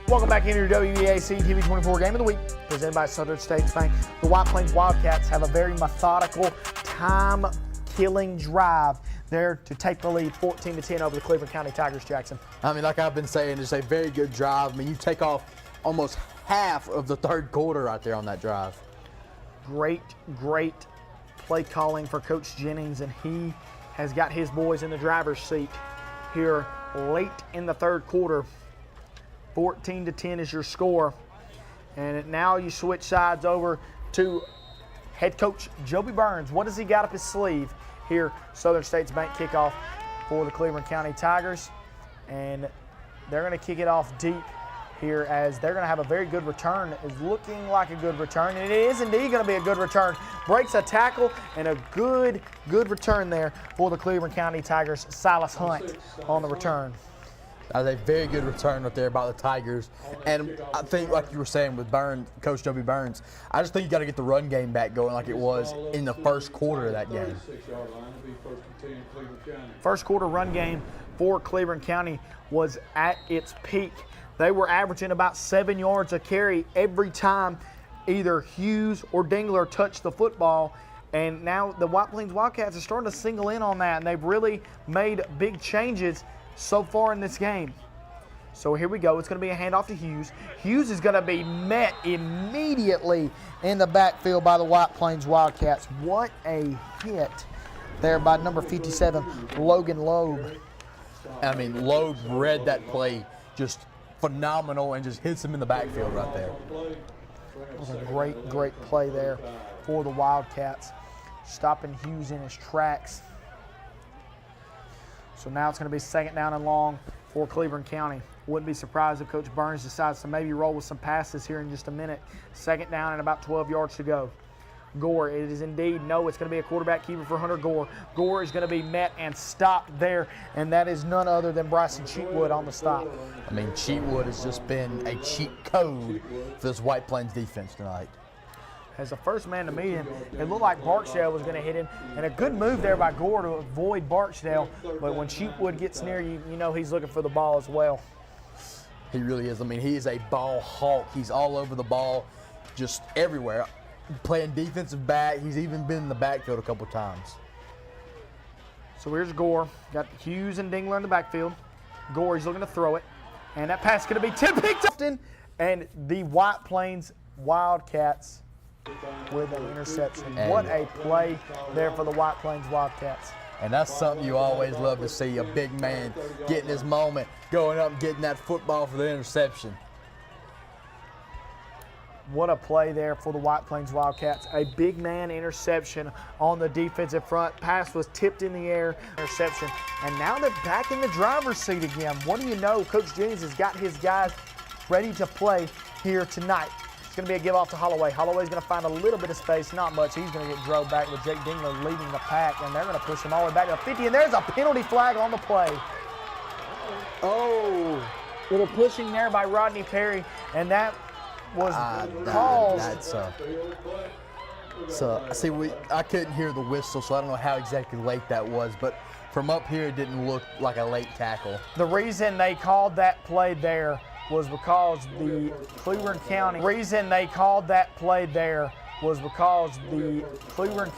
Welcome back into your WEAC TV 24 Game of the Week, presented by Southern States Bank. The White Plains Wildcats have a very methodical, time-killing drive there to take the lead 14-10 over the Cleveland County Tigers, Jackson. I mean, like I've been saying, it's a very good drive. I mean, you take off almost half of the third quarter right there on that drive. Great play calling for Coach Jennings, and he has got his boys in the driver's seat here late in the third quarter. 14-10 is your score. And now you switch sides over to head coach Joby Burns. What does he got up his sleeve here? Southern States Bank kickoff for the Cleveland County Tigers. And they're going to kick it off deep here as they're going to have a very good return. It's looking like a good return, and it is indeed going to be a good return. Breaks a tackle and a good return there for the Cleveland County Tigers. Silas Hunt on the return. That was a very good return right there by the Tigers. And I think, like you were saying with Burns, Coach Joby Burns, I just think you got to get the run game back going like it was in the first quarter of that game. First quarter run game for Cleveland County was at its peak. They were averaging about 7 yards a carry every time either Hughes or Dingler touched the football. And now the White Plains Wildcats are starting to single in on that, and they've really made big changes so far in this game. So here we go. It's going to be a handoff to Hughes. Hughes is going to be met immediately in the backfield by the White Plains Wildcats. What a hit there by number 57, Logan Loeb. I mean, Loeb read that play just phenomenal and just hits him in the backfield right there. It was a great play there for the Wildcats, stopping Hughes in his tracks. So now it's going to be second down and long for Cleveland County. Wouldn't be surprised if Coach Burns decides to maybe roll with some passes here in just a minute. Second down and about 12 yards to go. Gore, it is indeed, no, it's going to be a quarterback keeper for Hunter Gore. Gore is going to be met and stopped there, and that is none other than Bryson Cheatwood on the stop. I mean, Cheatwood has just been a cheat code for this White Plains defense tonight. As the first man to meet him, it looked like Barksdale was going to hit him, and a good move there by Gore to avoid Barksdale, but when Cheatwood gets near you, you know he's looking for the ball as well. He really is. I mean, he is a ball hawk. He's all over the ball, just everywhere. Playing defensive back. He's even been in the backfield a couple times. So here's Gore. Got Hughes and Dingler in the backfield. Gore, he's looking to throw it. And that pass is going to be picked up. And the White Plains Wildcats with an interception. And what a play there for the White Plains Wildcats. And that's something you always love to see, a big man getting his moment, going up and getting that football for the interception. What a play there for the White Plains Wildcats. A big man interception on the defensive front. Pass was tipped in the air. Interception. And now they're back in the driver's seat again. What do you know? Coach Jennings has got his guys ready to play here tonight. It's going to be a give off to Holloway. Holloway's going to find a little bit of space, not much. He's going to get drove back with Jake Dingler leading the pack, and they're going to push him all the way back to 50, and there's a penalty flag on the play. Oh, little pushing there by Rodney Perry, and that was called. I couldn't hear the whistle, so I don't know how exactly late that was, but from up here it didn't look like a late tackle. The reason they called that play there was because the Cleveland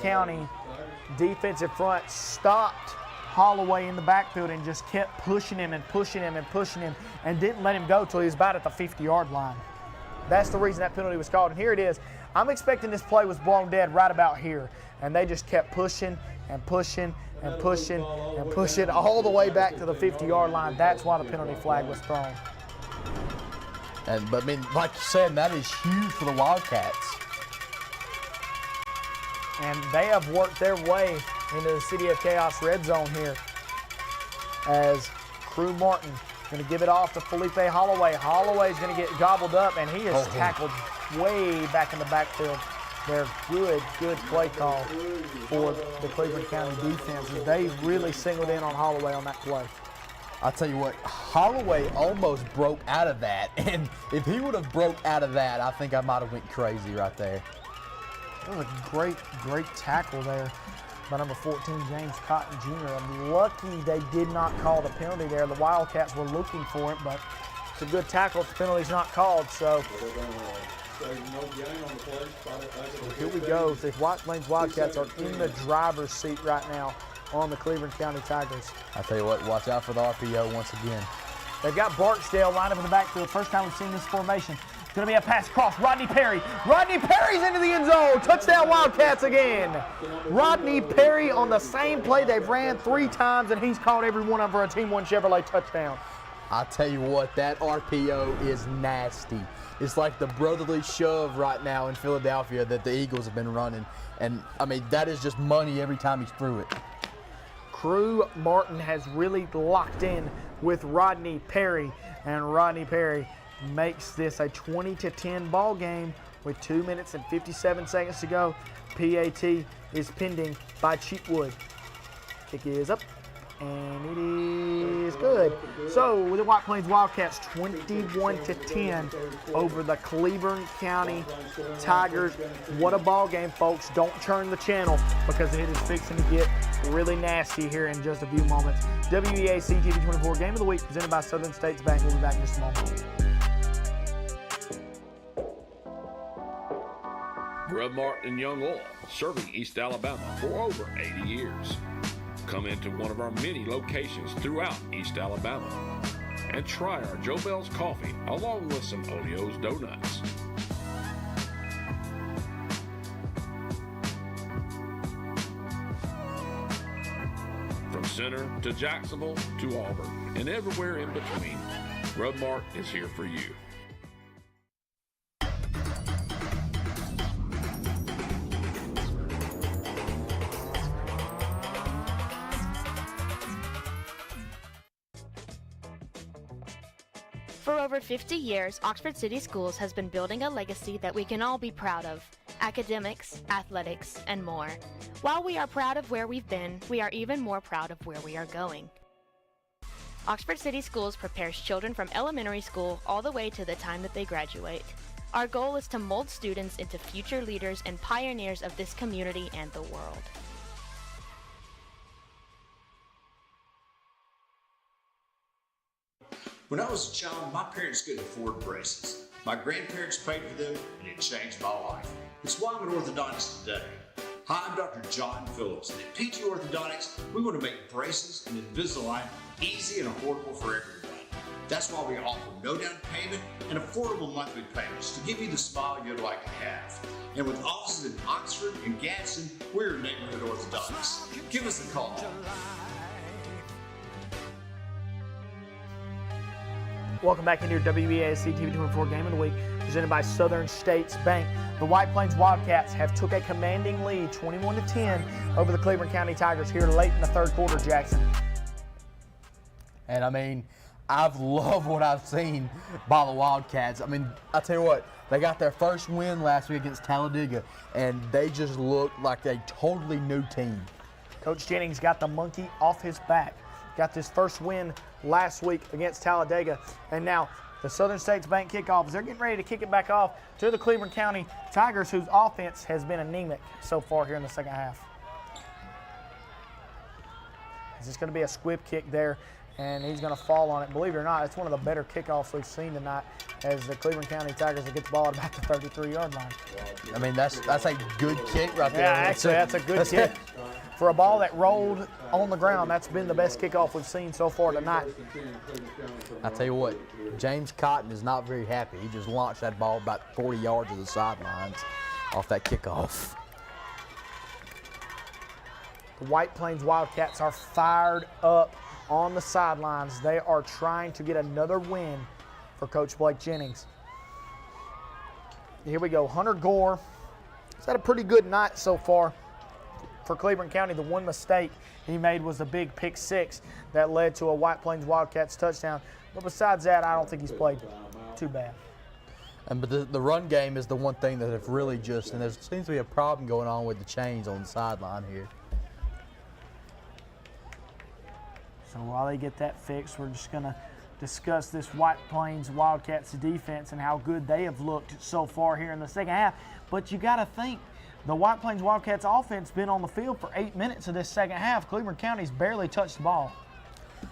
County defensive front stopped Holloway in the backfield and just kept pushing him and pushing him and pushing him and didn't let him go till he was about at the 50-yard line. That's the reason that penalty was called, and here it is. I'm expecting this play was blown dead right about here, and they just kept pushing and pushing and pushing and pushing all the way back to the 50-yard line. That's why the penalty flag was thrown. But I mean, like you said, that is huge for the Wildcats. And they have worked their way into the City of Chaos red zone here as Crew Martin going to give it off to Felipe Holloway. Holloway's going to get gobbled up, and he is tackled way back in the backfield. They're good play call for the Cleveland County defense. They really singled in on Holloway on that play. I'll tell you what, Holloway almost broke out of that, and if he would have broke out of that, I think I might have went crazy right there. That was a great tackle there by number 14, James Cotton Jr. I'm lucky they did not call the penalty there. The Wildcats were looking for it, but It's a good tackle if the penalty's not called. So here we go. The White Plains Wildcats are in the driver's seat right now on the Cleveland County Tigers. I tell you what, watch out for the RPO once again. They've got Barksdale lined up in the backfield. First time we've seen this formation. It's going to be a pass across. Rodney Perry. Rodney Perry's into the end zone. Touchdown Wildcats again. Rodney Perry on the same play they've ran 3 times, and he's caught every one of them for a Team One Chevrolet touchdown. I tell you what, that RPO is nasty. It's like the brotherly shove right now in Philadelphia that the Eagles have been running. And, I mean, that is just money every time he's through it. Crew Martin has really locked in with Rodney Perry, and Rodney Perry makes this a 20-10 ball game with 2 minutes and 57 seconds to go. PAT is pending by Cheatwood. Kick is up, and it is good. So the White Plains Wildcats 21-10 over the Cleburne County Tigers. What a ball game, folks. Don't turn the channel because it is fixing to get really nasty here in just a few moments. WEAC TV 24 Game of the Week presented by Southern States Bank. We'll be back in just a moment. Grub Mart and Young Oil, serving East Alabama for over 80 years. Come into one of our many locations throughout East Alabama and try our Joe Bell's coffee along with some Olio's donuts. From Center to Jacksonville to Auburn and everywhere in between, Grub Mart is here for you. For over 50 years, Oxford City Schools has been building a legacy that we can all be proud of. Academics, athletics, and more. While we are proud of where we've been, we are even more proud of where we are going. Oxford City Schools prepares children from elementary school all the way to the time that they graduate. Our goal is to mold students into future leaders and pioneers of this community and the world. When I was a child, my parents couldn't afford braces. My grandparents paid for them, and it changed my life. It's why I'm an orthodontist today. Hi, I'm Dr. John Phillips, and at PT Orthodontics, we want to make braces and Invisalign easy and affordable for everyone. That's why we offer no down payment and affordable monthly payments to give you the smile you'd like to have. And with offices in Oxford and Gadsden, we're Neighborhood Orthodontics. Give us a call. Welcome back into your WEAC TV 24 Game of the Week, presented by Southern States Bank. The White Plains Wildcats have took a commanding lead, 21-10, over the Cleburne County Tigers here late in the third quarter, Jackson. And I mean, I've loved what I've seen by the Wildcats. I mean, I tell you what, they got their first win last week against Talladega, and they just looked like a totally new team. Coach Jennings got the monkey off his back. Got this first win last week against Talladega. And now the Southern States Bank kickoff, they're getting ready to kick it back off to the Cleburne County Tigers, whose offense has been anemic so far here in the second half. Is this going to be a squib kick there? And he's going to fall on it. Believe it or not, it's one of the better kickoffs we've seen tonight as the Cleburne County Tigers will get the ball at about the 33-yard line. I mean, that's a good kick right there. Yeah, actually, that's a good kick. For a ball that rolled on the ground, that's been the best kickoff we've seen so far tonight. I tell you what, James Cotton is not very happy. He just launched that ball about 40 yards to the sidelines off that kickoff. The White Plains Wildcats are fired up on the sidelines. They are trying to get another win for Coach Blake Jennings. Here we go. Hunter Gore has had a pretty good night so far for Cleburne County. The one mistake he made was a big pick six that led to a White Plains Wildcats touchdown. But besides that, I don't think he's played too bad. But the run game is the one thing that have really just, and there seems to be a problem going on with the chains on the sideline here. So while they get that fixed, we're just going to discuss this White Plains Wildcats defense and how good they have looked so far here in the second half. But you got to think, the White Plains Wildcats offense been on the field for 8 minutes of this second half. Cleburne County's barely touched the ball.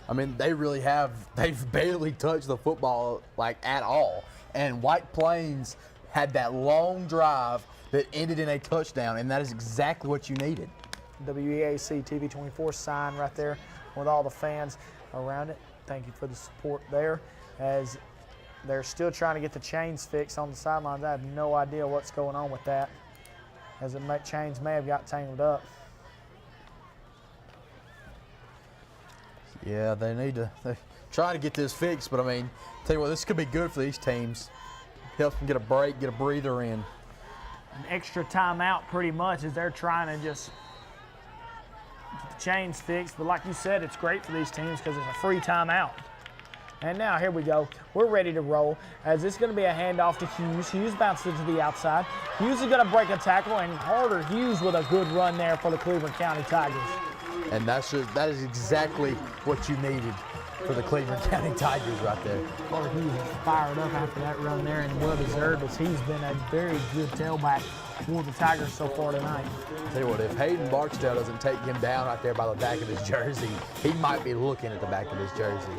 I mean, they've barely touched the football like at all. And White Plains had that long drive that ended in a touchdown, and that is exactly what you needed. WEAC TV 24 sign right there with all the fans around it. Thank you for the support there. As they're still trying to get the chains fixed on the sidelines. I have no idea what's going on with that, as the chains may have got tangled up. Yeah, they're trying to get this fixed, but I mean, tell you what, this could be good for these teams. Helps them get a break, get a breather in. An extra timeout pretty much as they're trying to just get the chains fixed. But like you said, it's great for these teams because it's a free timeout. And now here we go. We're ready to roll as this is going to be a handoff to Hughes. Hughes bounces it to the outside. Hughes is going to break a tackle, and Carter Hughes with a good run there for the Cleveland County Tigers. And that is exactly what you needed for the Cleveland County Tigers right there. Carter Hughes is fired up after that run there, and well deserved as he's been a very good tailback for the Tigers so far tonight. Tell you what, if Hayden Barksdale doesn't take him down right there by the back of his jersey, he might be looking at the back of his jersey.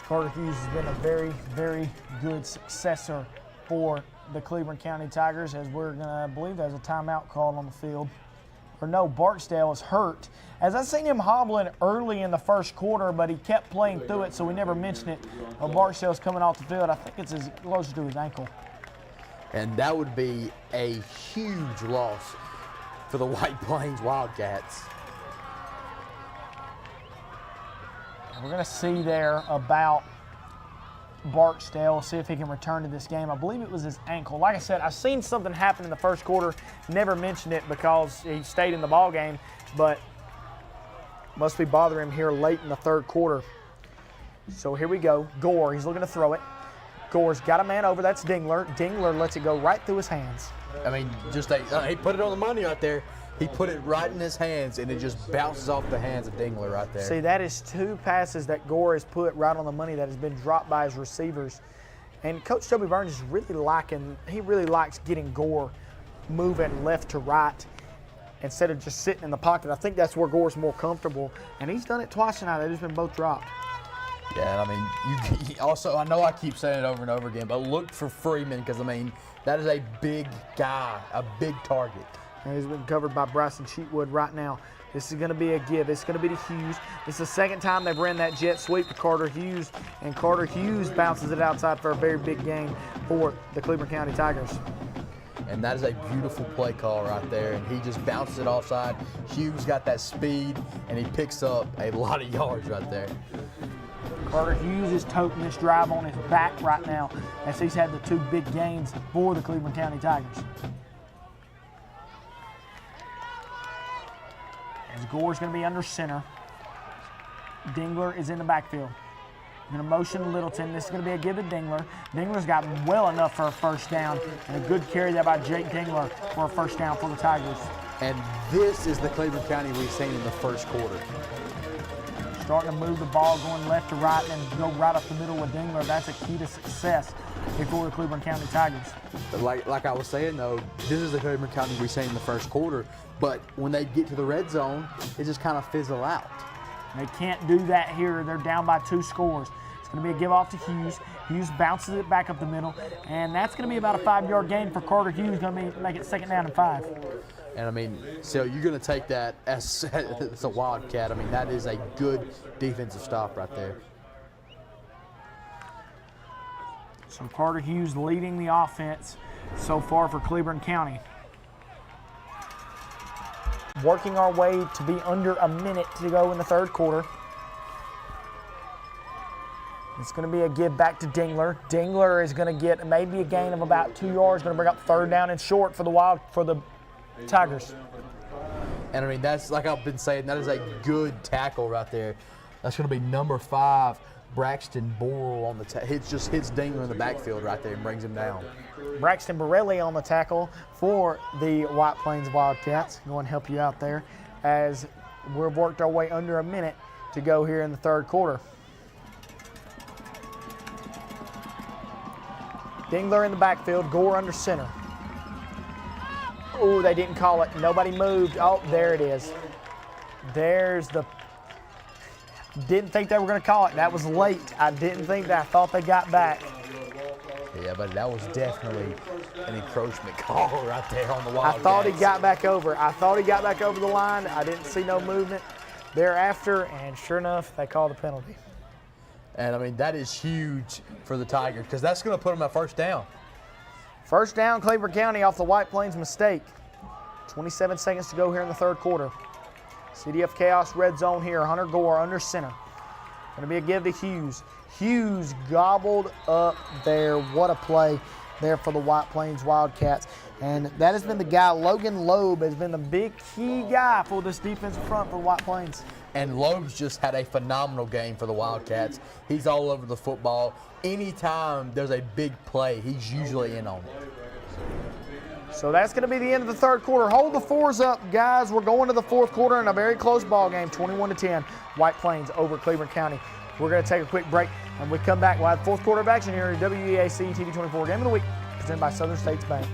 Carter Hughes has been a very, very good successor for the Cleveland County Tigers, as we're going to believe there's a timeout called on the field. Or no, Barksdale is hurt. As I seen him hobbling early in the first quarter, but he kept playing through it, so we never mentioned it. Barksdale's coming off the field. I think it's closer to his ankle. And that would be a huge loss for the White Plains Wildcats. We're going to see there about Barksdale, see if he can return to this game. I believe it was his ankle. Like I said, I seen something happen in the first quarter. Never mentioned it because he stayed in the ball game, but must be bothering him here late in the third quarter. So here we go. Gore, he's looking to throw it. Gore's got a man over. That's Dingler. Dingler lets it go right through his hands. I mean, he put it on the money right there. He put it right in his hands, and it just bounces off the hands of Dingler right there. See, that is two passes that Gore has put right on the money that has been dropped by his receivers. And Coach Toby Burns is really likes getting Gore moving left to right instead of just sitting in the pocket. I think that's where Gore's more comfortable, and he's done it twice tonight. They've just been both dropped. Yeah, and I mean, also, I know I keep saying it over and over again, but look for Freeman because, I mean, that is a big guy, a big target. And he's been covered by Bryson Cheatwood right now. This is going to be a give. It's going to be to Hughes. This is the second time they've ran that jet sweep to Carter Hughes, and Carter Hughes bounces it outside for a very big gain for the Cleveland County Tigers. And that is a beautiful play call right there, and he just bounces it offside. Hughes got that speed, and he picks up a lot of yards right there. Carter Hughes is toting this drive on his back right now as he's had the two big gains for the Cleveland County Tigers. As Gore's going to be under center. Dingler is in the backfield. Going to motion Littleton. This is going to be a give to Dingler. Dingler's got well enough for a first down. And a good carry there by Jake Dingler for a first down for the Tigers. And this is the Cleveland County we've seen in the first quarter. Starting to move the ball, going left to right, and go right up the middle with Dingler. That's a key to success for the Cleveland County Tigers. Like I was saying, though, this is the Cleveland County we've seen in the first quarter. But when they get to the red zone, it just kind of fizzle out. They can't do that here. They're down by 2 scores. It's going to be a give off to Hughes. Hughes bounces it back up the middle, and that's going to be about a 5-yard gain for Carter Hughes. Going to make it second down and 5. And I mean, so you're going to take that as a Wildcat. I mean, that is a good defensive stop right there. So Carter Hughes leading the offense so far for Cleveland County. Working our way to be under a minute to go in the third quarter. It's going to be a give back to Dingler. Dingler is going to get maybe a gain of about 2 yards. Going to bring up third down and short for the Tigers. And I mean, that's like I've been saying, that is a good tackle right there. That's going to be number 5, Braxton Borrell on the hits Dingler in the backfield right there and brings him down. Braxton Borelli on the tackle for the White Plains Wildcats. Go and help you out there as we've worked our way under a minute to go here in the third quarter. Dingler in the backfield, Gore under center. Oh, they didn't call it. Nobody moved. Oh, there it is. There's the. Didn't think they were going to call it. That was late. I didn't think that. I thought they got back. Yeah, but that was definitely an encroachment call right there on the Wildcats. I thought he got back over. I thought he got back over the line. I didn't see no movement thereafter, and sure enough, they called the penalty. And, I mean, that is huge for the Tigers because that's going to put them at first down. First down, Cleveland County off the White Plains mistake. 27 seconds to go here in the third quarter. CDF Chaos red zone here. Hunter Gore under center. Going to be a give to Hughes. Hughes gobbled up there. What a play there for the White Plains Wildcats. And that has been the guy, Logan Loeb, has been the big key guy for this defensive front for White Plains. And Loeb's just had a phenomenal game for the Wildcats. He's all over the football. Anytime there's a big play, he's usually in on it. So that's going to be the end of the third quarter. Hold the fours up, guys. We're going to the fourth quarter in a very close ball game, 21-10. White Plains over Cleveland County. We're going to take a quick break. When we come back, we'll have fourth quarter of action here at WEAC TV 24 Game of the Week, presented by Southern States Bank.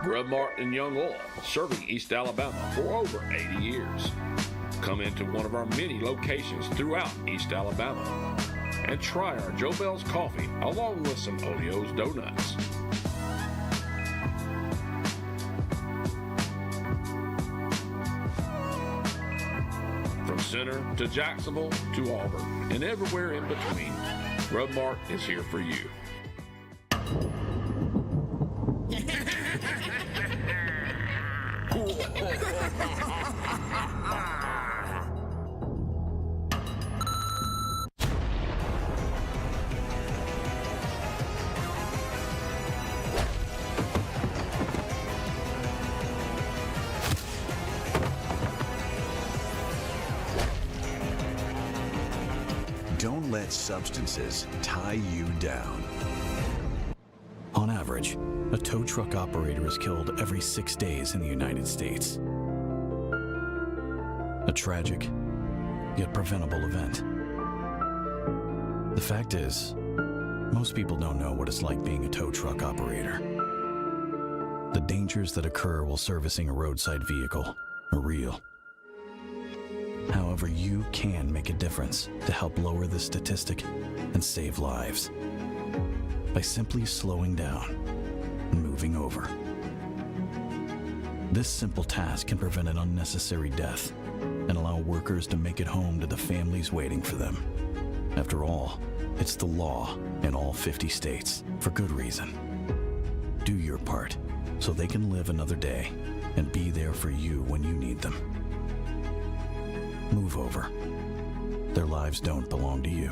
Grub Mart and Young Oil, serving East Alabama for over 80 years. Come into one of our many locations throughout East Alabama and try our Joe Bell's coffee along with some Olio's donuts. From Center to Jacksonville to Auburn and everywhere in between, Grub Mart is here for you. Don't let substances tie you down. On average, a tow truck operator is killed every 6 days in the United States. A tragic, yet preventable event. The fact is, most people don't know what it's like being a tow truck operator. The dangers that occur while servicing a roadside vehicle are real. However, you can make a difference to help lower this statistic and save lives by simply slowing down and moving over. This simple task can prevent an unnecessary death and allow workers to make it home to the families waiting for them. After all, it's the law in all 50 states for good reason. Do your part so they can live another day and be there for you when you need them. Move over. Their lives don't belong to you.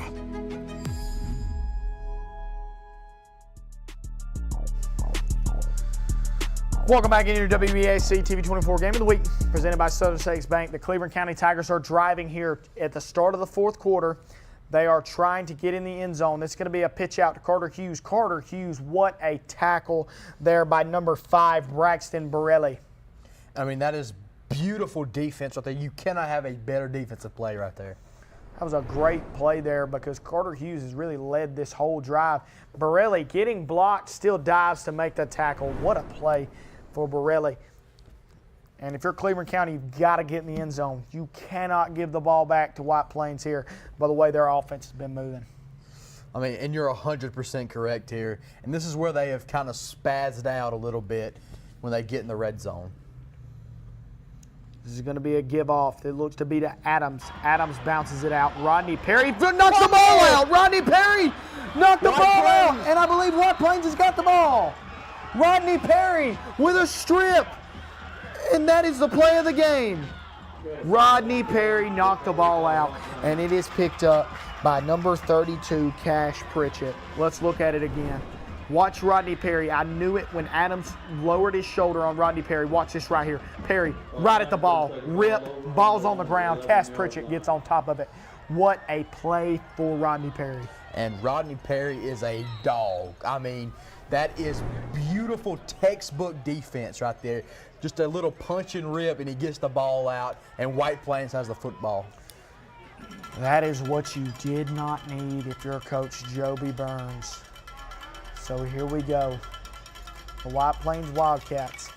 Welcome back into your WEAC TV 24 Game of the Week, presented by Southern States Bank. The Cleveland County Tigers are driving here at the start of the fourth quarter. They are trying to get in the end zone. It's going to be a pitch out to Carter Hughes. Carter Hughes, what a tackle there by number 5, Braxton Borelli. I mean, that is beautiful defense right there. You cannot have a better defensive play right there. That was a great play there because Carter Hughes has really led this whole drive. Borelli getting blocked, still dives to make the tackle. What a play for Borelli. And if you're Cleveland County, you've got to get in the end zone. You cannot give the ball back to White Plains here by the way their offense has been moving. I mean, and you're 100% correct here. And this is where they have kind of spazzed out a little bit when they get in the red zone. This is going to be a give off. It looks to be to Adams. Adams bounces it out. Rodney Perry knocks the ball out. Rodney Perry knocked the ball out. And I believe White Plains has got the ball. Rodney Perry with a strip. And that is the play of the game. Rodney Perry knocked the ball out. And it is picked up by number 32, Cash Pritchett. Let's look at it again. Watch Rodney Perry. I knew it when Adams lowered his shoulder on Rodney Perry. Watch this right here. Perry right at the ball. Rip. Ball's on the ground. Cass Pritchett gets on top of it. What a play for Rodney Perry. And Rodney Perry is a dog. I mean, that is beautiful textbook defense right there. Just a little punch and rip, and he gets the ball out, and White Plains has the football. That is what you did not need if you're Coach Joby Burns. So here we go. The White Plains Wildcats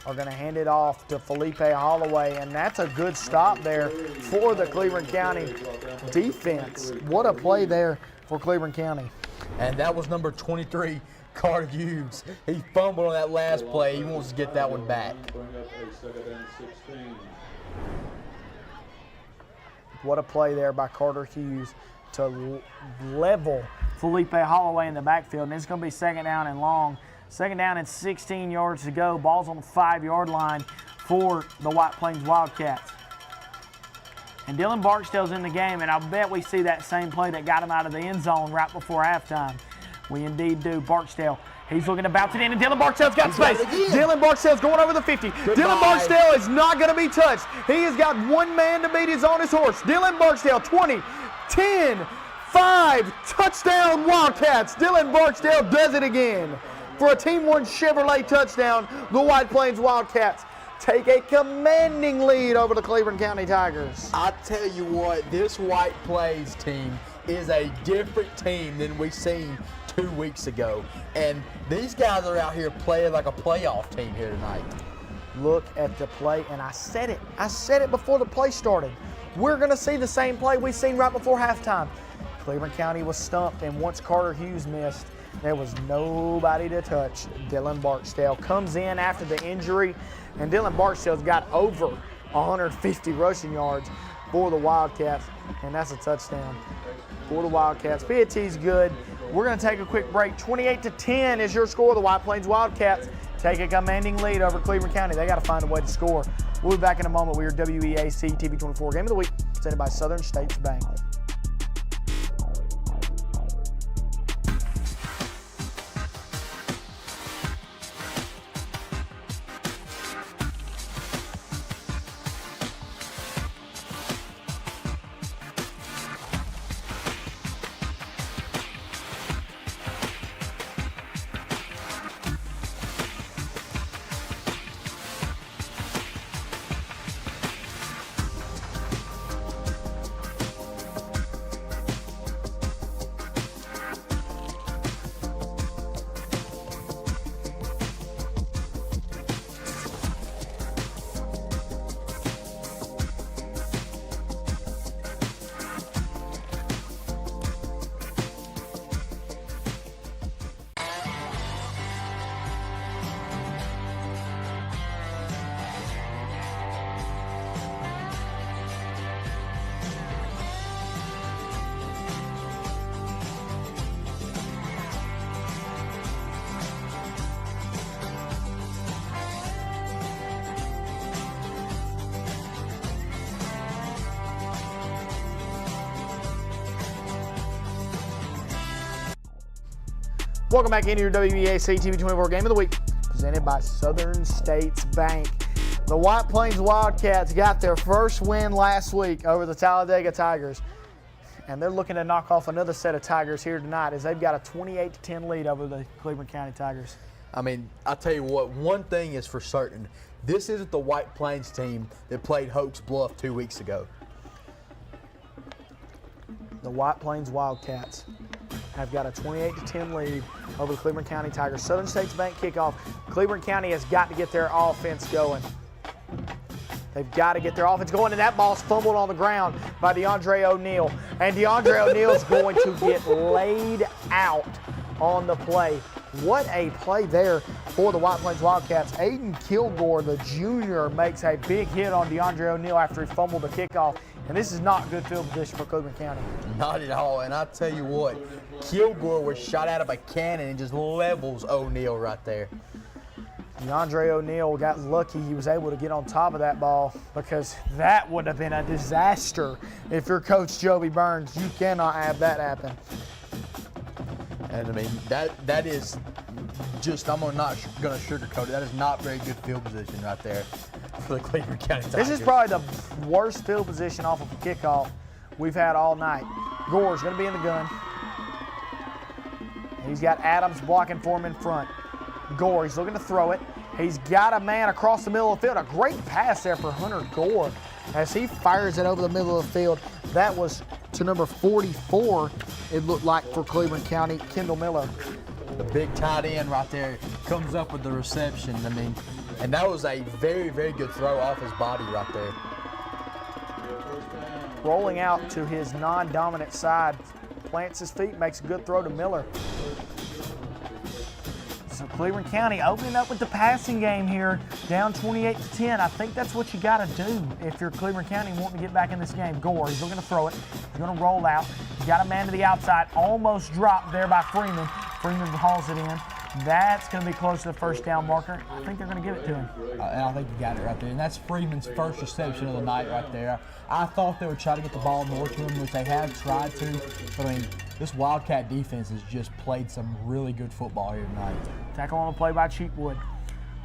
are going to hand it off to Felipe Holloway, and that's a good stop there for the Cleveland County defense. What a play there for Cleveland County. And that was number 23, Carter Hughes. He fumbled on that last play. He wants to get that one back. What a play there by Carter Hughes to level Felipe Holloway in the backfield. And it's going to be second down and long. Second down and 16 yards to go. Ball's on the 5-yard line for the White Plains Wildcats. And Dylan Barksdale's in the game, and I bet we see that same play that got him out of the end zone right before halftime. We indeed do. Barksdale, he's looking to bounce it in, and Dylan Barksdale's got space. Dylan Barksdale's going over the 50. Dylan Barksdale is not going to be touched. He has got one man to beat on his horse. Dylan Barksdale, 20, 10, 5, touchdown Wildcats. Dylan Barksdale does it again. For a Team 1 Chevrolet touchdown, the White Plains Wildcats take a commanding lead over the Cleveland County Tigers. I tell you what, this White Plains team is a different team than we've seen 2 weeks ago. And these guys are out here playing like a playoff team here tonight. Look at the play, and I said it before the play started. We're going to see the same play we've seen right before halftime. Cleveland County was stumped, and once Carter Hughes missed, there was nobody to touch. Dylan Barksdale comes in after the injury, and Dylan Barksdale's got over 150 rushing yards for the Wildcats, and that's a touchdown for the Wildcats. PAT's good. We're going to take a quick break. 28-10 is your score. The White Plains Wildcats take a commanding lead over Cleveland County. They got to find a way to score. We'll be back in a moment. We are WEAC TV 24 Game of the Week, presented by Southern States Bank. Welcome back into your WEAC TV 24 Game of the Week, presented by Southern States Bank. The White Plains Wildcats got their first win last week over the Talladega Tigers, and they're looking to knock off another set of Tigers here tonight as they've got a 28-10 lead over the Cleveland County Tigers. I mean, I'll tell you what, one thing is for certain. This isn't the White Plains team that played Hoax Bluff 2 weeks ago. The White Plains Wildcats have got a 28-10 lead over the Cleveland County Tigers. Southern States Bank kickoff. Cleveland County has got to get their offense going. They've got to get their offense going, and that ball's fumbled on the ground by DeAndre O'Neal. And DeAndre O'Neal's going to get laid out on the play. What a play there for the White Plains Wildcats. Aiden Kilgore, the junior, makes a big hit on DeAndre O'Neal after he fumbled the kickoff. And this is not good field position for Cleveland County. Not at all. And I tell you what, Kilgore was shot out of a cannon and just levels O'Neal right there. DeAndre O'Neal got lucky he was able to get on top of that ball, because that would have been a disaster if you're Coach Joby Burns. You cannot have that happen. And I mean, that is just, I'm not going to sugarcoat it. That is not very good field position right there for the Cleveland County Tigers. This is probably the worst field position off of a kickoff we've had all night. Gore's going to be in the gun. He's got Adams blocking for him in front. Gore, he's looking to throw it. He's got a man across the middle of the field. A great pass there for Hunter Gore as he fires it over the middle of the field. That was to number 44, it looked like, for Cleveland County, Kendall Miller. The big tight end right there comes up with the reception. I mean, and that was a very, very good throw off his body right there. Rolling out to his non-dominant side, plants his feet, makes a good throw to Miller. So Cleveland County opening up with the passing game here, down 28-10. I think that's what you got to do if you're Cleveland County wanting to get back in this game. Gore, he's looking to throw it. He's going to roll out. He's got a man to the outside, almost dropped there by Freeman. Freeman hauls it in. That's going to be close to the first down marker. I think they're going to give it to him. And I think you got it right there. And that's Freeman's first reception of the night right there. I thought they would try to get the ball more to him, which they have tried to. But I mean, this Wildcat defense has just played some really good football here tonight. Tackle on the play by Cheapwood.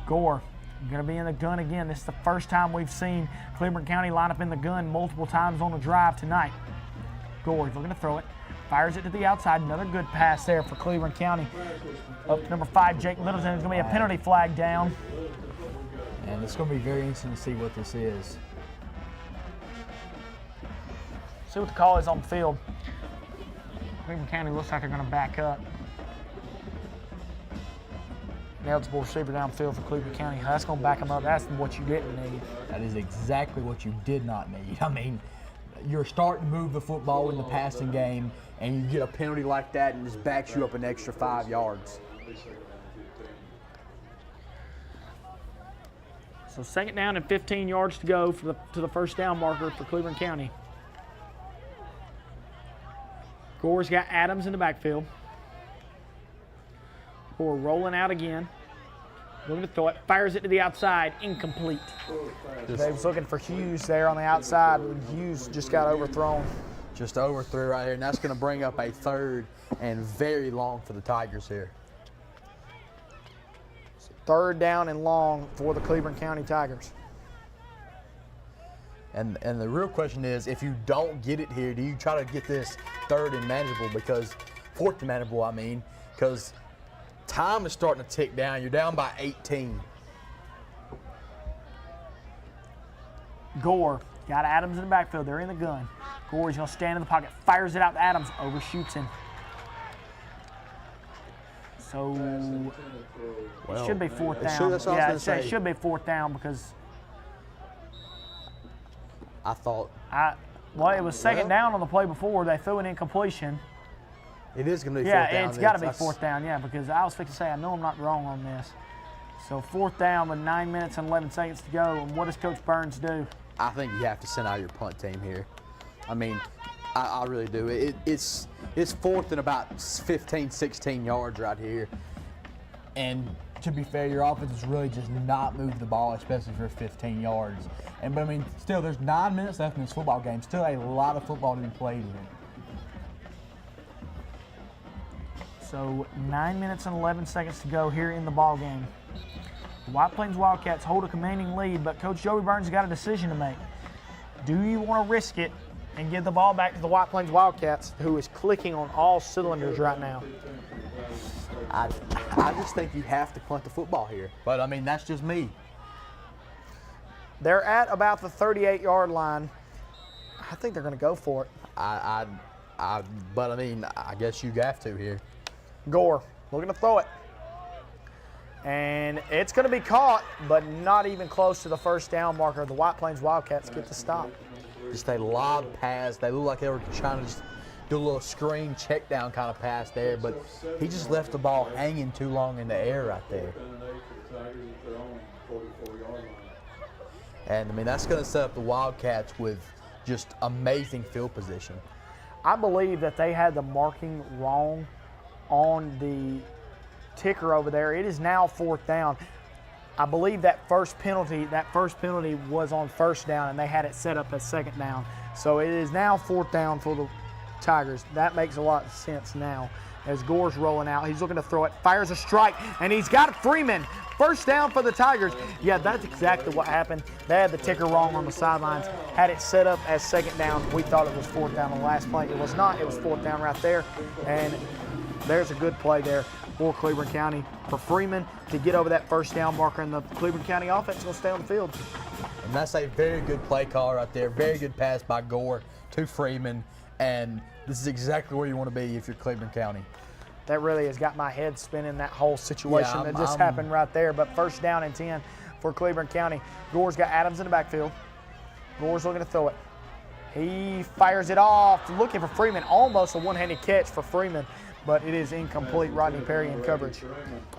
Gore going to be in the gun again. This is the first time we've seen Cleveland County line up in the gun multiple times on the drive tonight. Gore looking to throw it. Fires it to the outside. Another good pass there for Cleveland County. Up to number 5, Jake Middleton. There's going to be a penalty flag down. And it's going to be very interesting to see what this is. See what the call is on the field. Cleveland County looks like they're going to back up. Eligible receiver downfield for Cleveland County. That's going to back them up. That's what you didn't need. That is exactly what you did not need. I mean, you're starting to move the football in the passing game, and you get a penalty like that, and just backs you up an extra 5 yards. So 2nd down and 15 yards to go to the first down marker for Cleveland County. Gore's got Adams in the backfield. Gore rolling out again. Looking to throw it. Fires it to the outside. Incomplete. They was looking for Hughes there on the outside, and Hughes just got overthrown. Just overthrew right here, and that's going to bring up a 3rd and very long for the Tigers here. 3rd down and long for the Cleveland County Tigers. And the real question is, if you don't get it here, do you try to get this 3rd and manageable? Because 4th and manageable, I mean, because time is starting to tick down. You're down by 18. Gore got Adams in the backfield. They're in the gun. Gore's going to stand in the pocket, fires it out to Adams, overshoots him. So it should be 4th down. It should be 4th down because I thought. Well, it was 2nd down on the play before. They threw an incompletion. It is going to be 4th down. Yeah, it's got to be 4th down, yeah, because I was fixing to say, I know I'm not wrong on this. So 4th down with 9 minutes and 11 seconds to go. And what does Coach Burns do? I think you have to send out your punt team here. I mean, I really do. It's 4th and about 15, 16 yards right here. And to be fair, your offense has really just not moved the ball, especially for 15 yards. But I mean, still, there's 9 minutes left in this football game. Still a lot of football to be played here. So 9 minutes and 11 seconds to go here in the ball game. The White Plains Wildcats hold a commanding lead, but Coach Joey Burns has got a decision to make. Do you want to risk it and give the ball back to the White Plains Wildcats, who is clicking on all cylinders right now? I just think you have to punt the football here. But, I mean, that's just me. They're at about the 38-yard line. I think they're going to go for it. But, I mean, I guess you have to here. Gore looking to throw it. And it's going to be caught, but not even close to the first down marker. The White Plains Wildcats get the stop. Just a lob pass. They look like they were trying to just do a little screen check down kind of pass there, but he just left the ball hanging too long in the air right there. And, I mean, that's going to set up the Wildcats with just amazing field position. I believe that they had the marking wrong on the ticker over there. It is now 4th down. I believe that first penalty was on 1st down, and they had it set up as 2nd down. So it is now 4th down for the Tigers. That makes a lot of sense now. As Gore's rolling out, he's looking to throw it, fires a strike, and he's got Freeman. 1st down for the Tigers. Yeah, that's exactly what happened. They had the ticker wrong on the sidelines, had it set up as 2nd down. We thought it was 4th down on the last play. It was not. It was 4th down right there. And there's a good play there for Cleveland County, for Freeman to get over that 1st down marker, and the Cleveland County offense is going to stay on the field. And that's a very good play call right there. Very good pass by Gore to Freeman. And this is exactly where you want to be if you're Cleveland County. that really has got my head spinning, that whole situation that just happened right there. But first down and 10 for Cleveland County. Gore's got Adams in the backfield. Gore's looking to throw it. He fires it off, looking for Freeman. Almost a one-handed catch for Freeman, but it is incomplete. Rodney Perry in coverage.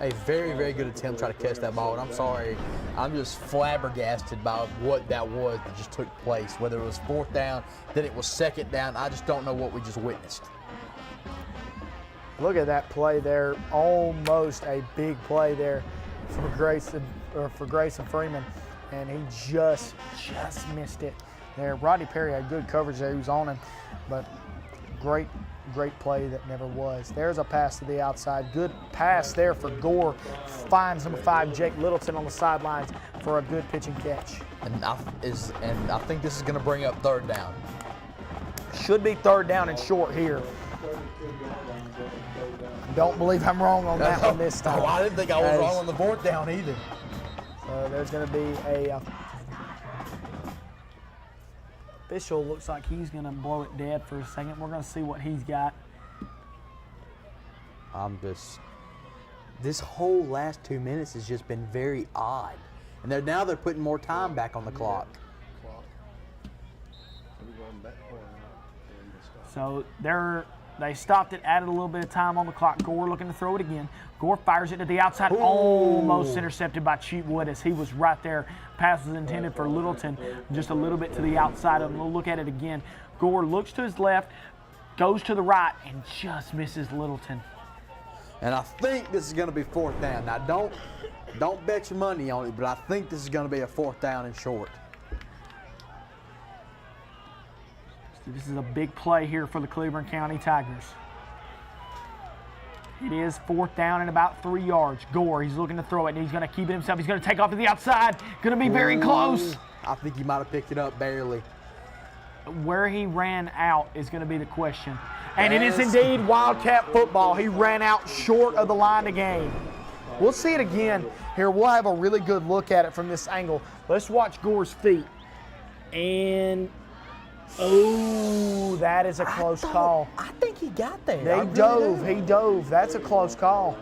A very, very good attempt to try to catch that ball. And I'm sorry, I'm just flabbergasted by what that was that just took place. Whether it was 4th down, then it was 2nd down. I just don't know what we just witnessed. Look at that play there. Almost a big play there for Grayson Freeman. And he just missed it there. Rodney Perry had good coverage there. He was on him. But great play that never was. There's a pass to the outside. Good pass there for Gore. Finds number 5, Jake Littleton, on the sidelines for a good pitching catch. And I think this is going to bring up 3rd down. Should be 3rd down and short here. Don't believe I'm wrong on that one this time. Oh, I didn't think I was wrong on the 4th down either. So there's going to be a official. Looks like he's going to blow it dead for a second. We're going to see what he's got. This whole last 2 minutes has just been very odd. And now they're putting more time back on the clock. So they stopped it, added a little bit of time on the clock. Gore looking to throw it again. Gore fires it to the outside, almost intercepted by Cheatwood as he was right there. Pass was intended for Littleton, just a little bit to the outside of him. We'll look at it again. Gore looks to his left, goes to the right, and just misses Littleton. And I think this is going to be 4th down. Now, don't bet your money on it, but I think this is going to be a 4th down and short. This is a big play here for the Cleveland County Tigers. It is 4th down and about 3 yards. Gore, he's looking to throw it, and he's going to keep it himself. He's going to take off to the outside. Going to be very close. I think he might have picked it up barely. Where he ran out is going to be the question. And it is indeed Wildcat football. He ran out short of the line of game. We'll see it again here. We'll have a really good look at it from this angle. Let's watch Gore's feet. And oh, that is a close call. I think he got there. He dove. That's a close call.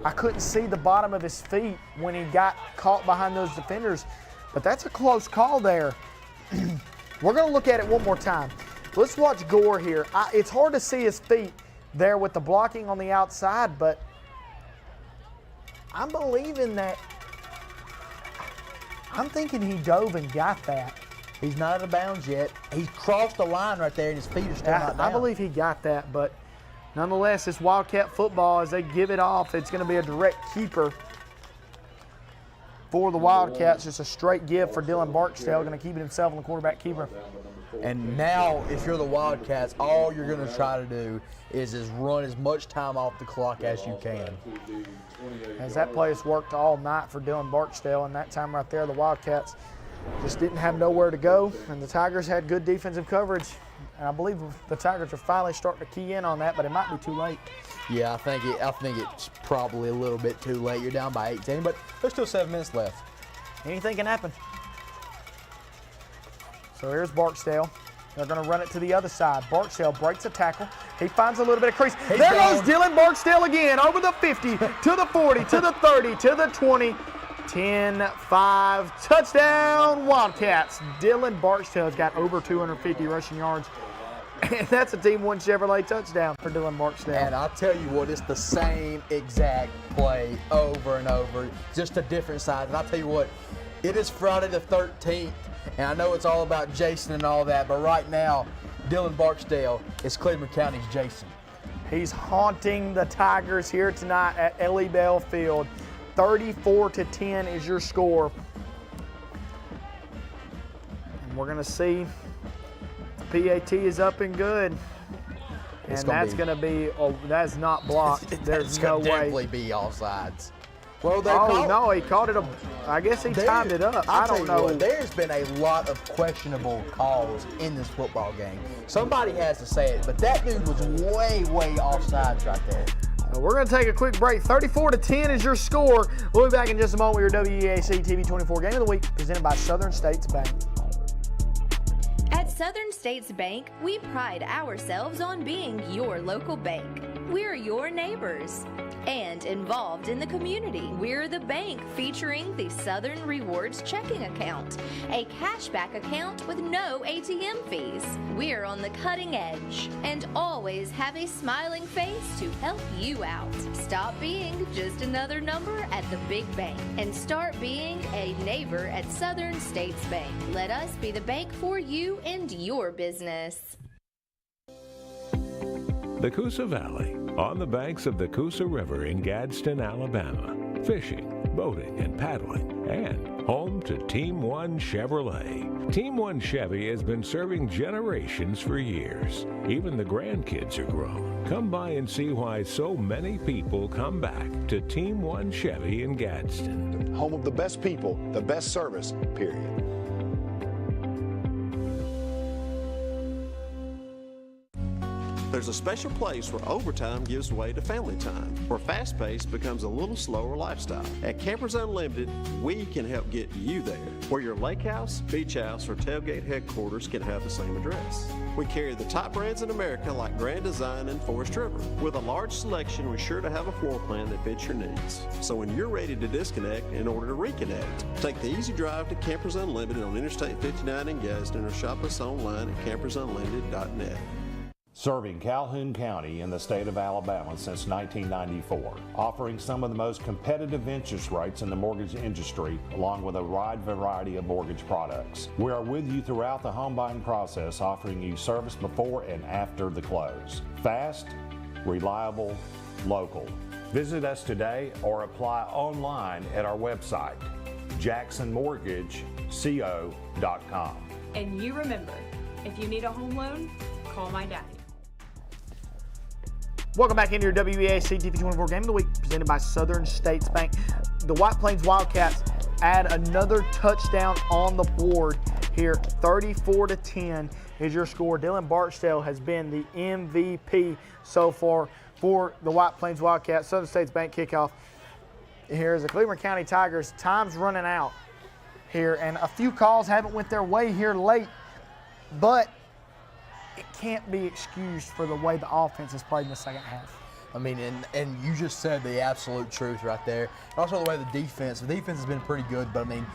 I couldn't see the bottom of his feet when he got caught behind those defenders, but that's a close call there. We're going to look at it one more time. Let's watch Gore here. It's hard to see his feet there with the blocking on the outside, but I'm believing that. I'm thinking he dove and got that. He's not out of bounds yet. He's crossed the line right there, and his feet are still not down. I believe he got that, but nonetheless, it's Wildcat football. As they give it off, it's going to be a direct keeper for the Wildcats. Just a straight give for Dylan Barksdale. Going to keep it himself on the quarterback keeper. And now, if you're the Wildcats, all you're going to try to do is run as much time off the clock as you can. As that play has worked all night for Dylan Barksdale, and that time right there, the Wildcats just didn't have nowhere to go, and the Tigers had good defensive coverage. And I believe the Tigers are finally starting to key in on that, but it might be too late. Yeah, I think it's probably a little bit too late. You're down by 18, but there's still 7 minutes left. Anything can happen. So here's Barksdale. They're going to run it to the other side. Barksdale breaks a tackle. He finds a little bit of crease. There goes Dylan Barksdale again, over the 50, to the 40, to the 30, to the 20. 10-5, touchdown Wildcats. Dylan Barksdale's got over 250 rushing yards. And that's a Team One Chevrolet touchdown for Dylan Barksdale. And I'll tell you what, it's the same exact play over and over, just a different side. And I'll tell you what, it is Friday the 13th, and I know it's all about Jason and all that, but right now, Dylan Barksdale is Cleveland County's Jason. He's haunting the Tigers here tonight at Ellie Bell Field. 34-10 is your score. And we're going to see the PAT is up and good. And that's going to be, that's not blocked. There's no way. Definitely be offsides. Well, no, he caught it. I guess he timed it up. I don't know. There's been a lot of questionable calls in this football game. Somebody has to say it, but that dude was way, way offsides right there. We're going to take a quick break. 34-10 is your score. We'll be back in just a moment with your WEAC TV 24 Game of the Week presented by Southern States Bank. At Southern States Bank, we pride ourselves on being your local bank. We're your neighbors and involved in the community. We're the bank featuring the Southern Rewards checking account, a cashback account with no ATM fees. We're on the cutting edge and always have a smiling face to help you out. Stop being just another number at the big bank and start being a neighbor at Southern States Bank. Let us be the bank for you and your business. The Coosa Valley, on the banks of the Coosa River in Gadsden, Alabama. Fishing, boating, and paddling, and home to Team One Chevrolet. Team One Chevy has been serving generations for years. Even the grandkids are grown. Come by and see why so many people come back to Team One Chevy in Gadsden. Home of the best people, the best service, period. There's a special place where overtime gives way to family time, where fast pace becomes a little slower lifestyle. At Campers Unlimited, we can help get you there, where your lake house, beach house, or tailgate headquarters can have the same address. We carry the top brands in America like Grand Design and Forest River. With a large selection, we're sure to have a floor plan that fits your needs. So when you're ready to disconnect in order to reconnect, take the easy drive to Campers Unlimited on Interstate 59 in Gadsden or shop us online at campersunlimited.net. Serving Calhoun County in the state of Alabama since 1994, offering some of the most competitive interest rates in the mortgage industry, along with a wide variety of mortgage products. We are with you throughout the home buying process, offering you service before and after the close. Fast, reliable, local. Visit us today or apply online at our website, jacksonmortgageco.com. And you remember, if you need a home loan, call my daddy. Welcome back into your WEAC Division 1 Game of the Week, presented by Southern States Bank. The White Plains Wildcats add another touchdown on the board here. 34-10 is your score. Dylan Barksdale has been the MVP so far for the White Plains Wildcats. Southern States Bank kickoff. Here's the Cleveland County Tigers. Time's running out here, and a few calls haven't went their way here late, but it can't be excused for the way the offense has played in the second half. I mean, and you just said the absolute truth right there. Also the way the defense has been pretty good, but I mean,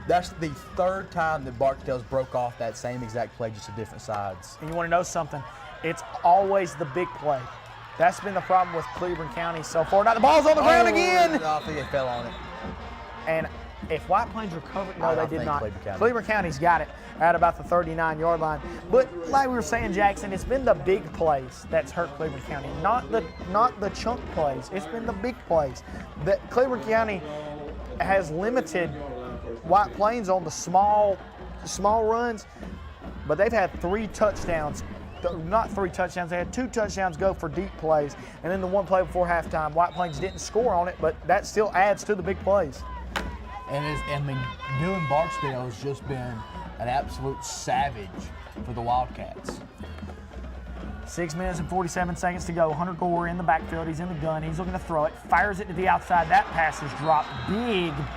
that's the third time that Barksdale's broke off that same exact play, just to different sides. And you want to know something? It's always the big play. That's been the problem with Cleveland County so far. Now the ball's on the ground again. I think it fell on it. And if White Plains recovered, no, they did not. Cleveland County's got it at about the 39-yard line. But like we were saying, Jackson, it's been the big plays that's hurt Cleveland County, not the chunk plays. It's been the big plays. That Cleveland County has limited White Plains on the small runs, but they've had 3 touchdowns. Not 3 touchdowns. They had 2 touchdowns go for deep plays, and then the one play before halftime, White Plains didn't score on it, but that still adds to the big plays. And Dylan Barksdale has just been an absolute savage for the Wildcats. 6 minutes and 47 seconds to go. Hunter Gore in the backfield. He's in the gun. He's looking to throw it. Fires it to the outside. That pass is dropped.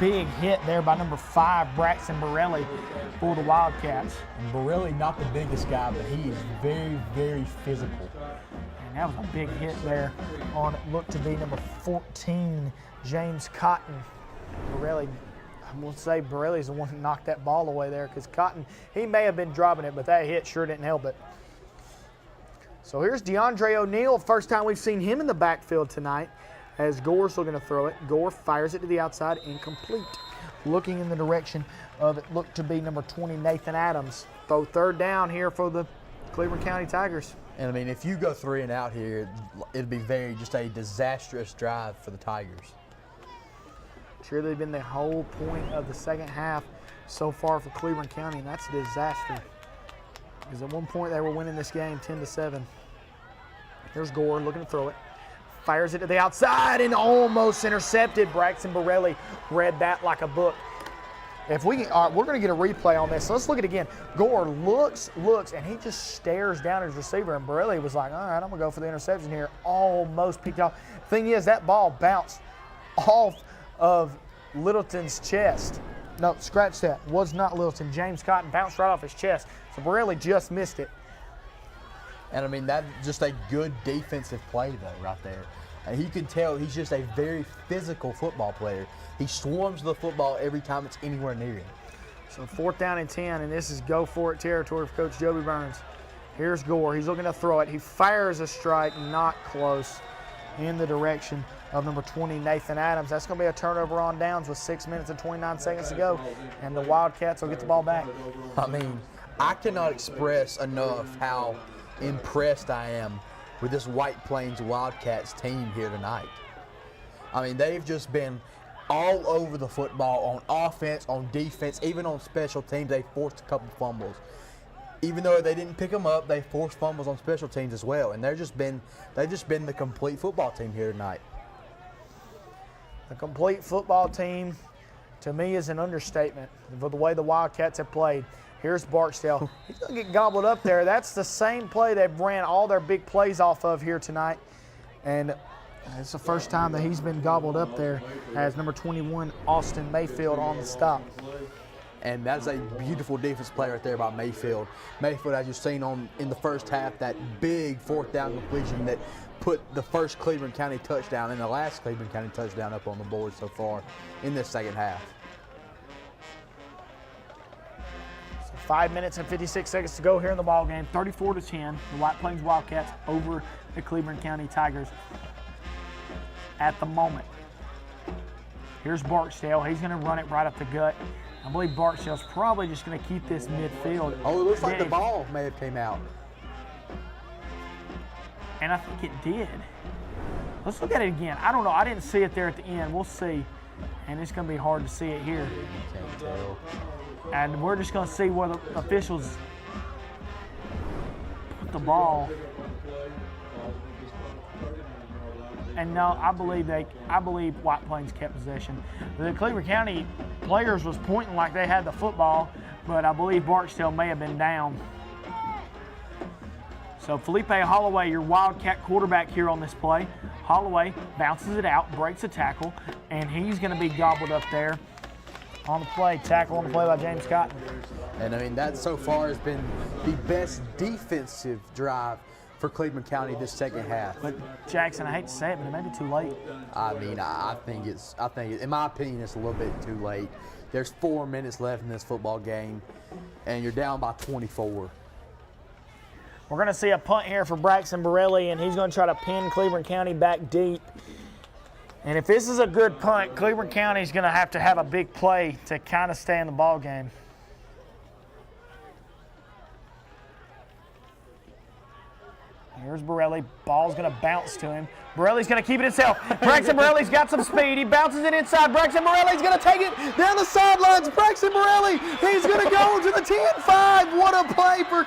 Big hit there by number 5, Braxton Borelli, for the Wildcats. And Borelli, not the biggest guy, but he is very, very physical. And that was a big hit there on, looked to be number 14, James Cotton. Borelli, I'm going to say Borelli's the one who knocked that ball away there, because Cotton, he may have been dropping it, but that hit sure didn't help it. So here's DeAndre O'Neal. First time we've seen him in the backfield tonight, as Gore's looking to throw it. Gore fires it to the outside, incomplete. Looking in the direction of it looked to be number 20, Nathan Adams. Throw third down here for the Cleveland County Tigers. And I mean, if you go 3 and out here, it'd be just a disastrous drive for the Tigers. Sure, they've been the whole point of the second half so far for Cleveland County, and that's a disaster. Because at one point they were winning this game 10-7. Here's Gore looking to throw it. Fires it to the outside and almost intercepted. Braxton Borelli read that like a book. If we, we're going to get a replay on this. So let's look at it again. Gore looks, and he just stares down his receiver, and Borelli was like, all right, I'm going to go for the interception here. Almost picked off. Thing is, that ball bounced off of Littleton's chest. No, scratch that. Was not Littleton. James Cotton bounced right off his chest. So Borelli just missed it. And I mean, that's just a good defensive play though, right there. And you can tell he's just a very physical football player. He swarms the football every time it's anywhere near him. So 4th down and 10, and this is go for it territory for Coach Joby Burns. Here's Gore. He's looking to throw it. He fires a strike, not close, in the direction of number 20, Nathan Adams. That's going to be a turnover on downs with 6 minutes and 29 seconds to go, and the Wildcats will get the ball back. I mean, I cannot express enough how impressed I am with this White Plains Wildcats team here tonight. I mean, they've just been all over the football on offense, on defense, even on special teams. They forced a couple fumbles. Even though they didn't pick them up, they forced fumbles on special teams as well. And they've just been the complete football team here tonight. The complete football team, to me, is an understatement for the way the Wildcats have played. Here's Barksdale. He's going to get gobbled up there. That's the same play they've ran all their big plays off of here tonight. And it's the first time that he's been gobbled up there as number 21, Austin Mayfield, on the stop. And that's a beautiful defense play right there by Mayfield. Mayfield, as you've seen in the first half, that big 4th down completion that put the first Cleveland County touchdown and the last Cleveland County touchdown up on the board so far in this second half. 5 minutes and 56 seconds to go here in the ball game. 34-10, the White Plains Wildcats over the Cleveland County Tigers at the moment. Here's Barksdale. He's going to run it right up the gut. I believe Barksdale's probably just going to keep this midfield. Oh, it looks like the ball may have came out. And I think it did. Let's look at it again. I don't know. I didn't see it there at the end. We'll see. And it's going to be hard to see it here. Can't tell. And we're just going to see where the officials put the ball. And no, I believe White Plains kept possession. The Cleveland County players was pointing like they had the football, but I believe Barksdale may have been down. So Felipe Holloway, your Wildcat quarterback here on this play. Holloway bounces it out, breaks a tackle, and he's going to be gobbled up there on the play. Tackle on the play by James Cotton. And I mean, that so far has been the best defensive drive for Cleveland County this second half. But Jackson, I hate to say it, but it may be too late. I mean, I think in my opinion, it's a little bit too late. There's 4 minutes left in this football game, and you're down by 24. We're going to see a punt here for Braxton Borelli, and he's going to try to pin Cleveland County back deep. And if this is a good punt, Cleveland County is going to have a big play to kind of stay in the ball game. Here's Borelli. Ball's going to bounce to him. Borelli's going to keep it himself. Braxton Borelli's got some speed. He bounces it inside. Braxton Borelli's going to take it down the sidelines. Braxton Borelli, he's going to go to the 10-5. What a play for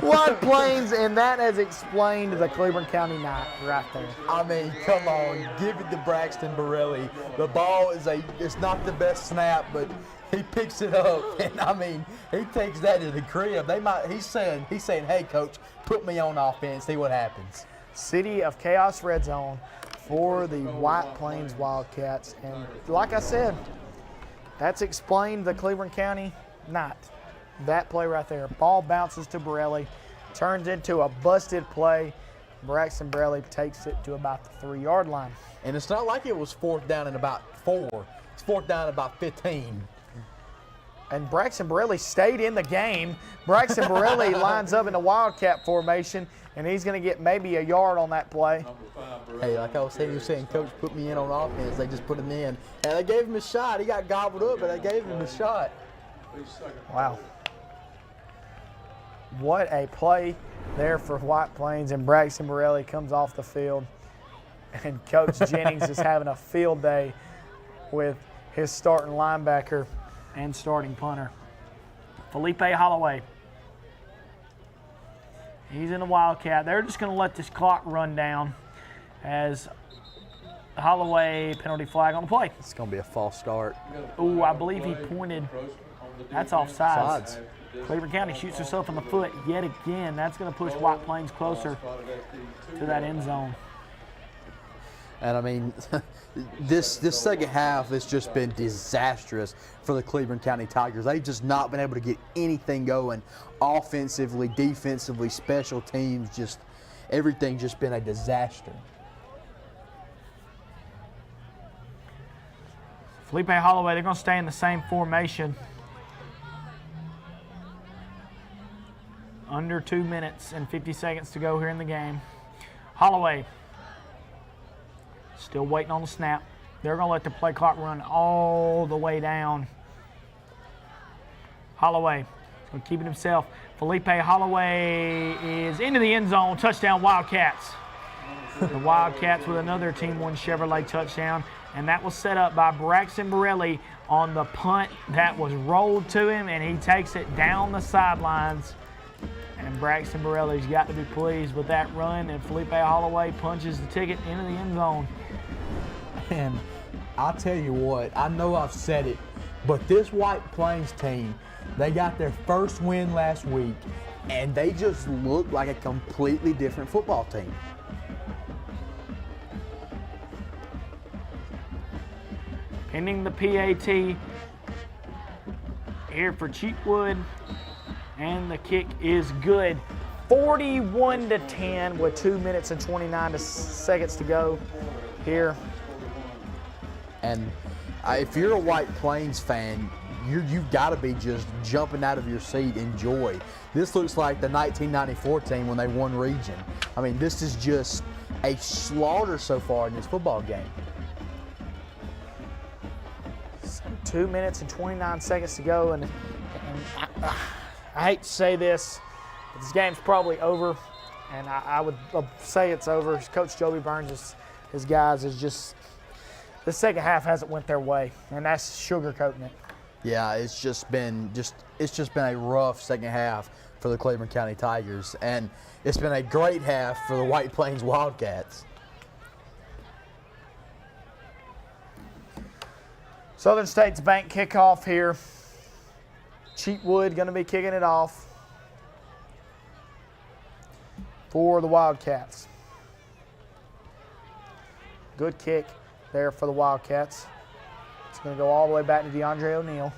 White Plains, and that has explained the Cleveland County night right there. I mean, come on, give it to Braxton Borelli. The ball it's not the best snap, but he picks it up, and I mean, he takes that to the crib. He's saying, hey, coach, put me on offense, see what happens. City of Chaos Red Zone for the White Plains Wildcats. And like I said, that's explained the Cleveland County night. That play right there. Ball bounces to Borelli, turns into a busted play. Braxton Borelli takes it to about the 3-yard line. And it's not like it was 4th down and about 4. It's 4th down and about 15. And Braxton Borelli stayed in the game. Braxton Borelli lines up in the Wildcat formation, and he's going to get maybe a yard on that play. Hey, like I was saying, coach, put me in on offense. They just put him in. And they gave him a shot. He got gobbled up, but they gave him a shot. Wow. What a play there for White Plains, and Braxton Borelli comes off the field. And Coach Jennings is having a field day with his starting linebacker and starting punter, Felipe Holloway. He's in the Wildcat. They're just going to let this clock run down as Holloway penalty flag on the play. It's going to be a false start. Ooh, I believe he pointed. That's offsides. Cleveland County shoots herself in the foot yet again. That's going to push White Plains closer to that end zone. And I mean, this second half has just been disastrous for the Cleveland County Tigers. They've just not been able to get anything going offensively, defensively, special teams, just everything just been a disaster. Felipe Holloway, they're going to stay in the same formation. Under 2 minutes and 50 seconds to go here in the game. Holloway still waiting on the snap. They're going to let the play clock run all the way down. Holloway is going to keep it himself. Felipe Holloway is into the end zone. Touchdown, Wildcats. The Wildcats with another Team 1 Chevrolet touchdown. And that was set up by Braxton Borelli on the punt that was rolled to him, and he takes it down the sidelines. And Braxton Borelli's got to be pleased with that run, and Felipe Holloway punches the ticket into the end zone. And I'll tell you what, I know I've said it, but this White Plains team, they got their first win last week, and they just look like a completely different football team. Pending the PAT here for Cheatwood, and the kick is good. 41-10 with 2 minutes and 29 seconds to go here. And if you're a White Plains fan, you've got to be just jumping out of your seat in joy. This looks like the 1994 team when they won region. I mean, this is just a slaughter so far in this football game. 2 minutes and 29 seconds to go, and I hate to say this, but this game's probably over, and I would say it's over. Coach Joby Burns, his guys, is just, the second half hasn't went their way, and that's sugarcoating it. Yeah, it's just been a rough second half for the Cleveland County Tigers, and it's been a great half for the White Plains Wildcats. Southern States Bank kickoff here. Cheatwood going to be kicking it off for the Wildcats. Good kick there for the Wildcats. It's going to go all the way back to DeAndre O'Neal.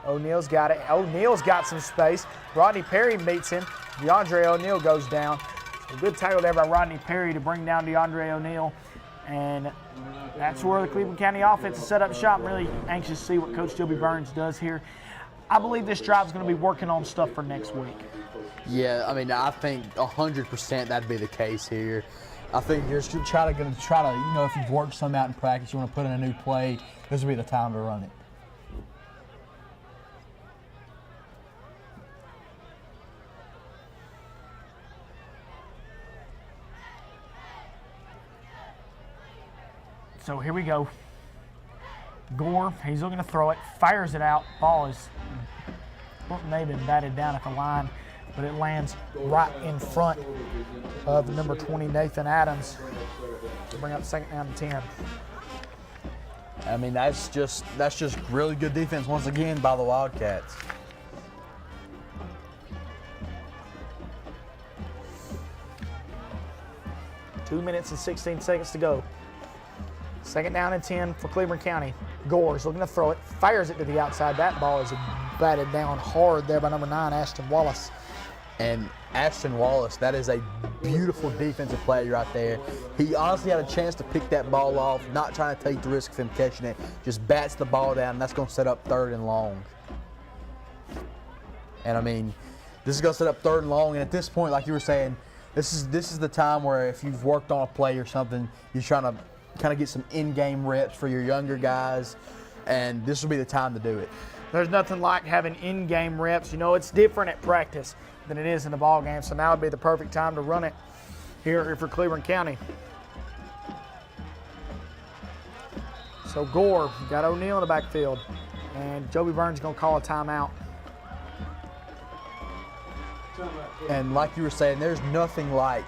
O'Neal's got it. O'Neal's got some space. Rodney Perry meets him. DeAndre O'Neal goes down. A good tackle there by Rodney Perry to bring down DeAndre O'Neal. And that's where the Cleveland County offense is set up shop. I'm really anxious to see what Coach Joby Burns does here. I believe this drive is going to be working on stuff for next week. Yeah, I mean, I think 100% that'd be the case here. I think you're going to try to, you know, if you've worked some out in practice, you want to put in a new play, this will be the time to run it. So here we go. Gore, he's looking to throw it, fires it out. Ball is maybe batted down at the line, but it lands right in front of number 20, Nathan Adams, to bring up second down and 10. I mean, that's just really good defense once again by the Wildcats. Two minutes and 16 seconds to go. Second down and 10 for Cleveland County. Gore's looking to throw it, fires it to the outside. That ball is batted down hard there by number 9, Ashton Wallace. And Ashton Wallace, that is a beautiful defensive play right there. He honestly had a chance to pick that ball off, not trying to take the risk of him catching it, just bats the ball down, and that's going to set up 3rd and long. And I mean, this is going to set up 3rd and long, and at this point, like you were saying, this is the time where if you've worked on a play or something, you're trying to kind of get some in-game reps for your younger guys, and this will be the time to do it. There's nothing like having in-game reps. You know, it's different at practice than it is in the ball game, so now would be the perfect time to run it here for Cleveland County. So Gore got O'Neal in the backfield, and Joby Burns is going to call a timeout. And like you were saying, there's nothing like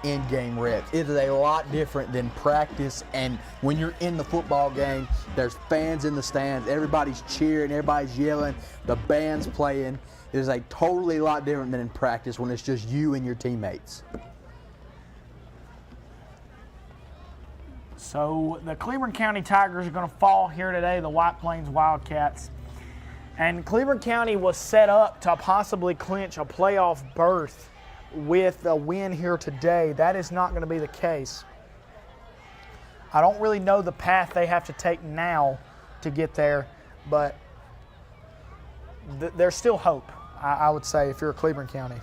in-game reps. It is a lot different than practice, and when you're in the football game, there's fans in the stands, everybody's cheering, everybody's yelling, the band's playing. It is a totally lot different than in practice when it's just you and your teammates. So the Cleveland County Tigers are going to fall here today, the White Plains Wildcats. And Cleveland County was set up to possibly clinch a playoff berth with a win here today. That is not going to be the case. I don't really know the path they have to take now to get there, but there's still hope, I would say, if you're Cleveland County.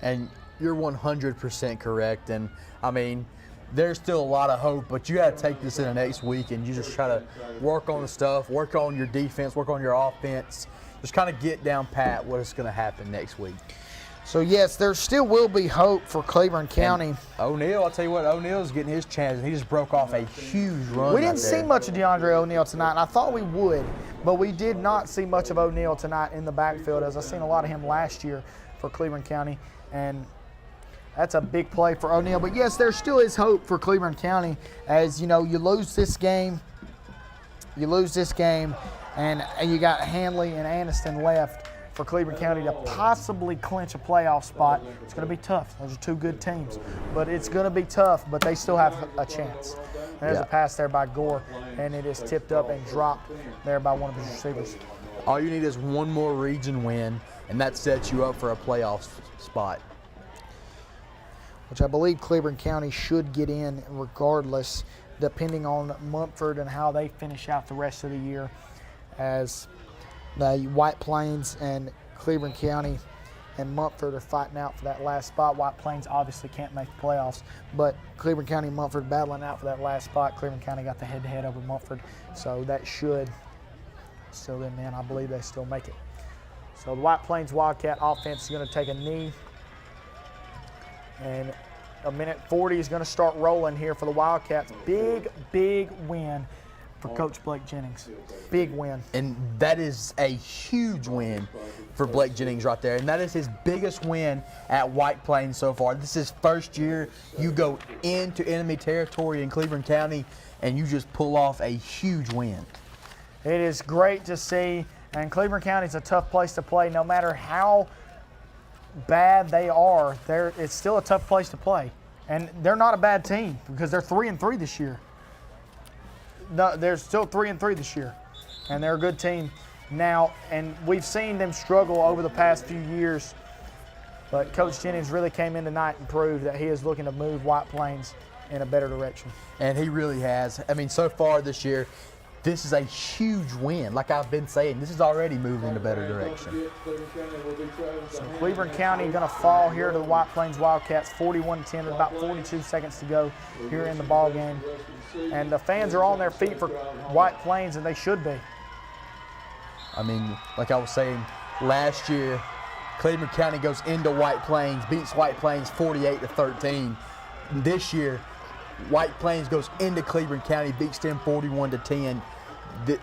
And you're 100% correct. And, I mean, there's still a lot of hope, but you got to take this in the next week and you just try to work on the stuff, work on your defense, work on your offense. Just kind of get down pat what is going to happen next week. So, yes, there still will be hope for Cleveland County. And O'Neal, I'll tell you what, O'Neal's getting his chance, and he just broke off a huge run. We didn't see much of DeAndre O'Neal tonight, and I thought we would, but we did not see much of O'Neal tonight in the backfield, as I've seen a lot of him last year for Cleveland County, and that's a big play for O'Neal. But, yes, there still is hope for Cleveland County, as, you know, you lose this game, and you got Hanley and Anniston left for Cleveland County to possibly clinch a playoff spot. It's going to be tough. Those are two good teams. But it's going to be tough, but they still have a chance. And there's a pass there by Gore, and it is tipped up and dropped there by one of his receivers. All you need is one more region win, and that sets you up for a playoff spot. Which I believe Cleveland County should get in regardless, depending on Munford and how they finish out the rest of the year, as the White Plains and Cleveland County and Munford are fighting out for that last spot. White Plains obviously can't make the playoffs, but Cleveland County and Munford battling out for that last spot. Cleveland County got the head-to-head over Munford, so that should still then, man, I believe they still make it. So the White Plains Wildcat offense is going to take a knee, and a minute 40 is going to start rolling here for the Wildcats. Big win for Coach Blake Jennings. Big win. And that is a huge win for Blake Jennings right there. And that is his biggest win at White Plains so far. This is his first year. You go into enemy territory in Cleveland County and you just pull off a huge win. It is great to see. And Cleveland County is a tough place to play. No matter how bad they are, it's still a tough place to play. And they're not a bad team because they're 3-3 this year. No, they're still 3-3 this year, and they're a good team now. And we've seen them struggle over the past few years, but Coach Jennings really came in tonight and proved that he is looking to move White Plains in a better direction. And he really has. I mean, so far this year, this is a huge win. Like I've been saying, this is already moving in a better direction. So Cleveland County going to fall here to the White Plains Wildcats, 41-10 with about 42 seconds to go here in the ball game. And the fans are on their feet for White Plains, and they should be. I mean, like I was saying, last year, Cleveland County goes into White Plains, beats White Plains 48-13. This year, White Plains goes into Cleveland County, beats them 41-10.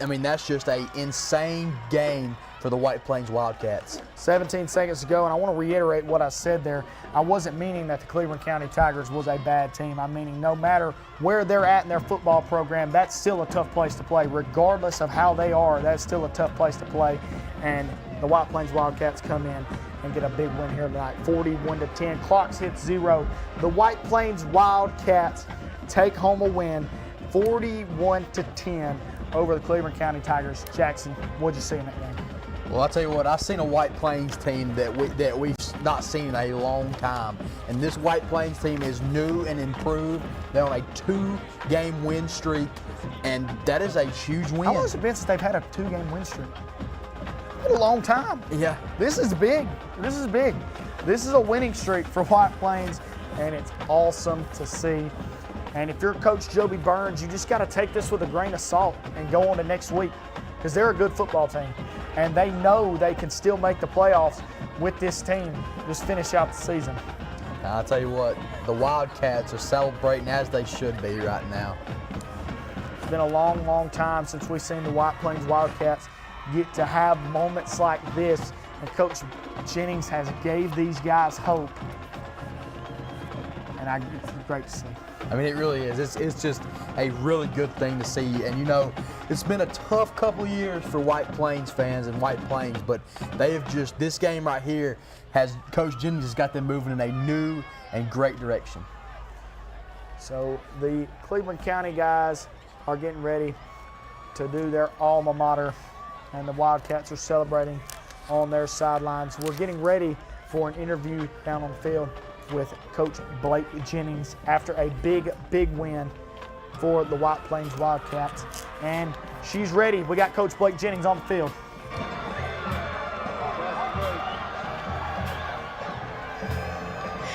I mean, that's just an insane game for the White Plains Wildcats. 17 seconds to go, and I want to reiterate what I said there. I wasn't meaning that the Cleveland County Tigers was a bad team. I'm meaning no matter where they're at in their football program, that's still a tough place to play. Regardless of how they are, that's still a tough place to play. And the White Plains Wildcats come in and get a big win here tonight, 41-10. Clocks hit 0. The White Plains Wildcats take home a win, 41-10 over the Cleveland County Tigers. Jackson, what'd you see in that game? Well, I'll tell you what, I've seen a White Plains team that we've not seen in a long time. And this White Plains team is new and improved. They're on a 2-game win streak, and that is a huge win. How long has it been since they've had a 2-game win streak? A long time. Yeah. This is big. This is big. This is a winning streak for White Plains, and it's awesome to see. And if you're Coach Joby Burns, you just got to take this with a grain of salt and go on to next week, because they're a good football team. And they know they can still make the playoffs with this team. Just finish out the season. I'll tell you what, the Wildcats are celebrating as they should be right now. It's been a long time since we've seen the White Plains Wildcats get to have moments like this. And Coach Jennings has gave these guys hope. And it's great to see. I mean, it really is. It's just a really good thing to see. And, you know, it's been a tough couple of years for White Plains fans and White Plains, but they have just, this game right here has, Coach Jennings has got them moving in a new and great direction. So the Cleveland County guys are getting ready to do their alma mater, and the Wildcats are celebrating on their sidelines. We're getting ready for an interview down on the field with Coach Blake Jennings after a big win for the White Plains Wildcats. And she's ready. We got Coach Blake Jennings on the field.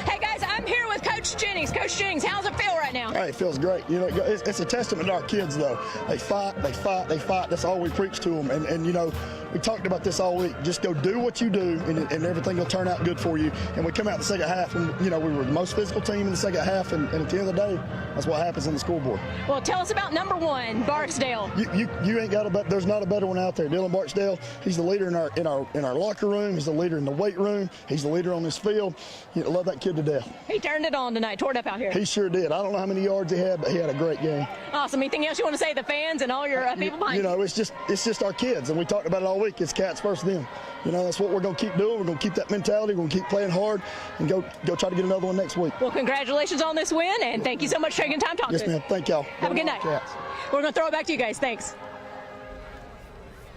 Hey guys, I'm here with Coach Jennings. Coach Jennings, how's it feel right now? Hey, it feels great. You know, it's a testament to our kids, though. They fight. That's all we preach to them. And you know, we talked about this all week. Just go do what you do, and everything will turn out good for you. And we come out the second half, and you know, we were the most physical team in the second half. And at the end of the day, that's what happens on the scoreboard. Well, tell us about number 1, Barksdale. You ain't got a better. There's not a better one out there. Dylan Barksdale. He's the leader in our locker room. He's the leader in the weight room. He's the leader on this field. You know, love that kid to death. He turned it on tonight. Tore it up out here. He sure did. I don't know how many yards he had, but he had a great game. Awesome. Anything else you want to say to the fans and all your people behind you? You know, it's just our kids, and we talked about it all week. It's cats first them. You know, that's what we're going to keep doing. We're going to keep that mentality. We're going to keep playing hard and go try to get another one next week. Well, congratulations on this win, and thank you so much for taking time to talk to us. Yes, ma'am. Thank y'all. Have a good night. Cats. We're going to throw it back to you guys. Thanks.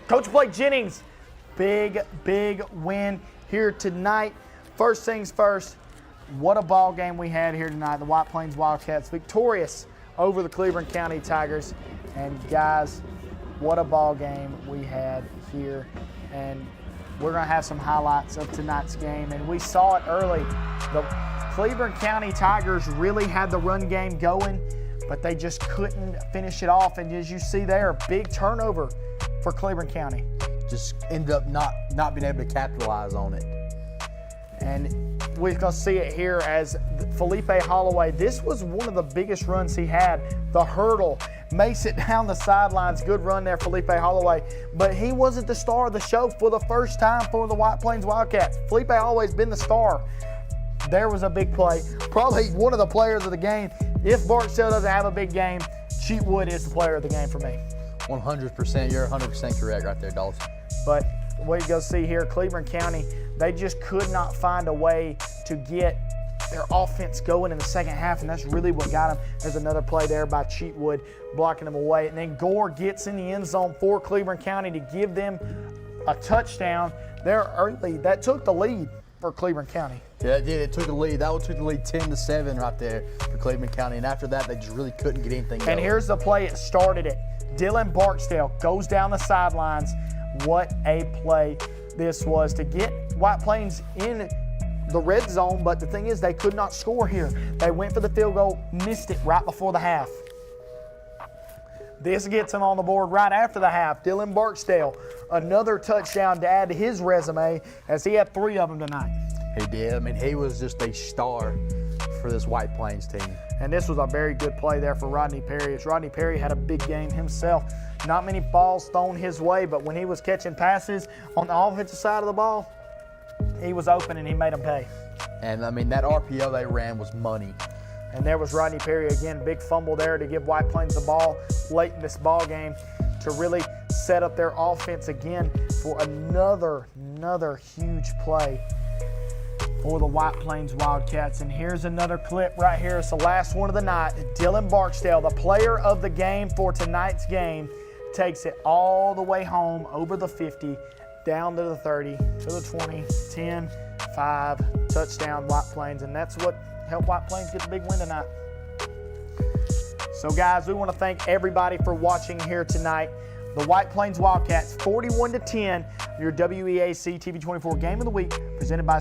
Coach Blake Jennings, big win here tonight. First things first, what a ball game we had here tonight. The White Plains Wildcats victorious over the Cleveland County Tigers. And guys, what a ball game we had here. And we're going to have some highlights of tonight's game. And we saw it early. The Cleveland County Tigers really had the run game going, but they just couldn't finish it off. And as you see there, big turnover for Cleveland County. Just ended up not being able to capitalize on it. And we're going to see it here as Felipe Holloway, this was one of the biggest runs he had. The hurdle makes it down the sidelines. Good run there, Felipe Holloway. But he wasn't the star of the show for the first time for the White Plains Wildcats. Felipe Holloway's been the star. There was a big play. Probably one of the players of the game. If Barksdale doesn't have a big game, Cheatwood is the player of the game for me. 100%. You're 100% correct right there, Dalton. But what you go see here, Cleveland County, they just could not find a way to get their offense going in the second half, and that's really what got them. There's another play there by Cheatwood blocking them away. And then Gore gets in the end zone for Cleveland County to give them a touchdown there early. That took the lead for Cleveland County. Yeah, it did. It took the lead. That one took the lead 10-7 right there for Cleveland County. And after that, they just really couldn't get anything going. And here's the play. It started it. Dylan Barksdale goes down the sidelines. What a play this was to get White Plains in the red zone, but the thing is they could not score here. They went for the field goal, missed it right before the half. This gets him on the board right after the half. Dylan Barksdale, another touchdown to add to his resume as he had 3 of them tonight. He did. I mean, he was just a star for this White Plains team. And this was a very good play there for Rodney Perry. As Rodney Perry had a big game himself. Not many balls thrown his way, but when he was catching passes on the offensive side of the ball, he was open and he made them pay. And, I mean, that RPO they ran was money. And there was Rodney Perry again, big fumble there to give White Plains the ball late in this ball game to really set up their offense again for another huge play for the White Plains Wildcats. And here's another clip right here. It's the last one of the night. Dylan Barksdale, the player of the game for tonight's game, takes it all the way home over the 50, down to the 30, to the 20, 10, 5, touchdown White Plains. And that's what helped White Plains get the big win tonight. So guys, we want to thank everybody for watching here tonight. The White Plains Wildcats 41-10, your WEAC TV 24 Game of the Week, presented by